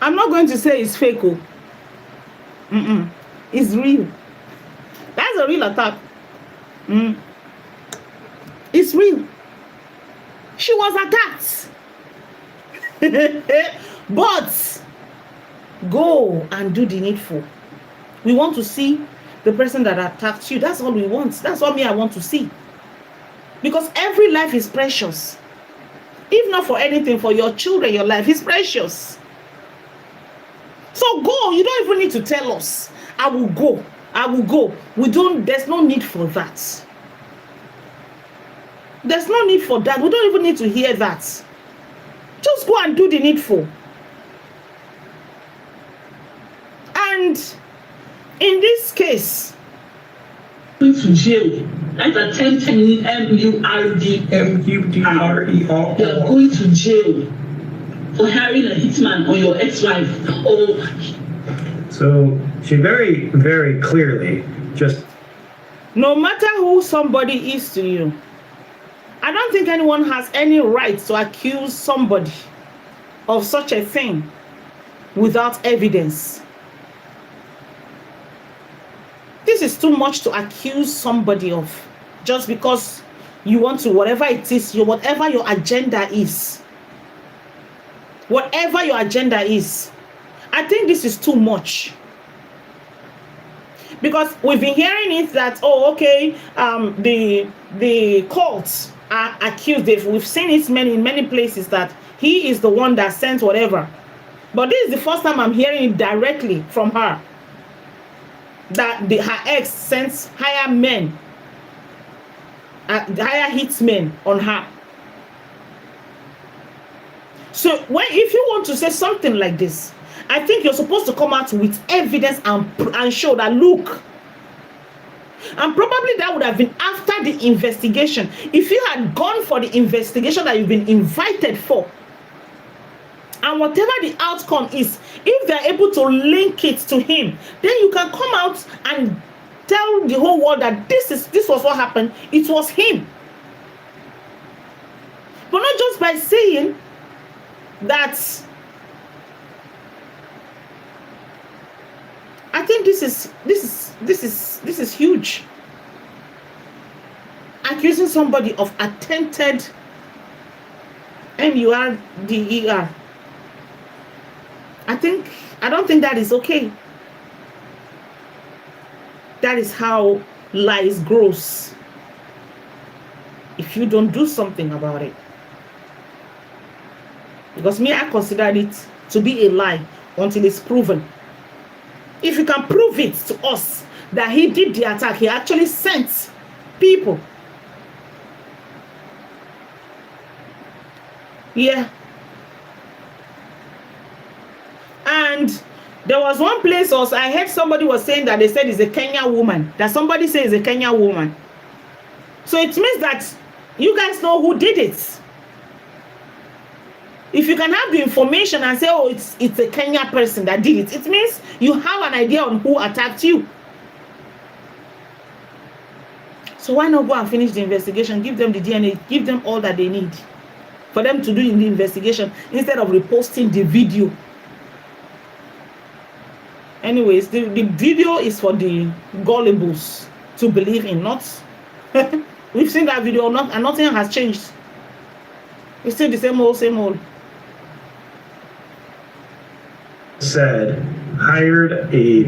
I'm not going to say it's fake. It's real. That's a real attack. It's real. She was attacked. But go and do the needful. We want to see the person that attacked you. That's all we want. That's what I want to see. Because every life is precious. If not for anything, for your children, your life is precious. So go. You don't even need to tell us. I will go. I will go. There's no need for that. There's no need for that. We don't even need to hear that. Just go and do the needful. And in this case, going to jail. That's attempting MURD. MUDRER. You're going to jail for hiring a hitman on your ex-wife. So she very, very clearly just. no matter who somebody is to you, I don't think anyone has any right to accuse somebody of such a thing without evidence. This is too much to accuse somebody of just because you want to, whatever it is, whatever your agenda is. Whatever your agenda is. I think this is too much. Because we've been hearing it that, oh, okay, the cults are accused. We've seen it in many places that he is the one that sent whatever. But this is the first time I'm hearing it directly from her. That her ex sends higher men, higher hitmen on her. So if you want to say something like this, I think you're supposed to come out with evidence and show that, look. And probably that would have been after the investigation. If you had gone for the investigation that you've been invited for, and whatever the outcome is, if they're able to link it to him, then you can come out and tell the whole world that this was what happened. It was him. But not just by saying that. I think this is huge. Accusing somebody of attempted MURDER. I don't think that is okay. That is how lies grows. If you don't do something about it. Because I consider it to be a lie until it's proven. If you can prove it to us that he did the attack, he actually sent people. Yeah. And there was one place also, I heard somebody was saying that they said it's a Kenya woman. That somebody says a Kenya woman. So it means that you guys know who did it. If you can have the information and say, oh, it's a Kenya person that did it, it means you have an idea on who attacked you. So why not go and finish the investigation, give them the DNA, give them all that they need for them to do in the investigation instead of reposting the video. Anyways, the video is for the gullibles to believe in, not. We've seen that video, and nothing has changed. It's still the same old. Said, hired a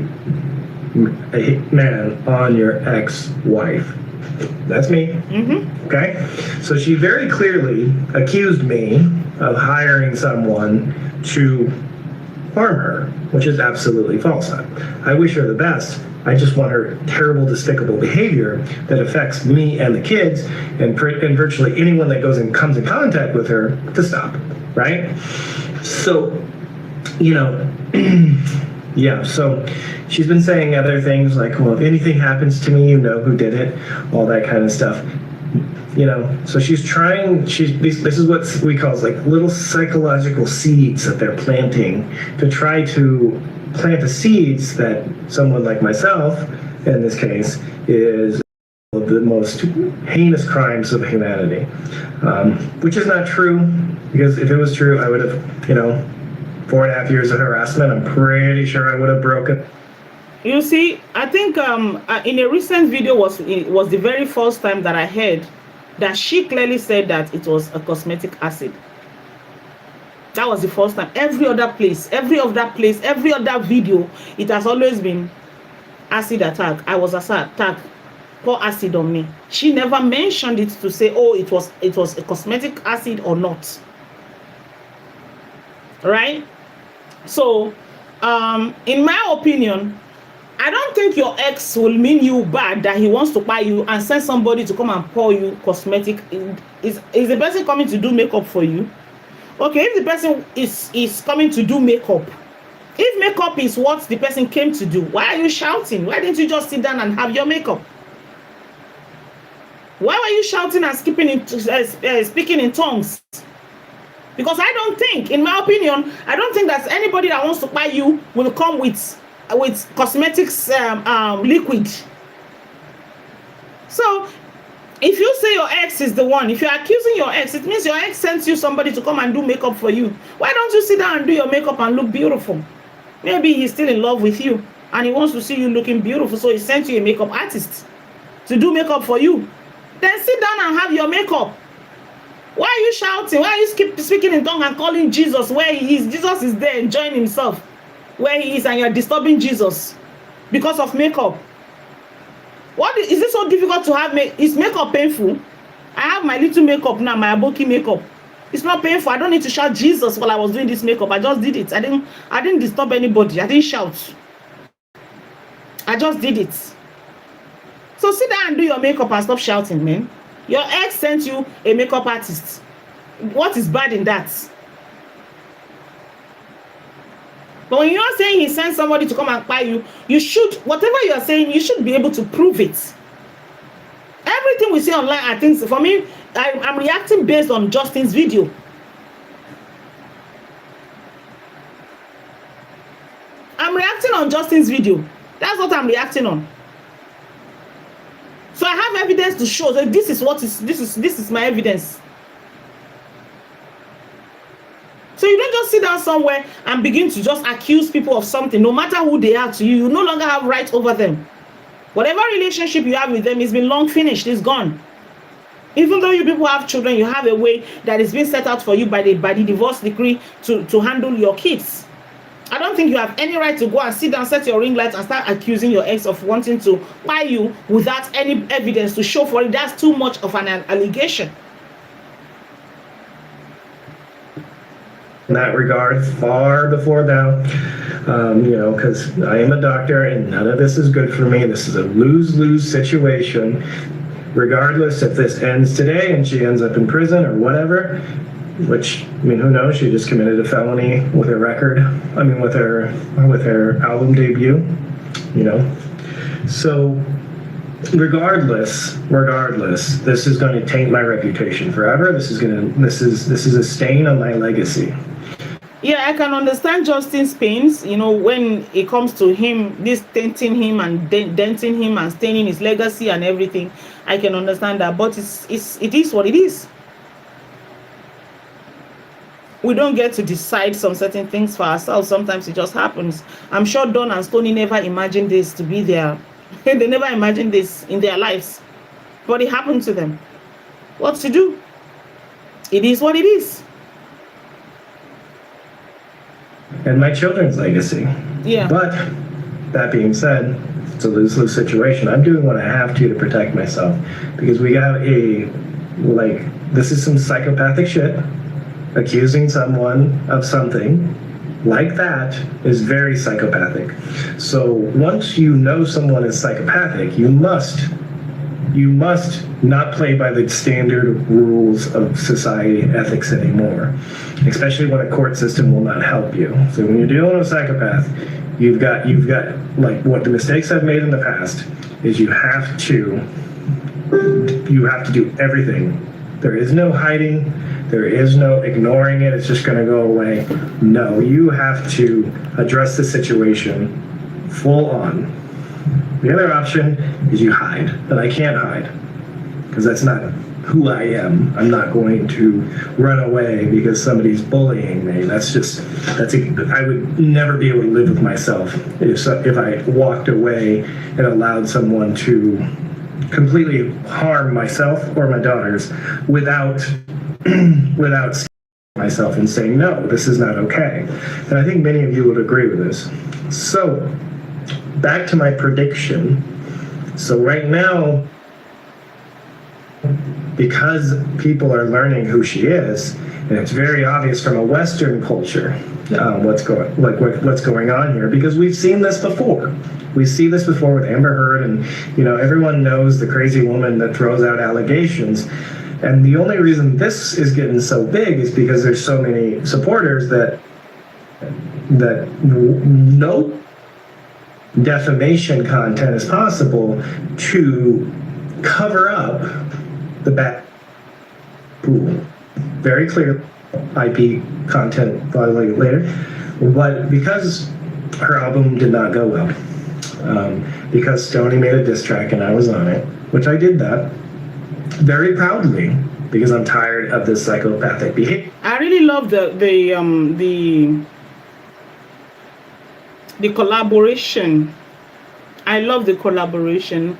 man on your ex-wife. That's me. Mm-hmm. Okay? So she very clearly accused me of hiring someone to harm her, which is absolutely false. I wish her the best. I just want her terrible, despicable behavior that affects me and the kids and virtually anyone that comes in contact with her to stop, right? So, yeah, so she's been saying other things like, well, if anything happens to me, you know who did it, all that kind of stuff. So she's trying, this is what we call like little psychological seeds that they're planting to try to plant the seeds that someone like myself, in this case, is one of the most heinous crimes of humanity, which is not true, because if it was true, I would have, 4.5 years of harassment, I'm pretty sure I would have broken. You see, I think in a recent video was the very first time that I heard that she clearly said that it was a cosmetic acid. That was the first time. Every other video, it has always been acid attack. I was attacked. Pour acid on me. She never mentioned it to say, oh, it was a cosmetic acid or not. Right? So, in my opinion, I don't think your ex will mean you bad that he wants to buy you and send somebody to come and pour you cosmetic. Is the person coming to do makeup for you? Okay, if the person is coming to do makeup, if makeup is what the person came to do, why are you shouting? Why didn't you just sit down and have your makeup? Why were you shouting and speaking in tongues? Because I don't think, in my opinion, I don't think that anybody that wants to buy you will come with cosmetics liquid. So if you say your ex is the one, if you're accusing your ex, it means your ex sends you somebody to come and do makeup for you. Why don't you sit down and do your makeup and look beautiful? Maybe he's still in love with you and he wants to see you looking beautiful, so he sent you a makeup artist to do makeup for you. Then sit down and have your makeup. Why are you shouting? Why are you speaking in tongue and calling Jesus where he is? Jesus is there enjoying himself where he is, and you're disturbing Jesus because of makeup. What is it so difficult to have? Is makeup painful? I have my little makeup now, my aboki makeup. It's not painful. I don't need to shout Jesus while I was doing this makeup. I just did it. I didn't disturb anybody. I didn't shout. I just did it. So sit down and do your makeup and stop shouting, man. Your ex sent you a makeup artist. What is bad in that? But when you're saying he sent somebody to come and buy you, you should, whatever you're saying, you should be able to prove it. Everything we see online, I think, for me, I'm reacting based on Justin's video. I'm reacting on Justin's video. That's what I'm reacting on. So I have evidence to show that this is my evidence. So you don't just sit down somewhere and begin to just accuse people of something, no matter who they are to you. You no longer have right over them. Whatever relationship you have with them has been long finished, it's gone. Even though you people have children, you have a way that is being set out for you by the divorce decree to handle your kids. I don't think you have any right to go and sit down, set your ring light, and start accusing your ex of wanting to buy you without any evidence to show for it. That's too much of an allegation. In that regard, far before now, because I am a doctor and none of this is good for me. This is a lose-lose situation. Regardless if this ends today and she ends up in prison or whatever, which, I mean, who knows? She just committed a felony with her record. I mean, with her album debut, So, regardless, this is going to taint my reputation forever. This is a stain on my legacy. Yeah, I can understand Justin's pains, when it comes to him, this tainting him and denting him and staining his legacy and everything. I can understand that, but it is what it is. We don't get to decide some certain things for ourselves. Sometimes it just happens. I'm sure Dawn and Stonii never imagined this to be there. They never imagined this in their lives, but it happened to them. What to do? It is what it is. And my children's legacy. Yeah. But that being said, it's a lose-lose situation. I'm doing what I have to protect myself, because we got this is some psychopathic shit. Accusing someone of something like that is very psychopathic. So once you know someone is psychopathic, you must not play by the standard rules of society ethics anymore, especially when a court system will not help you. So when you're dealing with a psychopath, you've got like what the mistakes I've made in the past is you have to do everything. There is no hiding. There is no ignoring it. It's just going to go away. No, you have to address the situation full on. The other option is you hide, but I can't hide because that's not who I am. I'm not going to run away because somebody's bullying me. I would never be able to live with myself if I walked away and allowed someone to completely harm myself or my daughters without myself and saying, no, this is not okay. And I think many of you would agree with this. So back to my prediction. So right now, because people are learning who she is, and it's very obvious from a Western culture what's going on here, because we've seen this before. We see this before with Amber Heard, and everyone knows the crazy woman that throws out allegations. And the only reason this is getting so big is because there's so many supporters that no defamation content is possible to cover up the bad pool. Very clear IP content violated later, but because her album did not go well, because Stonii made a diss track and I was on it, which I did that very proudly because I'm tired of this psychopathic behavior. I really love the collaboration. I love the collaboration.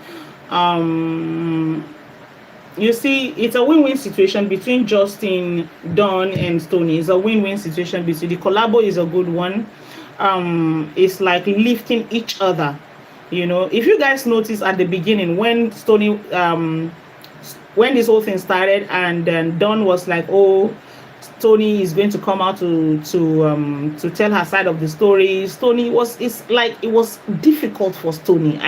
You see, it's a win-win situation between Justin, Dawn, and Stonii. It's a win-win situation between the collabo is a good one. It's like lifting each other. If you guys notice at the beginning when Stonii, when this whole thing started, and then Dawn was like, "Oh, Stonii is going to come out to tell her side of the story." Stonii it was difficult for Stonii.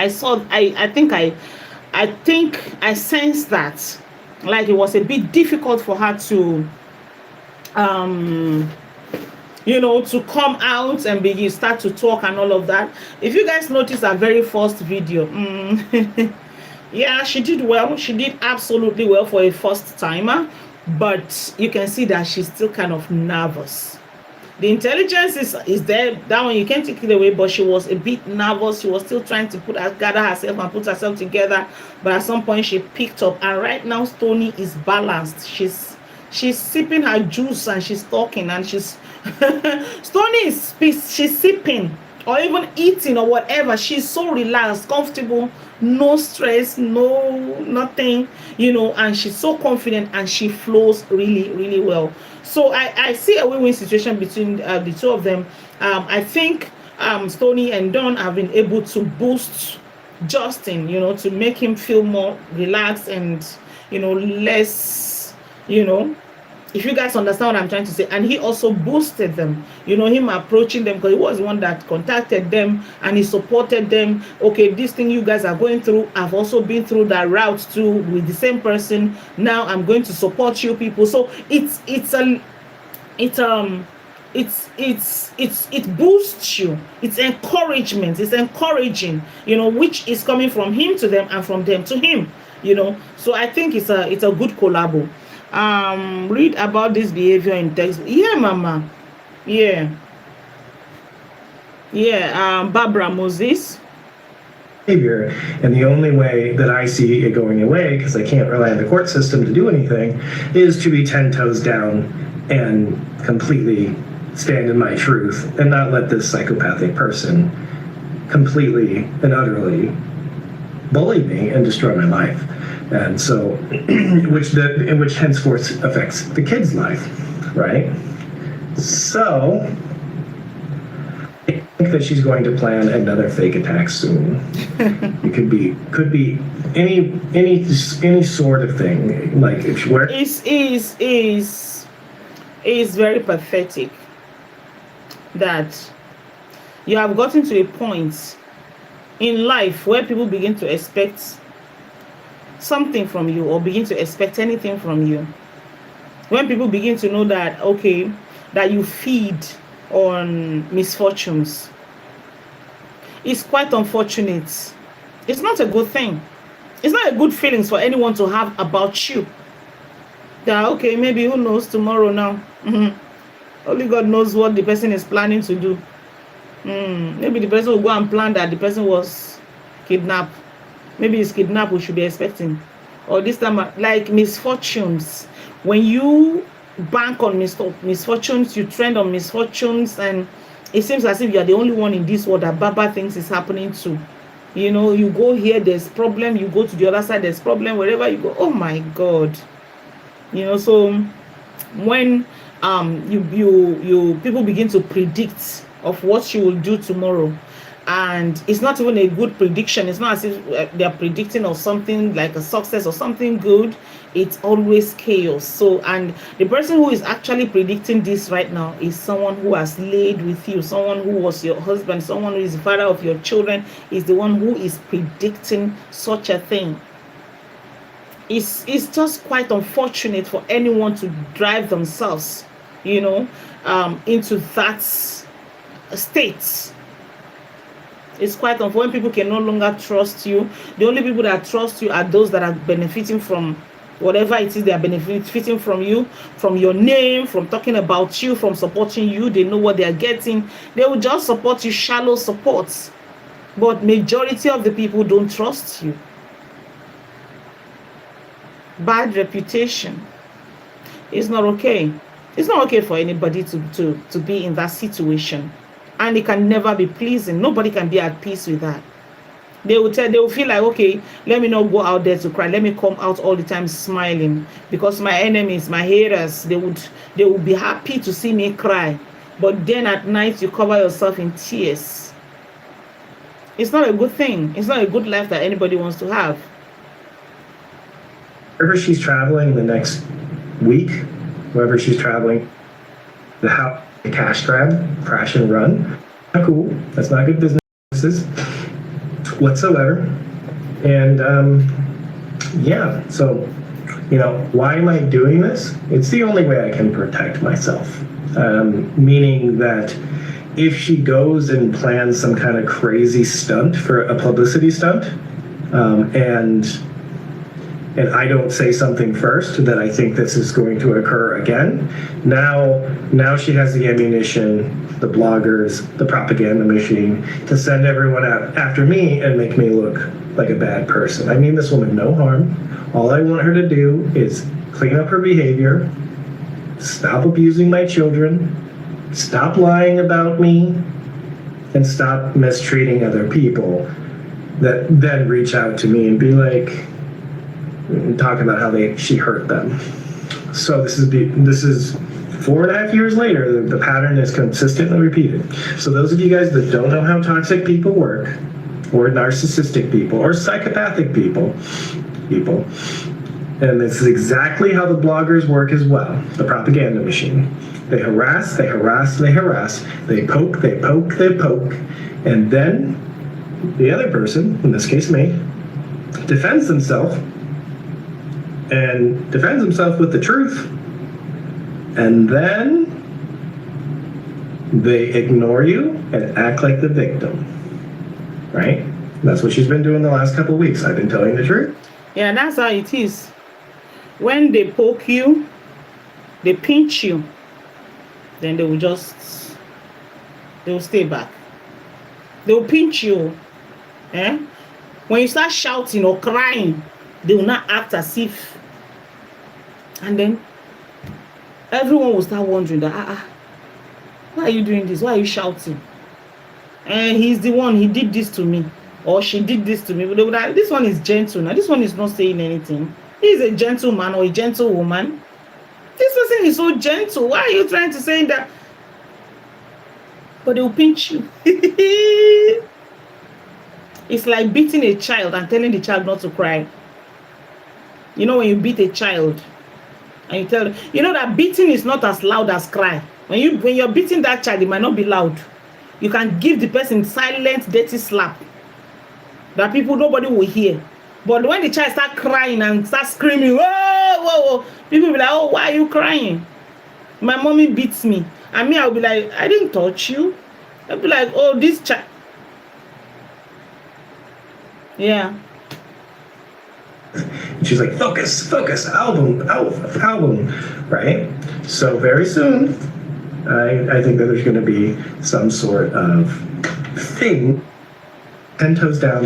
I think I sensed that, like, it was a bit difficult for her to to come out and start to talk and all of that. If you guys notice our very first video, yeah, she did well. She did absolutely well for a first timer, but you can see that she's still kind of nervous. The intelligence is there. That one you can't take it away, but she was a bit nervous. She was still trying to gather herself and put herself together. But at some point she picked up, and right now Stonii is balanced. She's sipping her juice and she's talking, and she's Stonii she's sipping or even eating or whatever. She's so relaxed, comfortable, no stress, no nothing, and she's so confident and she flows really, really well. So I see a win-win situation between the two of them. I think Stonii and Dawn have been able to boost Justin, to make him feel more relaxed and, less, if you guys understand what I'm trying to say. And he also boosted them, him approaching them, because he was the one that contacted them and he supported them. Okay, this thing you guys are going through, I've also been through that route too with the same person. Now I'm going to support you people. So it boosts you. It's encouragement. It's encouraging, which is coming from him to them and from them to him. So I think it's a good collabo. Read about this behavior in text. Yeah, mama. Yeah. Barbara Moses. Behavior, and the only way that I see it going away, because I can't rely on the court system to do anything, is to be 10 toes down and completely stand in my truth and not let this psychopathic person completely and utterly bully me and destroy my life. And so, which henceforth affects the kid's life, right? So, I think that she's going to plan another fake attack soon. It could be any sort of thing. Like if where is very pathetic that you have gotten to a point in life where people begin to expect something from you or begin to expect anything from you. When people begin to know that, okay, that you feed on misfortunes, it's quite unfortunate. It's not a good thing. It's not a good feeling for anyone to have about you. That, okay, maybe who knows tomorrow now. Only God knows what the person is planning to do. Maybe the person will go and plan that the person was kidnapped. Maybe it's kidnapped we should be expecting. Or this time, like misfortunes. When you bank on misfortunes, you trend on misfortunes, and it seems as if you're the only one in this world that Baba thinks is happening to. You go here, there's problem. You go to the other side, there's problem. Wherever you go, oh my God. So when you people begin to predict of what you will do tomorrow, and it's not even a good prediction. It's not as if they're predicting or something like a success or something good. It's always chaos. So, and the person who is actually predicting this right now is someone who has laid with you, someone who was your husband, someone who is the father of your children, is the one who is predicting such a thing. It's just quite unfortunate for anyone to drive themselves, into that state. It's quite unfortunate when people can no longer trust you. The only people that trust you are those that are benefiting from whatever it is they are benefiting from you, from your name, from talking about you, from supporting you. They know what they are getting. They will just support you, shallow supports. But majority of the people don't trust you. Bad reputation. It's not okay. It's not okay for anybody to be in that situation. And it can never be pleasing. Nobody can be at peace with that. They will feel like, okay, let me not go out there to cry. Let me come out all the time smiling, because my enemies, my haters, they would be happy to see me cry. But then at night you cover yourself in tears. It's not a good thing. It's not a good life that anybody wants to have. Wherever she's traveling the next week, wherever she's traveling, the cash grab, crash and run, not cool. That's not good business whatsoever. And yeah, so why am I doing this? It's the only way I can protect myself. Meaning that if she goes and plans some kind of crazy stunt, for a publicity stunt, and I don't say something first that I think this is going to occur again, now she has the ammunition, the bloggers, the propaganda machine to send everyone out after me and make me look like a bad person. I mean this woman no harm. All I want her to do is clean up her behavior, stop abusing my children, stop lying about me, and stop mistreating other people that then reach out to me and be like, talk about how she hurt them. So this is 4.5 years later, the pattern is consistently repeated. So those of you guys that don't know how toxic people work, or narcissistic people, or psychopathic people, and this is exactly how the bloggers work as well, the propaganda machine. They harass, they harass, they harass, they poke, they poke, they poke, and then the other person, in this case me, defends himself with the truth, and then they ignore you and act like the victim, right? That's what she's been doing the last couple of weeks. I've been telling the truth. Yeah, that's how it is. When they poke you, they pinch you, then they will stay back. They will pinch you. When you start shouting or crying, they will not act as if. And then everyone will start wondering that, why are you doing this? Why are you shouting? And he's the one, he did this to me, or she did this to me. But they would like, this one is gentle now. This one is not saying anything. He's a gentleman or a gentlewoman. This person is so gentle. Why are you trying to say that? But they will pinch you. It's like beating a child and telling the child not to cry. You know when you beat a child and you tell them, that beating is not as loud as cry. When you're beating that child, it might not be loud. You can give the person silent, dirty slap that nobody will hear. But when the child start crying and start screaming, whoa, whoa, whoa, people will be like, oh, why are you crying? My mommy beats me. And me, I'll be like, I didn't touch you. I'll be like, oh, this child. Yeah. She's like, focus, album, right? So very soon, I think that there's going to be some sort of thing, 10 toes down,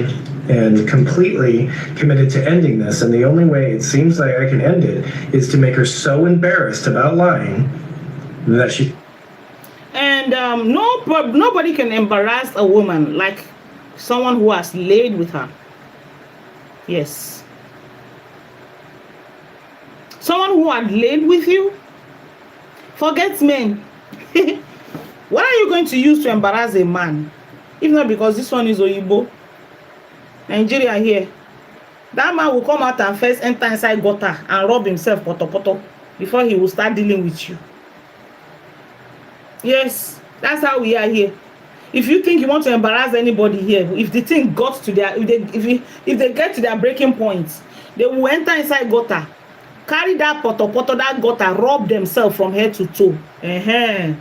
and completely committed to ending this. And the only way it seems like I can end it is to make her so embarrassed about lying that she... And nobody can embarrass a woman like someone who has laid with her. Yes. Someone who had laid with you, forget men. What are you going to use to embarrass a man? If not because this one is Oyibo, Nigeria here, that man will come out and first enter inside gutter and rub himself poto before he will start dealing with you. Yes, that's how we are here. If you think you want to embarrass anybody here, if the thing got to their, if they get to their breaking point, they will enter inside gutter, carry that poto that gutter, rub themselves from head to toe. Then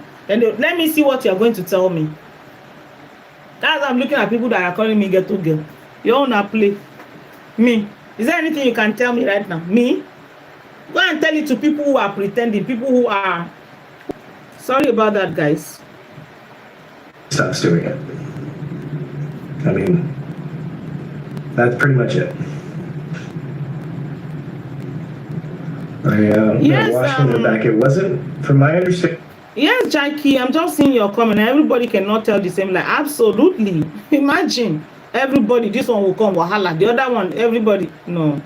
let me see what you are going to tell me. That's why I'm looking at people that are calling me ghetto girl. You own a play. Me. Is there anything you can tell me right now? Me? Go and tell it to people who are pretending, people who are. Sorry about that, guys. Stops doing it. I mean, that's pretty much it. Yes, watching the back. It wasn't, from my understanding. Yes, Jackie, I'm just seeing your comment. Everybody cannot tell the same. Like, absolutely. Imagine everybody. This one will come wahala. The other one, everybody. No.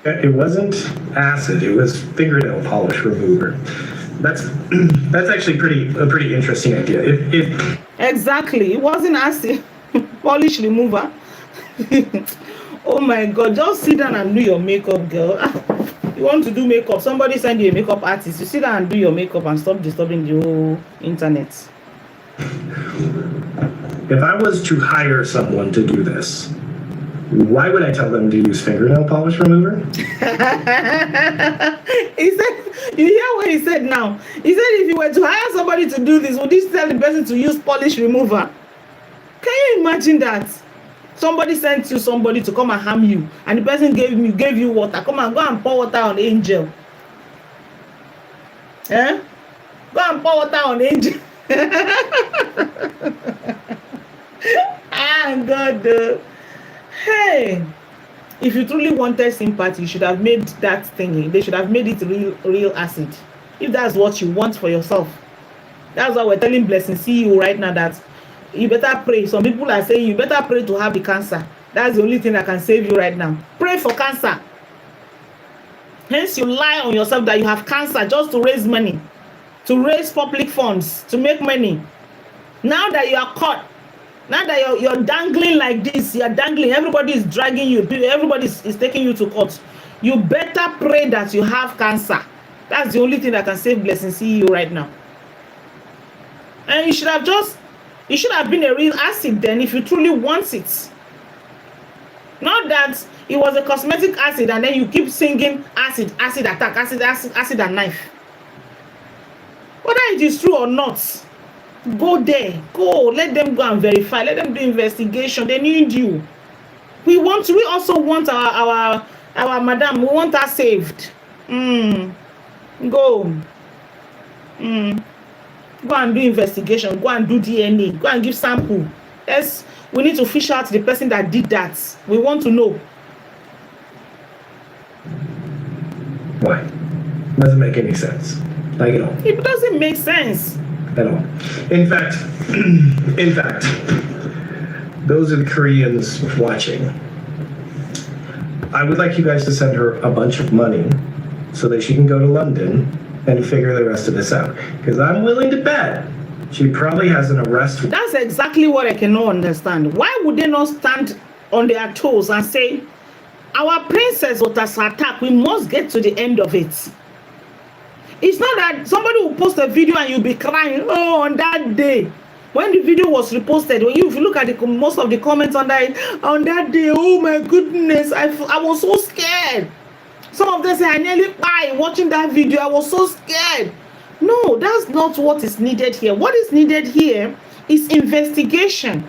It wasn't acid. It was fingernail polish remover. That's actually a pretty interesting idea. Exactly. It wasn't acid. Polish remover. Oh my God. Just sit down and do your makeup, girl. You want to do makeup, somebody send you a makeup artist. You sit down and do your makeup and stop disturbing the whole internet. If I was to hire someone to do this, why would I tell them to use fingernail polish remover? He said, you hear what he said now? He said if you were to hire somebody to do this, would you tell the person to use polish remover? Can you imagine that? Somebody sent you somebody to come and harm you, and the person gave you water. Come and go and pour water on Angel. Go and pour water on Angel. God. Hey, if you truly wanted sympathy, you should have made that thingy. They should have made it real acid. If that's what you want for yourself. That's why we're telling Blessing CEO right now that you better pray. Some people are saying you better pray to have the cancer. That's the only thing that can save you right now. Pray for cancer. Hence you lie on yourself that you have cancer just to raise money, to raise public funds, to make money. Now that you are caught, now that you're dangling like this, you're dangling, everybody is dragging you, everybody is taking you to court. You better pray that you have cancer. That's the only thing that can save Blessing CEO right now. And you should have been a real acid then if you truly want it. Not that it was a cosmetic acid and then you keep singing acid attack, acid and knife. Whether it is true or not, go there, go, let them go and verify, let them do investigation. They need you. We also want our madam, we want her saved. Go. Go and do investigation, go and do DNA, go and give sample. Yes, we need to fish out the person that did that. We want to know. Why? Doesn't make any sense. Like at all. It doesn't make sense. At all. In fact, those are the Koreans watching. I would like you guys to send her a bunch of money so that she can go to London and figure the rest of this out. Because I'm willing to bet she probably has an arrest. That's exactly what I cannot understand. Why would they not stand on their toes and say, our princess was attacked, we must get to the end of it? It's not that somebody will post a video and you'll be crying, oh, on that day. When the video was reposted, if you look at most of the comments on that day, oh my goodness, I was so scared. Some of them say, I nearly died watching that video. I was so scared. No, that's not what is needed here. What is needed here is investigation.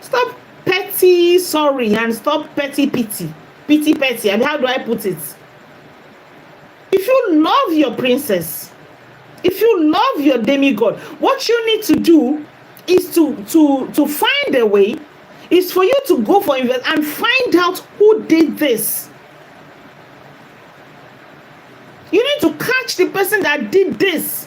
Stop petty sorry and stop petty pity. Petty. And how do I put it? If you love your princess, if you love your demigod, what you need to do is to find a way, is for you to go for invest and find out who did this. You need to catch the person that did this.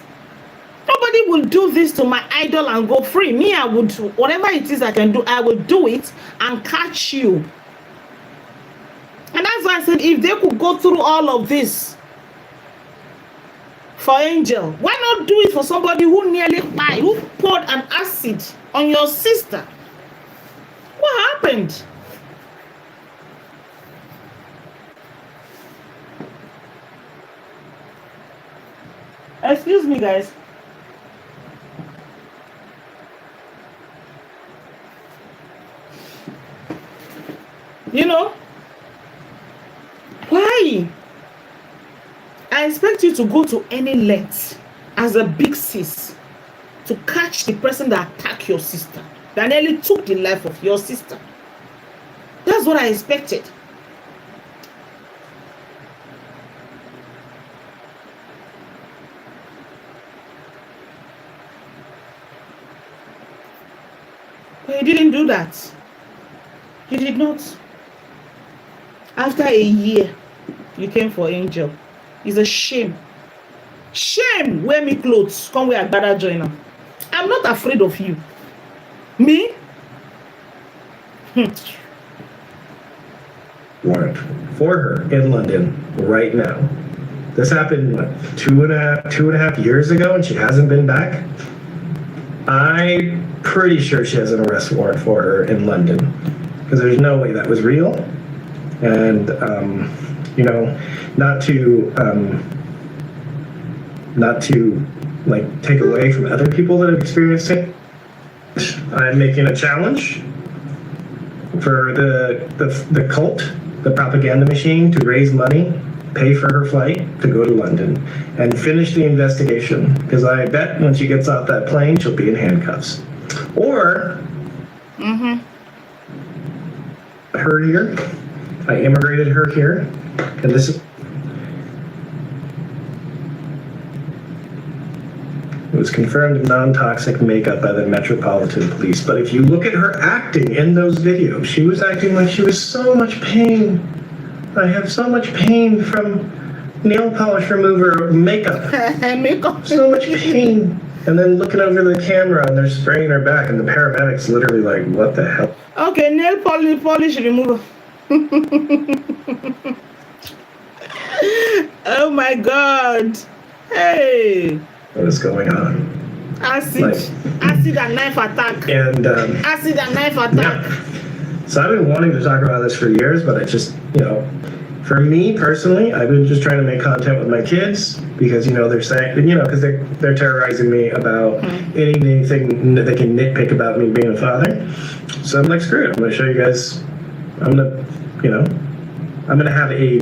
Nobody will do this to my idol and go free. Me, I would, whatever it is I can do, I will do it and catch you. And that's why I said, if they could go through all of this, for Angel. Why not do it for somebody who nearly died, who poured an acid on your sister? What happened? Excuse me, guys. You know, why? I expect you to go to any length as a big sis to catch the person that attacked your sister, that nearly took the life of your sister. That's what I expected. But you didn't do that. You did not. After a year, you came for Angel. It's a shame. Shame. Wear me clothes. Come wear Agbada joiner. I'm not afraid of you. Me? Warrant for her in London right now. This happened what, two and a half years ago, and she hasn't been back. I'm pretty sure she has an arrest warrant for her in London, because there's no way that was real. And you know, not to like take away from other people that have experienced it, I'm making a challenge for the cult, the propaganda machine, to raise money, pay for her flight to go to London and finish the investigation, because I bet when she gets off that plane she'll be in handcuffs. Or her here, I immigrated her here, and this is, it was confirmed non-toxic makeup by the Metropolitan Police. But if you look at her acting in those videos, she was acting like she was so much pain. I have so much pain from nail polish remover makeup. Makeup. So much pain. And then looking over the camera and they're spraying her back, and the paramedics literally like, what the hell? Okay, nail polish remover. Oh my God. Hey. What is going on? Acid and knife attack. And Acid and knife attack. yeah. So I've been wanting to talk about this for years, but I just, you know, for me personally, I've been just trying to make content with my kids, because, you know, they're saying, you know, because they're terrorizing me about anything that they can nitpick about me being a father. So I'm like, screw it. I'm going to show you guys. I'm going to, you know, I'm going to have a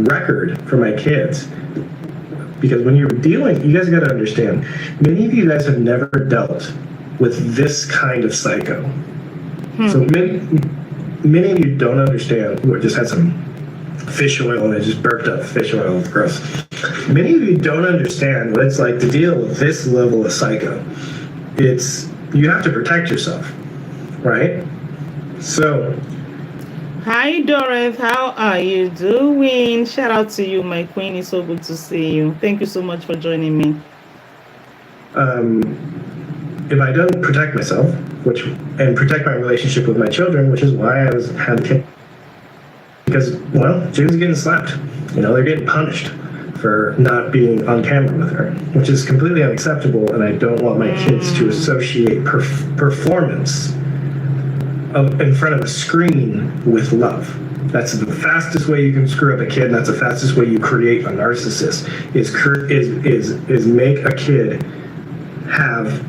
record for my kids. Because when you're dealing, you guys got to understand, many of you guys have never dealt with this kind of psycho. So many of you don't understand, who just had some fish oil and they just burped up fish oil, gross. Many of you don't understand what it's like to deal with this level of psycho. You have to protect yourself, right? So. Hi Doris, how are you doing? Shout out to you, my queen. It's so good to see you. Thank you so much for joining me. If I don't protect myself, and protect my relationship with my children, which is why I had a kid, because, well, June's getting slapped. You know, they're getting punished for not being on camera with her, which is completely unacceptable, and I don't want my kids to associate performance in front of a screen with love. That's the fastest way you can screw up a kid, and that's the fastest way you create a narcissist, is make a kid have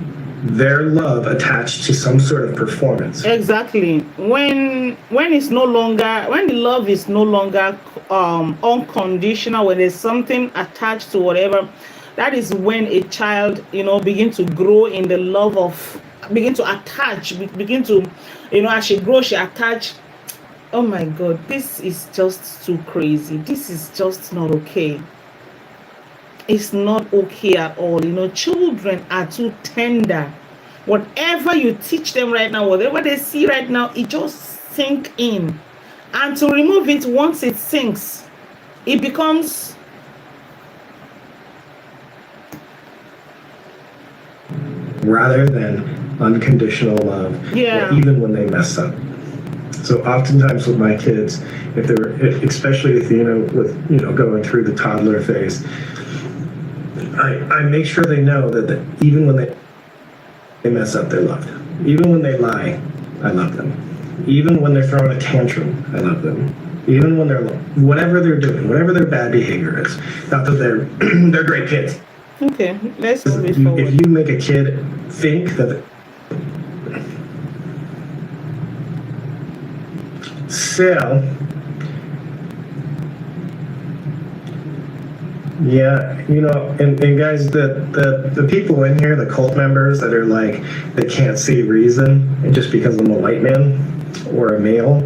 their love attached to some sort of performance. Exactly. When it's no longer, when the love is no longer unconditional, when there's something attached to whatever, that is when a child, you know, begin to grow in the love of, begin to attach, begin to, you know, as she grows, she attach. Oh my God, this is just too crazy. This is just not okay. It's not okay at all. You know, children are too tender. Whatever you teach them right now, whatever they see right now, it just sink in. And to remove it, once it sinks, it becomes rather than unconditional love. Yeah. Even when they mess up. So oftentimes with my kids, especially if, you know, with, you know, going through the toddler phase, I make sure they know that even when they mess up, they're loved. Even when they lie, I love them. Even when they're throwing a tantrum, I love them. Even when they're whatever they're doing, whatever their bad behavior is. Not that they're they're great kids. Okay, let's move it forward. If you make a kid think that so, yeah, you know, and guys, the people in here, the cult members that are like, they can't see reason, and just because I'm a white man or a male,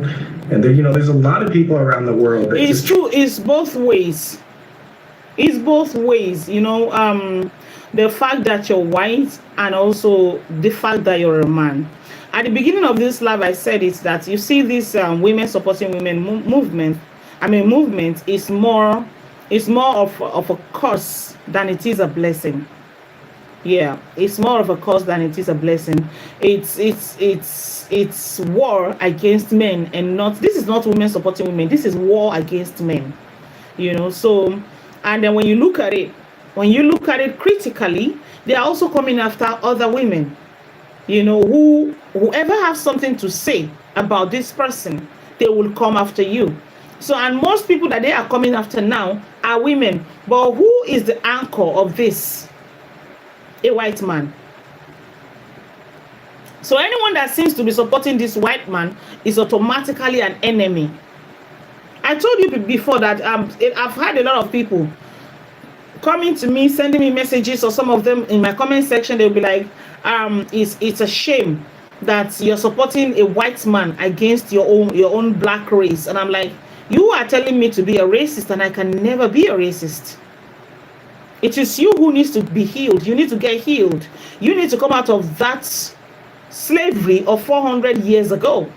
and there, you know, there's a lot of people around the world that It's true, it's both ways. It's both ways, you know, the fact that you're white and also the fact that you're a man. At the beginning of this live, I said it's that you see this women supporting women movement. I mean, movement is more of a curse than it is a blessing. Yeah, it's more of a curse than it is a blessing. It's war against men, and not, this is not women supporting women. This is war against men. You know, so, and then when you look at it critically, they are also coming after other women. You know, whoever has something to say about this person, they will come after you. So, and most people that they are coming after now are women. But who is the anchor of this? A white man. So anyone that seems to be supporting this white man is automatically an enemy. I told you before that I've had a lot of people coming to me, sending me messages, or some of them in my comment section, they'll be like, it's a shame that you're supporting a white man against your own black race. And I'm like, you are telling me to be a racist, and I can never be a racist. It is you who needs to be healed. You need to get healed. You need to come out of that slavery of 400 years ago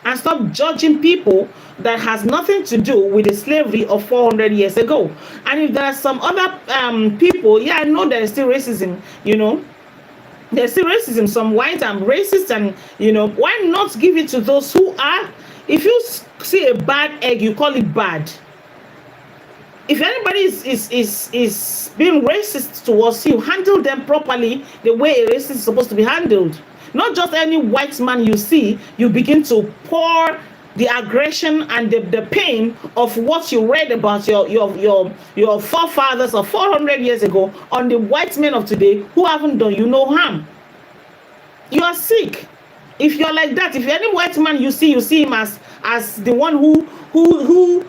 and stop judging people that has nothing to do with the slavery of 400 years ago. And if there are some other people, yeah, I know there is still racism, you know, there's still racism, some white and racist, and, you know, why not give it to those who are? If you see a bad egg, you call it bad. If anybody is being racist towards you, handle them properly the way a racist is supposed to be handled. Not just any white man you see, you begin to pour the aggression and the pain of what you read about your forefathers of 400 years ago on the white men of today who haven't done you no harm. You are sick. If you're like that, if any white man you see him as the one who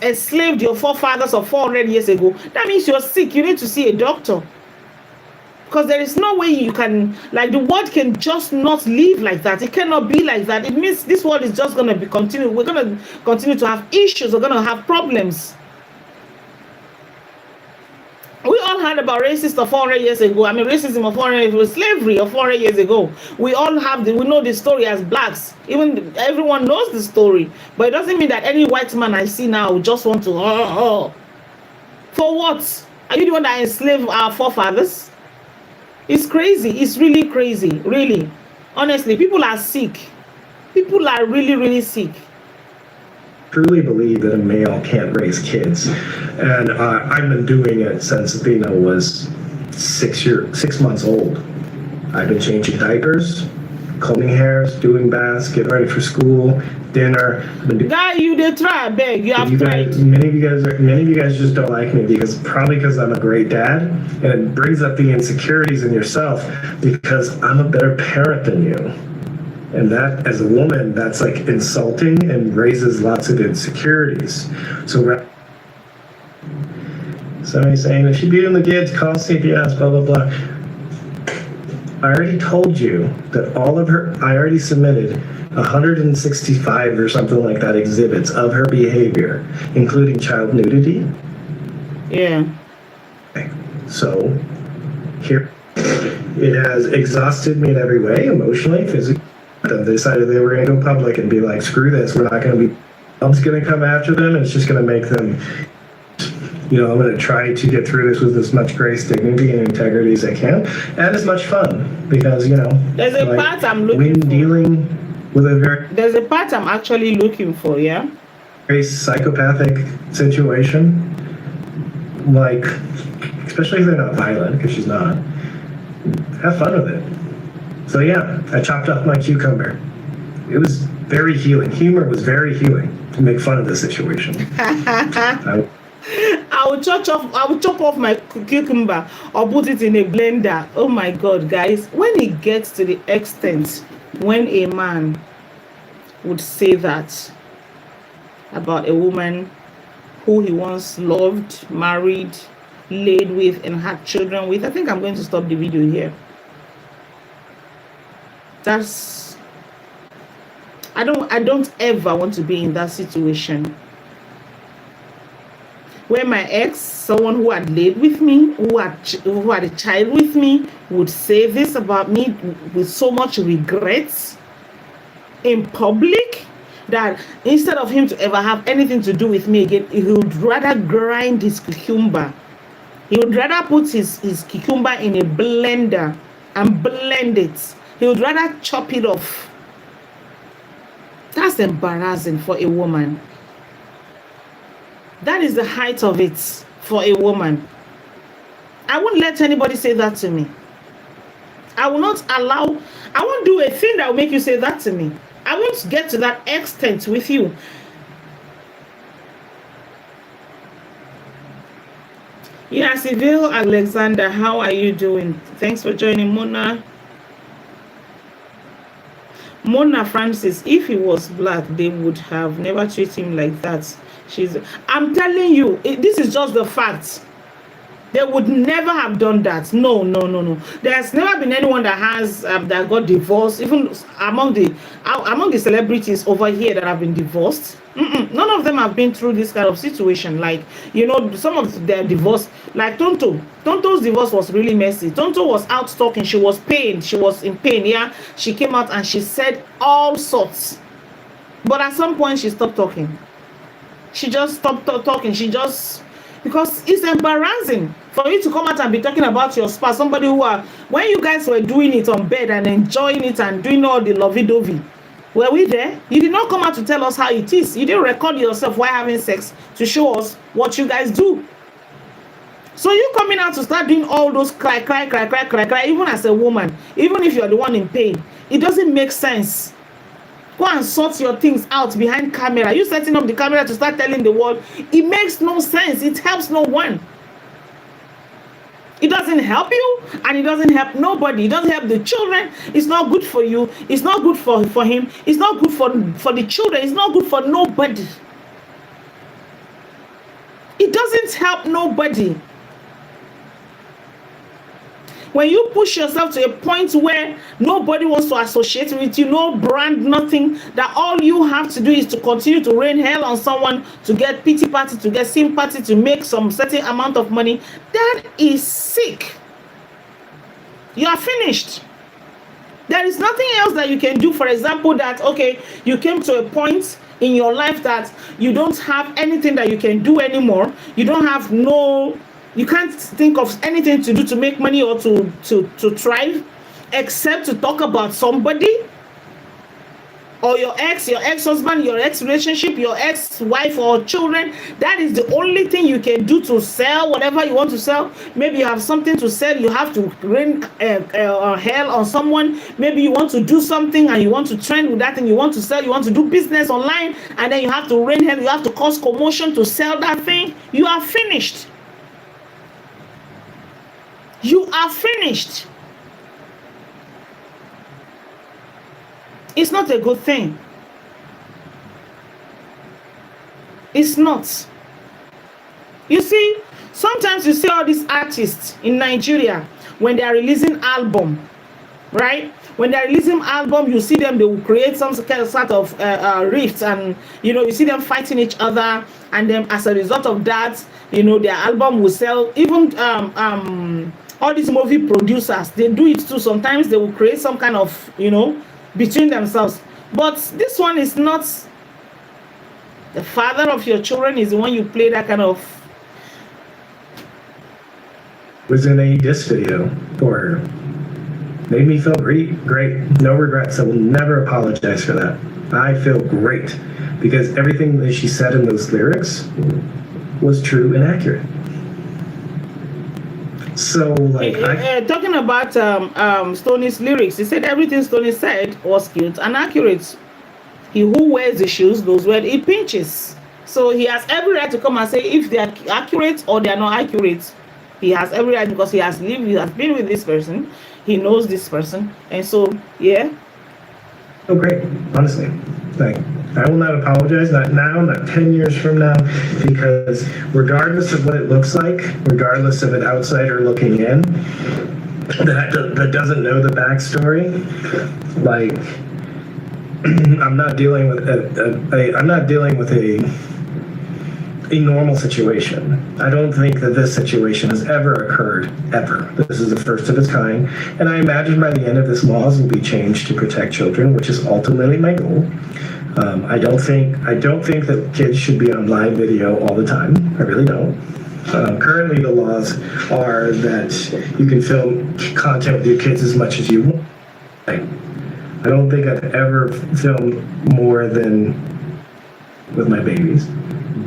enslaved your forefathers of 400 years ago, that means you're sick. You need to see a doctor. Because there is no way you can, like, the world can just not live like that. It cannot be like that. It means this world is just going to be continued. We're going to continue to have issues. We're going to have problems. We all heard about racism of 400 years ago. I mean, racism of 400 years ago, slavery of 400 years ago. We all have we know the story as blacks. Even everyone knows the story. But it doesn't mean that any white man I see now just want to, For what? Are you the one that enslaved our forefathers? It's crazy. It's really crazy. Really. Honestly, people are sick. People are really, really sick. Truly believe that a male can't raise kids, and I've been doing it since Athena was 6 months old. I've been changing diapers, combing hairs, doing baths, getting ready for school, dinner. Guy, you did try, beg. You have tried. Many of you guys just don't like me because I'm a great dad, and it brings up the insecurities in yourself because I'm a better parent than you. And that, as a woman, that's like insulting and raises lots of insecurities. So somebody's saying, if she beating the kids, call CPS, blah, blah, blah. I already told you that I already submitted 165 or something like that exhibits of her behavior, including child nudity. Yeah. Okay. So here, it has exhausted me in every way, emotionally, physically. They decided they were going to go public and be like, screw this, we're not going to be, I'm just going to come after them, and it's just going to make them, you know, I'm going to try to get through this with as much grace, dignity, and integrity as I can, and as much fun, because, you know, there's a part I'm looking when for. Dealing with there's a part I'm actually looking for, yeah? very psychopathic situation, like, especially if they're not violent, because she's not, have fun with it. So yeah, I chopped off my cucumber. It was very healing. Humor was very healing to make fun of the situation. I will chop off my cucumber or put it in a blender. Oh my God, guys. When it gets to the extent when a man would say that about a woman who he once loved, married, laid with, and had children with, I think I'm going to stop the video here. I don't ever want to be in that situation where my ex, someone who had laid with me, who had a child with me, would say this about me with so much regret in public, that instead of him to ever have anything to do with me again, he would rather grind his cucumber. He would rather put his cucumber in a blender and blend it. He would rather chop it off. That's embarrassing for a woman. That is the height of it for a woman. I won't let anybody say that to me. I won't do a thing that will make you say that to me. I won't get to that extent with you. Yeah, Civil Alexander, how are you doing? Thanks for joining, Mona. Mona Francis, if he was black, they would have never treated him like that. I'm telling you, this is just the facts. They would never have done that. No. There's never been anyone that has that got divorced, even among the celebrities over here that have been divorced. None of them have been through this kind of situation. Like, some of their divorce, like Tonto. Tonto's divorce was really messy. Tonto was out talking. She was pained. She was in pain. Yeah, she came out and she said all sorts. But at some point, she stopped talking. She just stopped talking. Because it's embarrassing for you to come out and be talking about your spouse, somebody when you guys were doing it on bed and enjoying it and doing all the lovey-dovey. Were we there? You did not come out to tell us how it is. You didn't record yourself while having sex to show us what you guys do. So you coming out to start doing all those cry, even as a woman, even if you're the one in pain, it doesn't make sense. Go and sort your things out behind camera. You setting up the camera to start telling the world. It makes no sense. It helps no one. It doesn't help you, and it doesn't help nobody. It doesn't help the children. It's not good for you. It's not good for him. It's not good for the children. It's not good for nobody. It doesn't help nobody. When you push yourself to a point where nobody wants to associate with you, no brand, nothing, that all you have to do is to continue to rain hell on someone, to get pity party, to get sympathy, to make some certain amount of money, that is sick. You are finished. There is nothing else that you can do. For example, that, okay, you came to a point in your life that you don't have anything that you can do anymore. You can't think of anything to do to make money or to thrive, except to talk about somebody or your ex-husband, your ex-relationship, your ex-wife or children. That is the only thing you can do to sell whatever you want to sell. Maybe you have something to sell, you have to rain hell on someone. Maybe you want to do something and you want to trend with that thing you want to sell. You want to do business online, and then you have to rain hell, you have to cause commotion to sell that thing. You are finished. You are finished. It's not a good thing. It's not. You see, sometimes you see all these artists in Nigeria when they are releasing album, right? When they're releasing album, you see them, they will create some kind of sort of rifts, and you see them fighting each other, and then as a result of that, their album will sell. Even all these movie producers, they do it too. Sometimes they will create some kind of, between themselves. But this one is not. The father of your children is the one you play that kind of. Was in a diss video for her. Made me feel great. No regrets. I will never apologize for that. I feel great because everything that she said in those lyrics was true and accurate. So, like, talking about Stoney's lyrics, he said everything Stoney said was cute and accurate. He who wears the shoes knows where it pinches. So he has every right to come and say if they are accurate or they are not accurate. He has every right because he has lived, he has been with this person, he knows this person, and so yeah. Oh, great! Honestly, like, I will not apologize, not now, not 10 years from now, because regardless of what it looks like, regardless of an outsider looking in that doesn't know the backstory, like, I'm not dealing with a normal situation. I don't think that this situation has ever occurred, ever. This is the first of its kind, and I imagine by the end of this, laws will be changed to protect children, which is ultimately my goal. I don't think that kids should be on live video all the time. I really don't. Currently, the laws are that you can film content with your kids as much as you want. I don't think I've ever filmed more than with my babies,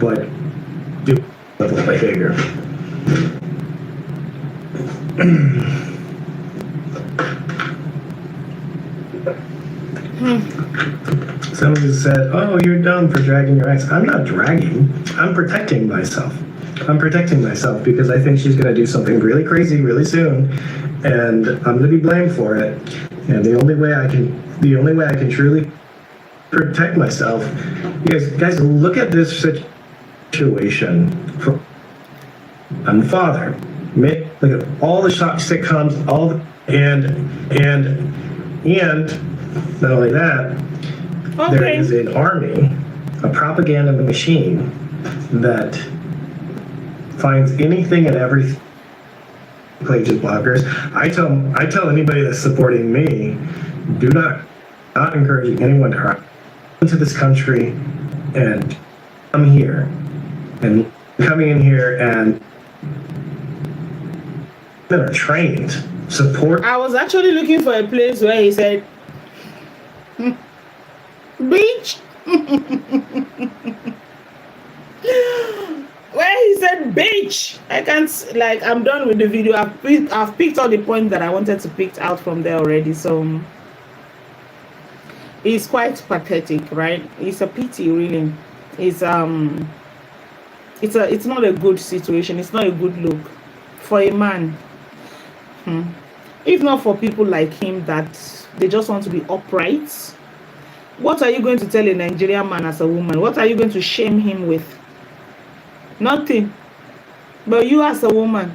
but do level behavior. Somebody said, "Oh, you're dumb for dragging your ex." I'm not dragging. I'm protecting myself. I'm protecting myself because I think she's going to do something really crazy really soon, and I'm going to be blamed for it. And the only way I can truly protect myself, guys, look at this situation. I'm the father. Look at all the shock sitcoms, and not only that, okay. There is an army, a propaganda machine that finds anything and everything. Pages bloggers. I tell anybody that's supporting me, not encouraging anyone to come into this country and come here and coming in here and that are trained support. I was actually looking for a place where he said beach. Where he said beach. I can't, like, I'm done with the video. I've picked all the points that I wanted to pick out from there already. So it's quite pathetic, right? It's a pity, really. It's not a good situation. It's not a good look for a man. If not for people like him that they just want to be upright. What are you going to tell a Nigerian man as a woman? What are you going to shame him with? Nothing. But you as a woman,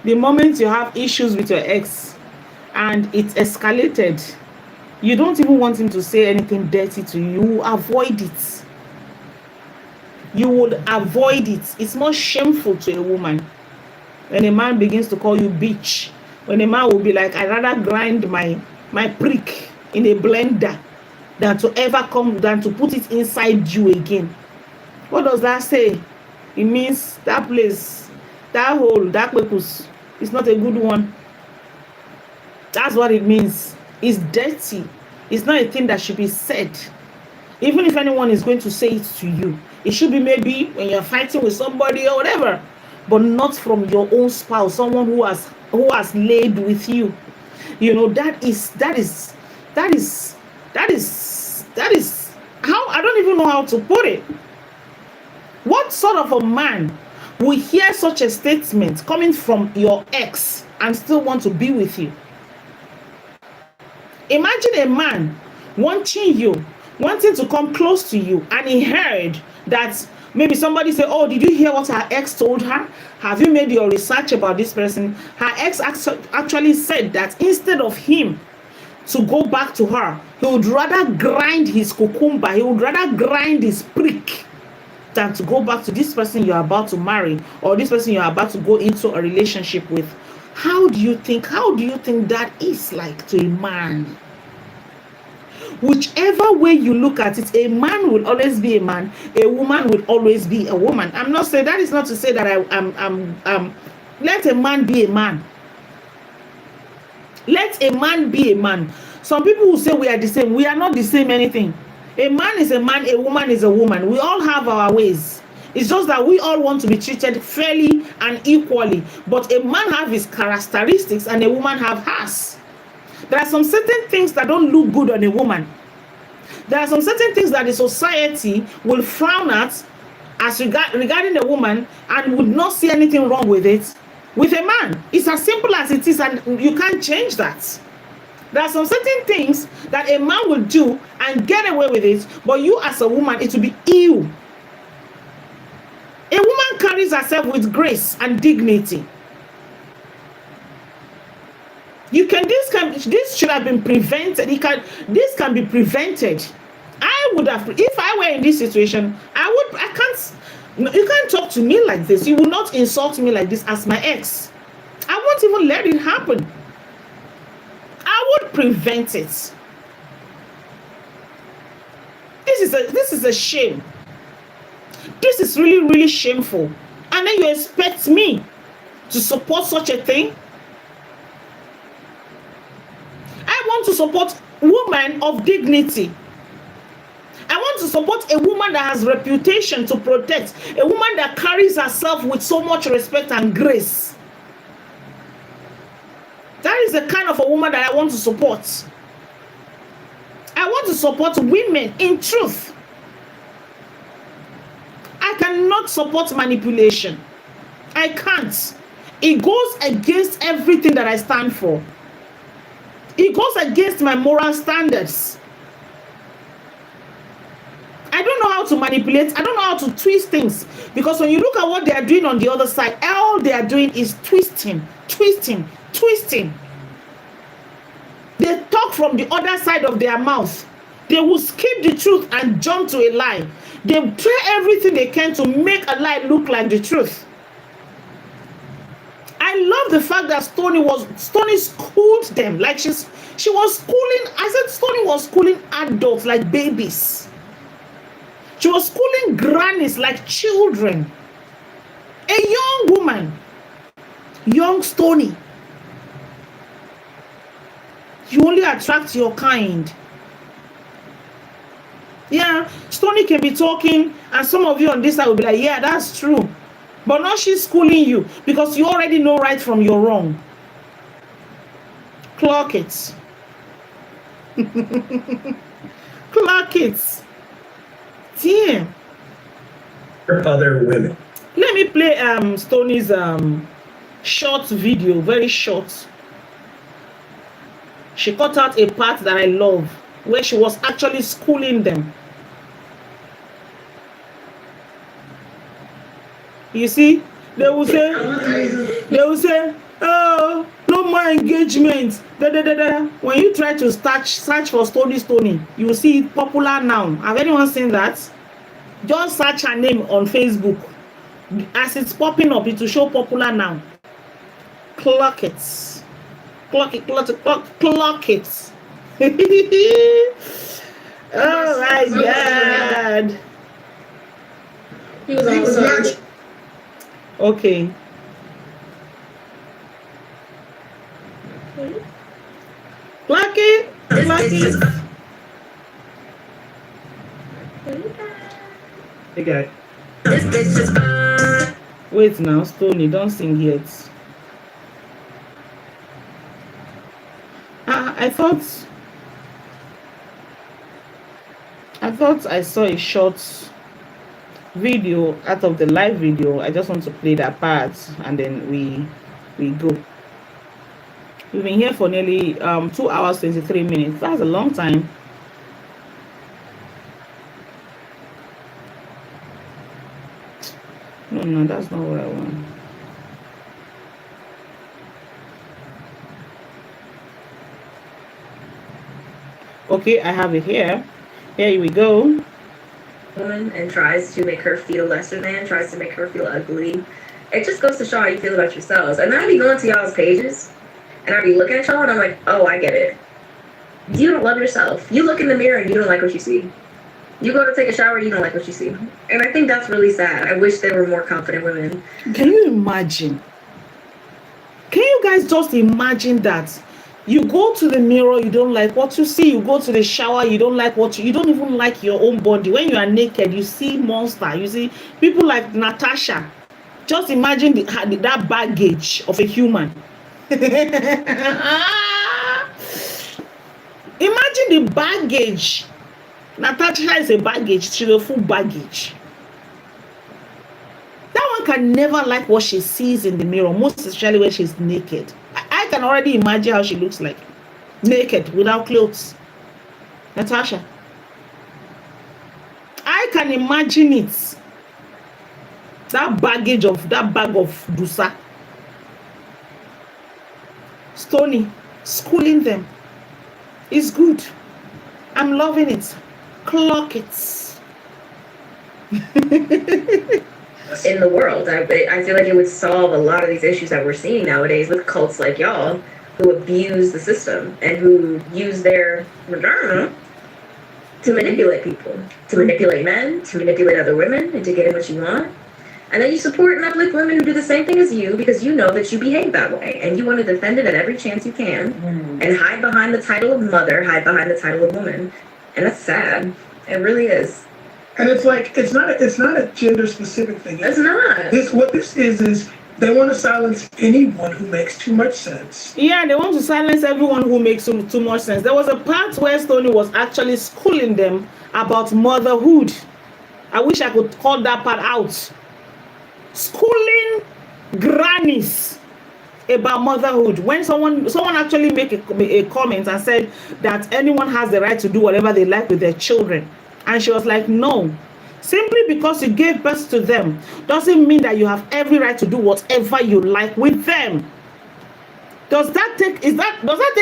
the moment you have issues with your ex and it's escalated, you don't even want him to say anything dirty to you. You avoid it. You would avoid it. It's more shameful to a woman when a man begins to call you bitch. When a man will be like, I'd rather grind my prick in a blender than to put it inside you again. What does that say? It means that place, that hole, that purpose is not a good one. That's what it means. It's dirty. It's not a thing that should be said. Even if anyone is going to say it to you, it should be maybe when you're fighting with somebody or whatever, but not from your own spouse, someone who has laid with you. You know, that is how, I don't even know how to put it. What sort of a man will hear such a statement coming from your ex and still want to be with you? Imagine a man wanting to come close to you, and he heard that maybe somebody say, oh, did you hear what her ex told her? Have you made your research about this person? Her ex actually said that instead of him to go back to her, he would rather grind his cucumber, he would rather grind his prick than to go back to this person you're about to marry or this person you're about to go into a relationship with. How do you think that is like to a man? Whichever way you look at it, a man will always be a man, a woman will always be a woman. I'm not saying, that is not to say that I'm let a man be a man. Let a man be a man. Some people will say we are the same. We are not the same anything. A man is a man, a woman is a woman. We all have our ways. It's just that we all want to be treated fairly and equally. But a man have his characteristics and a woman have hers. There are some certain things that don't look good on a woman. There are some certain things that the society will frown at as regarding a woman and would not see anything wrong with it. With a man, it's as simple as it is, and you can't change that. There are some certain things that a man will do and get away with it, but you as a woman, it will be ill. A woman carries herself with grace and dignity. This should have been prevented. This can be prevented. I would have, if I were in this situation, you can't talk to me like this. You will not insult me like this as my ex. I won't even let it happen. I would prevent it. This is a shame. This is really, really shameful. And then you expect me to support such a thing? I want to support women of dignity. I want to support a woman that has reputation to protect, a woman that carries herself with so much respect and grace. That is the kind of a woman that I want to support. I want to support women in truth. I cannot support manipulation. I can't. It goes against everything that I stand for. It goes against my moral standards. I don't know how to manipulate. I don't know how to twist things. Because when you look at what they are doing on the other side, all they are doing is twisting. They talk from the other side of their mouth. They will skip the truth and jump to a lie. They try everything they can to make a lie look like the truth. I love the fact that Stonii schooled them. Like she was schooling, I said Stonii was schooling adults like babies. She was schooling grannies like children. A young woman, young Stonii. You only attract your kind. Yeah, Stonii can be talking, and some of you on this side will be like, yeah, that's true. But now she's schooling you because you already know right from your wrong. Clock it. Clock it. Damn. Other women. Let me play Stonii's short video, very short. She cut out a part that I love, where she was actually schooling them. You see, they will say, oh, no more engagement. When you try to search for Stonii, you will see it popular now. Have anyone seen that? Just search her name on Facebook. As it's popping up, it will show popular now. Clock it. Clock it. Oh my God. He was not. Okay. Clock it. Hey, guy. Wait now, Stonii, don't sing yet. I thought I saw a short video out of the live video. I just want to play that part and then we go. We've been here for nearly 2 hours 23 minutes. That's a long time. No, that's not what I want. Okay, I have it here. Here we go. Woman and tries to make her feel lesser than, tries to make her feel ugly. It just goes to show how you feel about yourselves. And then I be going to y'all's pages and I be looking at y'all and I'm like, oh, I get it. You don't love yourself. You look in the mirror and you don't like what you see. You go to take a shower, you don't like what you see. And I think that's really sad. I wish there were more confident women. Can you imagine? Can you guys just imagine that You go to the mirror, you don't like what you see. You go to the shower, you don't like you don't even like your own body. When you are naked, you see monster. You see people like Natasha. Just imagine that baggage of a human. Imagine the baggage. Natasha is a baggage. She's a full baggage. That one can never like what she sees in the mirror, most especially when she's naked. I can already imagine how she looks like. Naked, without clothes. Natasha. I can imagine it. That bag of Dusa. Stonii, schooling them. It's good. I'm loving it. Clock it. In the world, I feel like it would solve a lot of these issues that we're seeing nowadays with cults like y'all who abuse the system and who use their vagina to manipulate people, to manipulate men, to manipulate other women into getting what you want. And then you support and uplift women who do the same thing as you because you know that you behave that way and you want to defend it at every chance you can and hide behind the title of mother, hide behind the title of woman. And that's sad. It really is. And it's like it's not a gender specific thing. It's not. What this is they want to silence anyone who makes too much sense. Yeah, they want to silence everyone who makes too much sense. There was a part where Stonii was actually schooling them about motherhood. I wish I could call that part out. Schooling grannies about motherhood. When someone actually make a comment and said that anyone has the right to do whatever they like with their children, and she was like, no, simply because you gave birth to them doesn't mean that you have every right to do whatever you like with them. Does that take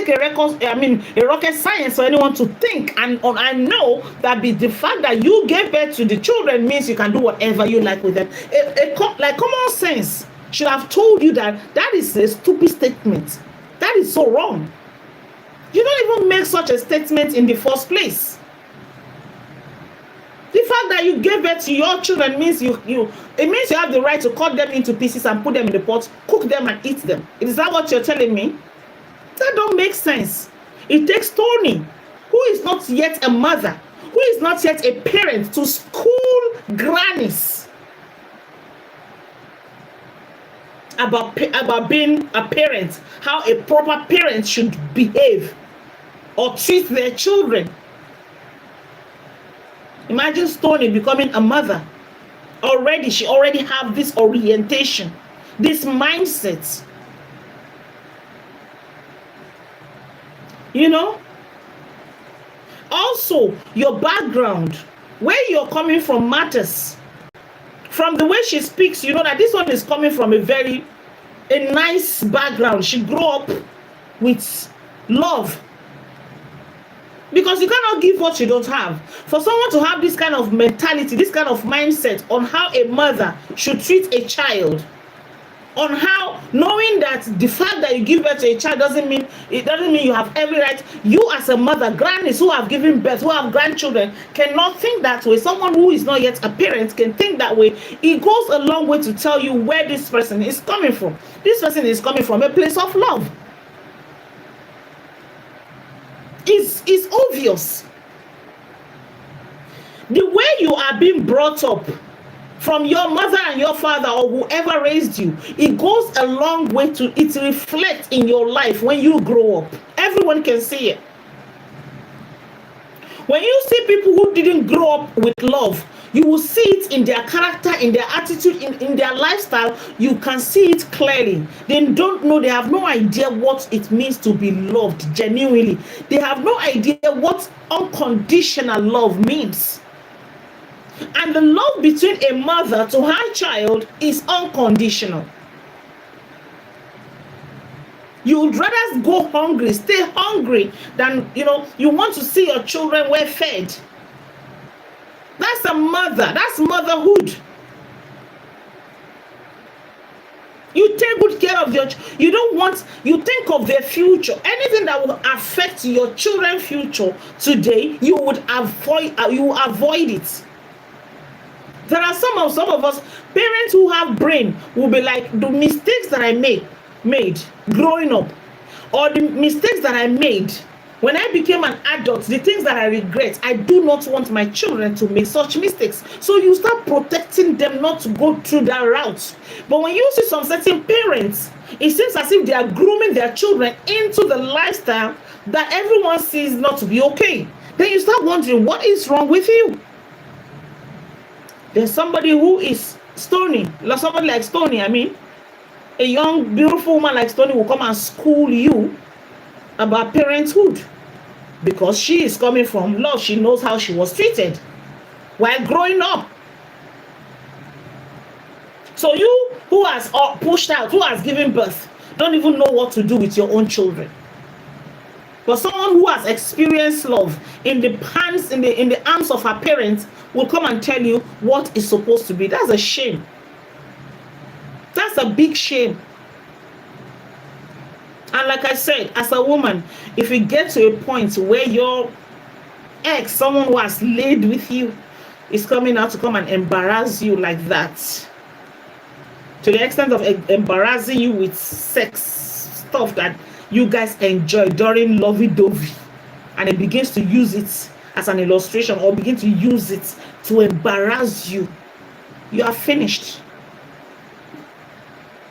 a rocket science for anyone to think and know that the fact that you gave birth to the children means you can do whatever you like with them? Like common sense should have told you that is a stupid statement. That is so wrong. You don't even make such a statement in the first place. The fact that you gave birth to your children means you have the right to cut them into pieces and put them in the pot, cook them and eat them. Is that what you're telling me? That don't make sense. It takes Stonii, who is not yet a mother, who is not yet a parent, to school grannies about being a parent, how a proper parent should behave or treat their children. Imagine Stonii becoming a mother. She already have this orientation, this mindset. You know? Also, your background, where you're coming from matters. From the way she speaks, you know that this one is coming from a nice background. She grew up with love. Because you cannot give what you don't have. For someone to have this kind of mentality, this kind of mindset on how a mother should treat a child, on how, knowing that the fact that you give birth to a child doesn't mean you have every right. You as a mother, grannies who have given birth, who have grandchildren, cannot think that way. Someone who is not yet a parent can think that way. It goes a long way to tell you where this person is coming from. This person is coming from a place of love. Is obvious. The way you are being brought up from your mother and your father or whoever raised you, it goes a long way to it reflects in your life when you grow up. Everyone can see it. When you see people who didn't grow up with love, you will see it in their character, in their attitude, in their lifestyle. You can see it clearly. They don't know, they have no idea what it means to be loved genuinely. They have no idea what unconditional love means. And the love between a mother to her child is unconditional. You would rather go hungry, stay hungry, than, you want to see your children well fed. That's a mother. That's motherhood. You take good care of you think of their future. Anything that will affect your children's future today, you would avoid it. There are some of us, parents who have brain will be like, the mistakes that I made growing up, or the mistakes that I made when I became an adult, the things that I regret, I do not want my children to make such mistakes. So you start protecting them not to go through that route. But when you see some certain parents, it seems as if they are grooming their children into the lifestyle that everyone sees not to be okay. Then you start wondering, what is wrong with you? There's somebody who is Stonii, somebody like Stonii, I mean, a young, beautiful woman like Stonii will come and school you about parenthood because she is coming from love. She knows how she was treated while growing up. So you who has pushed out, who has given birth, don't even know what to do with your own children. But someone who has experienced love in the hands, in the arms of her parents will come and tell you what is supposed to be. That's a shame. That's a big shame. And like I said, as a woman, if you get to a point where your ex, someone who has laid with you, is coming out to come and embarrass you like that, to the extent of embarrassing you with sex stuff that you guys enjoy during lovey-dovey, and it begins to use it as an illustration or begin to use it to embarrass you, you are finished.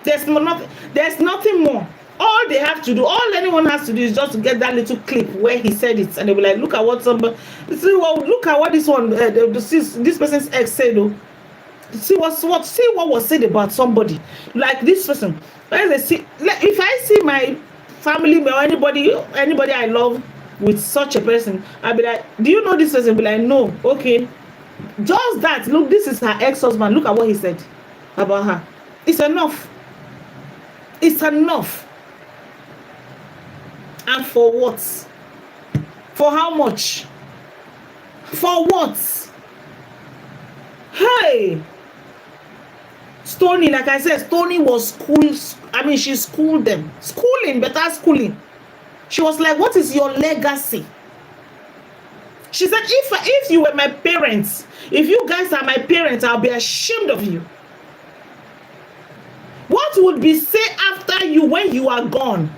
There's nothing more. All they have to do, all anyone has to do is just to get that little clip where he said it, and they will like, look at what somebody, look at what this one, this person's ex said. See what was said about somebody like this person. If I see my family or anybody I love with such a person, I'll be like, do you know this person? I'll be like, no. Okay, just that. Look, this is her ex-husband. Look at what he said about her. It's enough. It's enough. And for what? For how much? For what? Hey, Stonii, like I said, Stonii was school. I mean, she schooled them. Schooling, better schooling. She was like, what is your legacy? She said, if you were my parents, if you guys are my parents, I'll be ashamed of you. What would be said after you when you are gone?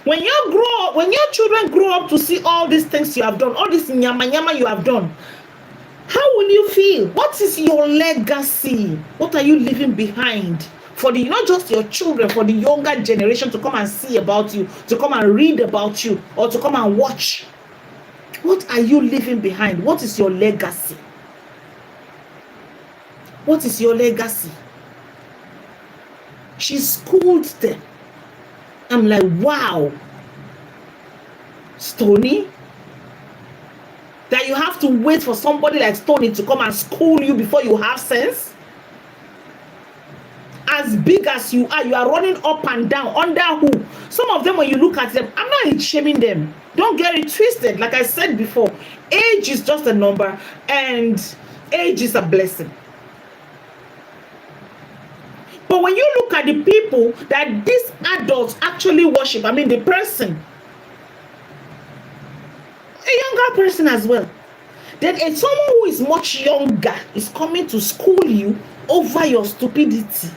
When you grow up, when your children grow up to see all these things you have done, all this nyama you have done, how will you feel? What is your legacy? What are you leaving behind for the, not just your children, for the younger generation to come and see about you, to come and read about you, or to come and watch? What are you leaving behind? What is your legacy? What is your legacy? She schooled them. I'm like, wow, Stonii, that you have to wait for somebody like Stonii to come and school you before you have sense? As big as you are running up and down, under who? Some of them, when you look at them, I'm not shaming them. Don't get it twisted. Like I said before, age is just a number, and age is a blessing. But when you look at the people that these adults actually worship, I mean the person, a younger person as well, then someone who is much younger is coming to school you over your stupidity.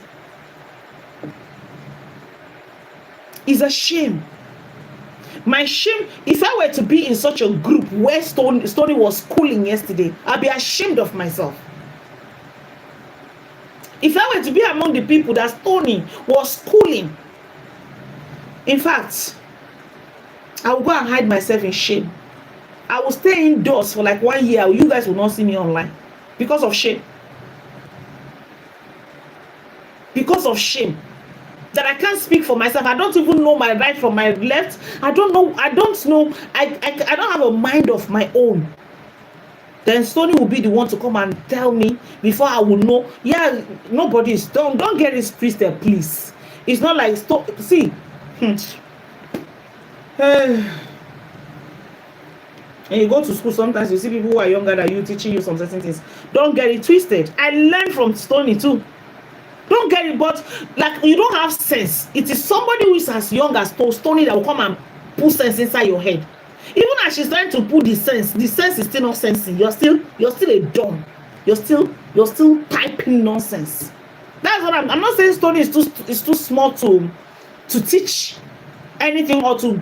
It's a shame. My shame, if I were to be in such a group where Stonii was schooling yesterday, I'd be ashamed of myself. If I were to be among the people that Stonii was schooling, in fact, I will go and hide myself in shame. I will stay indoors for like 1 year. You guys will not see me online because of shame. Because of shame. That I can't speak for myself. I don't even know my right from my left. I don't know. I don't have a mind of my own. Then Stonii will be the one to come and tell me before I will know. Yeah, nobody's. Don't get it twisted, please. It's not like see. And you go to school, sometimes you see people who are younger than you teaching you some certain things. Don't get it twisted. I learned from Stonii too. Don't get it, but like you don't have sense. It is somebody who is as young as Stonii that will come and put sense inside your head. Even as she's trying to put the sense is still not sensing. You're still a dumb. You're still typing nonsense. That's what I'm not saying Stonii is too small to teach anything or to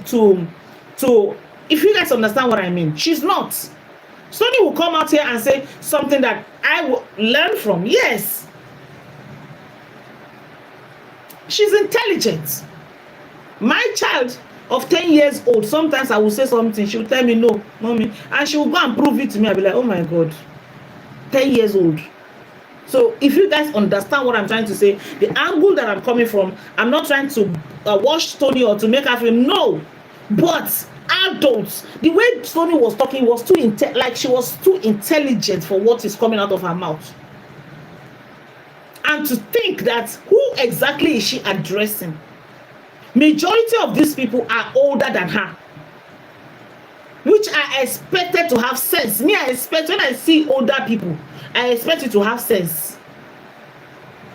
if you guys understand what I mean. She's not. Stonii will come out here and say something that I will learn from. Yes. She's intelligent. My child of 10 years old, sometimes I will say something, she will tell me, no, mommy, and she will go and prove it to me. I'll be like, oh my God, 10 years old. So if you guys understand what I'm trying to say, the angle that I'm coming from, I'm not trying to wash Stonii or to make her feel, no, but adults, the way Stonii was talking was too like she was too intelligent for what is coming out of her mouth. And to think that who exactly is she addressing? Majority of these people are older than her, which I expected to have sense. Me, I expect when I see older people, I expect you to have sense.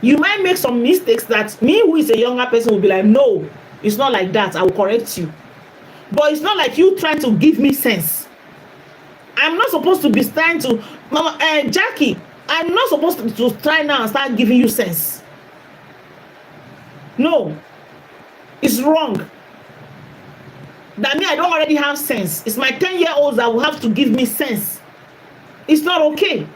You might make some mistakes that me, who is a younger person, will be like, no, it's not like that. I will correct you. But it's not like you trying to give me sense. I'm not supposed to be trying to, Mama, Jackie, I'm not supposed to try now and start giving you sense. No, it's wrong. That means I don't already have sense. It's my 10-year-olds that will have to give me sense. It's not okay.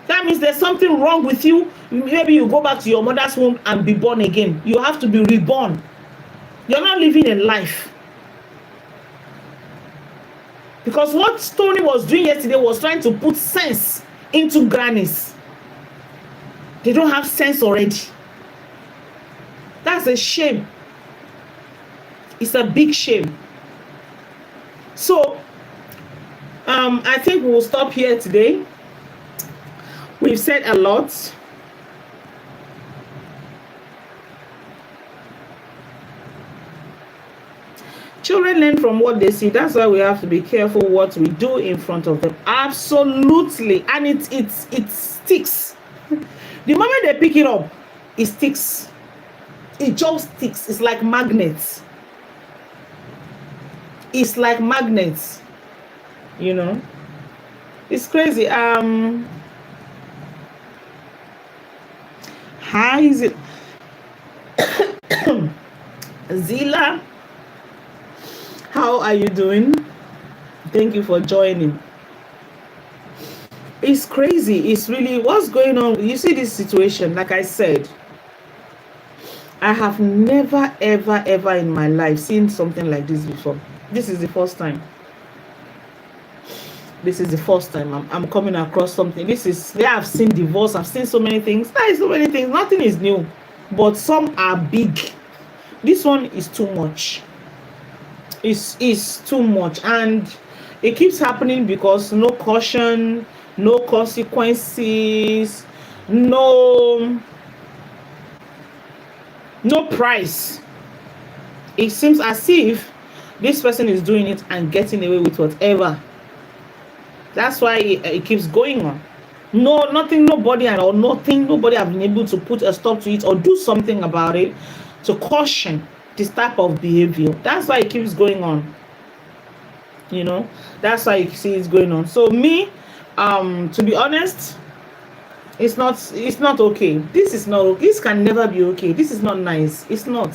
That means there's something wrong with you. Maybe you go back to your mother's womb and be born again. You have to be reborn. You're not living a life. Because what Stonii was doing yesterday was trying to put sense into grannies. They don't have sense already. That's a shame. It's a big shame. So, I think we will stop here today. We've said a lot. Children learn from what they see. That's why we have to be careful what we do in front of them. Absolutely. And it sticks. The moment they pick it up, it sticks. It just sticks. It's like magnets. It's like magnets. You know? It's crazy. How is it? Zila, how are you doing? Thank you for joining. It's crazy. It's really what's going on. You see this situation, like I said, I have never ever in my life seen something like this before. This is the first time. This is the first time I'm coming across something. I've seen divorce, I've seen so many things. There is so many things. Nothing is new, but some are big. This one is too much. It's too much, and it keeps happening because no caution, no consequences, no price. It seems as if this person is doing it and getting away with whatever. That's why it keeps going on. Nobody have been able to put a stop to it or do something about it to caution this type of behavior. That's why it keeps going on. You know, that's why you see it's going on. So me, to be honest, it's not okay. This is not okay. This can never be okay. This is not nice. It's not.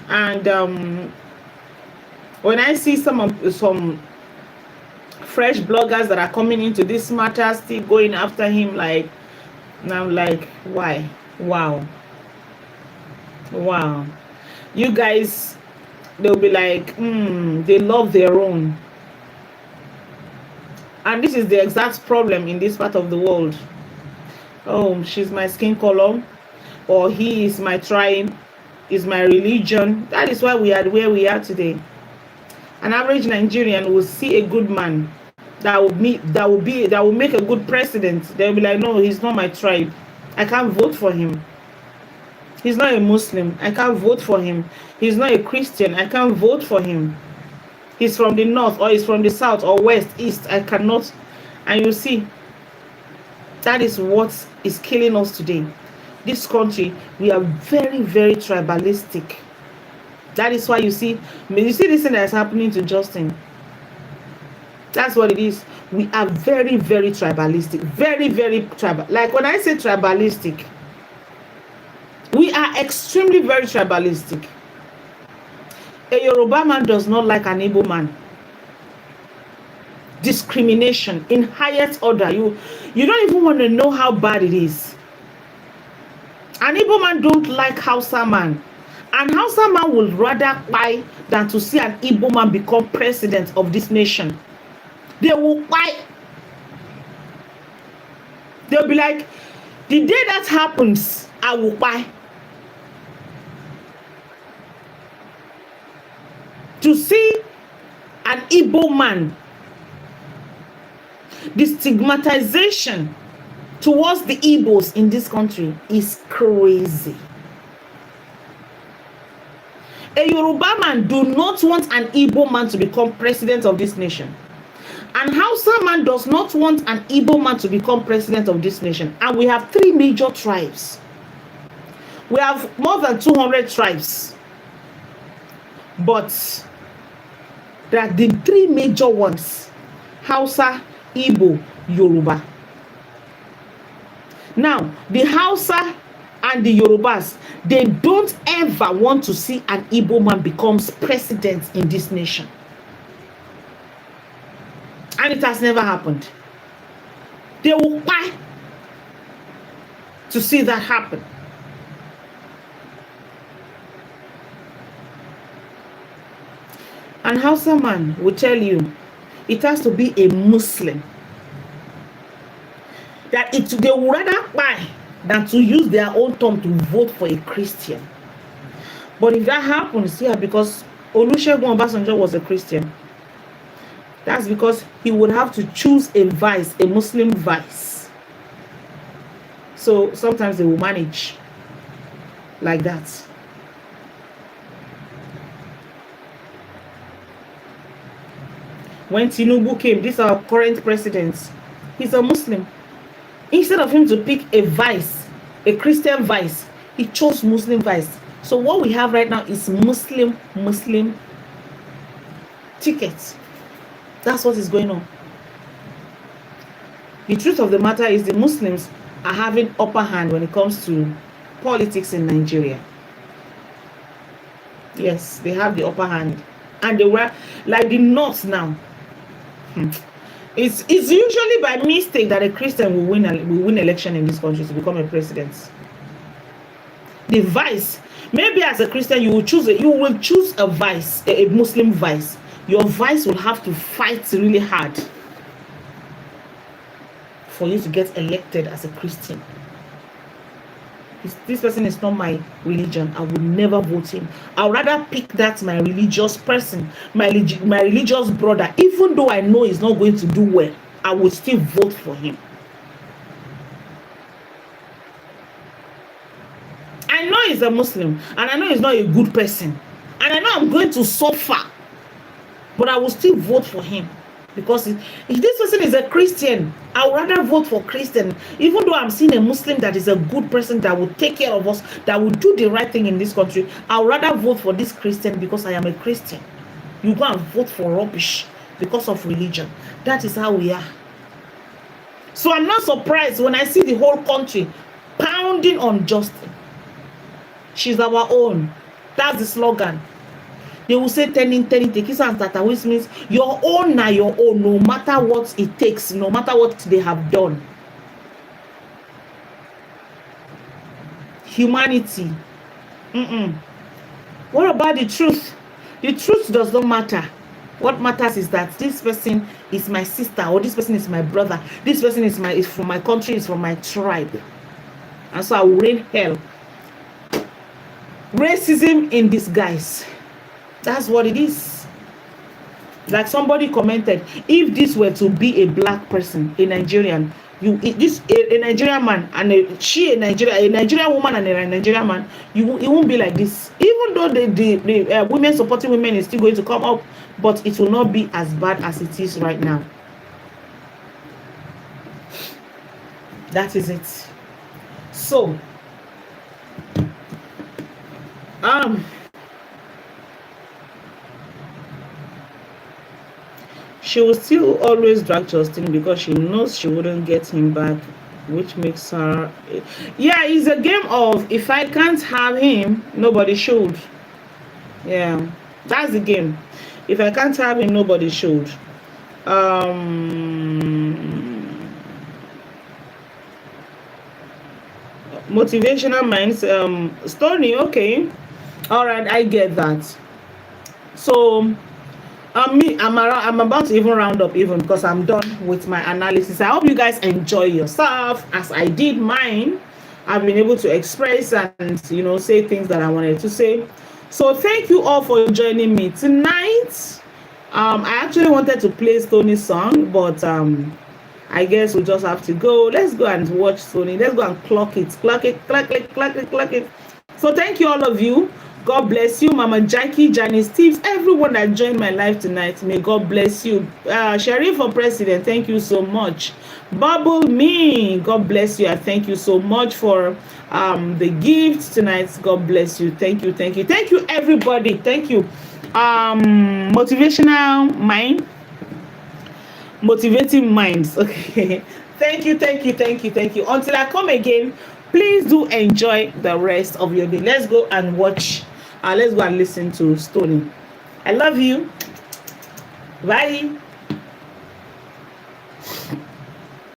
And when I see some fresh bloggers that are coming into this matter, still going after him, like, and I'm like, why? Wow. You guys, they'll be like, they love their own. And this is the exact problem in this part of the world. Oh, she's my skin color, or he is my tribe, is my religion. That is why we are where we are today. An average Nigerian will see a good man that will make a good president. They'll be like, no, he's not my tribe. I can't vote for him. He's not a Muslim. I can't vote for him. He's not a Christian. I can't vote for him. He's from the north, or he's from the south, or west, east. I cannot. And you see, that is what is killing us today. This country, we are very, very tribalistic. That is why you see this thing that is happening to Justin. That's what it is. We are very, very tribalistic. Very, very tribal. Like when I say tribalistic, we are extremely very tribalistic. A Yoruba man does not like an Igbo man. Discrimination in highest order. You don't even want to know how bad it is. An Igbo man don't like Hausa man. An Hausa man would rather buy than to see an Igbo man become president of this nation. They will buy. They'll be like, the day that happens, I will buy. To see an Igbo man, the stigmatization towards the Igbos in this country is crazy. A Yoruba man do not want an Igbo man to become president of this nation. An Hausa man does not want an Igbo man to become president of this nation. And we have 3 major tribes. We have more than 200 tribes. But there are the 3 major ones: Hausa, Igbo, Yoruba. Now, the Hausa and the Yorubas, they don't ever want to see an Igbo man becomes president in this nation. And it has never happened. They will buy to see that happen. And Hausa man will tell you it has to be a Muslim. That they would rather buy than to use their own tongue to vote for a Christian. But if that happens, yeah, because Olusegun Obasanjo was a Christian, that's because he would have to choose a vice, a Muslim vice. So sometimes they will manage like that. When Tinubu came, this is our current president, he's a Muslim. Instead of him to pick a vice, a Christian vice, he chose Muslim vice. So what we have right now is Muslim tickets. That's what is going on. The truth of the matter is the Muslims are having upper hand when it comes to politics in Nigeria. Yes, they have the upper hand. And they were like the North now. It's usually by mistake that a Christian will win election in this country to become a president. The vice, maybe as a Christian you will choose a vice, a Muslim vice. Your vice will have to fight really hard for you to get elected as a Christian. This person is not my religion. I would never vote him. I would rather pick that my religious person, my religious brother. Even though I know he's not going to do well, I would still vote for him. I know he's a Muslim, and I know he's not a good person, and I know I'm going to suffer, but I will still vote for him. Because if this person is a Christian, I would rather vote for Christian. Even though I'm seeing a Muslim that is a good person, that will take care of us, that will do the right thing in this country, I would rather vote for this Christian because I am a Christian. You go and vote for rubbish because of religion. That is how we are. So I'm not surprised when I see the whole country pounding on Justin. She's our own. That's the slogan. They will say turning tekisa and tata, which means your own na your own, no matter what it takes, no matter what they have done. Humanity. What about the truth? The truth does not matter. What matters is that this person is my sister, or this person is my brother. This person is from my country, is from my tribe. And so I will rain hell. Racism in disguise. That's what it is. Like somebody commented, if this were to be a black person, a Nigerian, a Nigerian man and a Nigerian woman and a Nigerian man, it won't be like this. Even though the women supporting women is still going to come up, but it will not be as bad as it is right now. That is it. So, she will still always drag Justin because she knows she wouldn't get him back, which makes her... Yeah, it's a game of if I can't have him, nobody should. Yeah, That's the game. If I can't have him, nobody should. Motivational minds. Stonii, okay. All right, I get that. So I'm about to even round up even because I'm done with my analysis. I hope you guys enjoy yourself as I did mine. I've been able to express and say things that I wanted to say. So thank you all for joining me tonight. I actually wanted to play Stonii's song, but I guess we just have to go. Let's go and watch Stonii. Let's go and clock it. So thank you all of you. God bless you, Mama Jackie, Janice, Steve, everyone that joined my live tonight. May God bless you. Sharif for president, thank you so much. Bubble me, God bless you. I thank you so much for the gift tonight. God bless you. Thank you, everybody. Thank you. Motivational mind. Motivating minds. Okay. Thank you. Until I come again, please do enjoy the rest of your day. Let's go and watch. Let's go and listen to Stonii. I love you. Bye.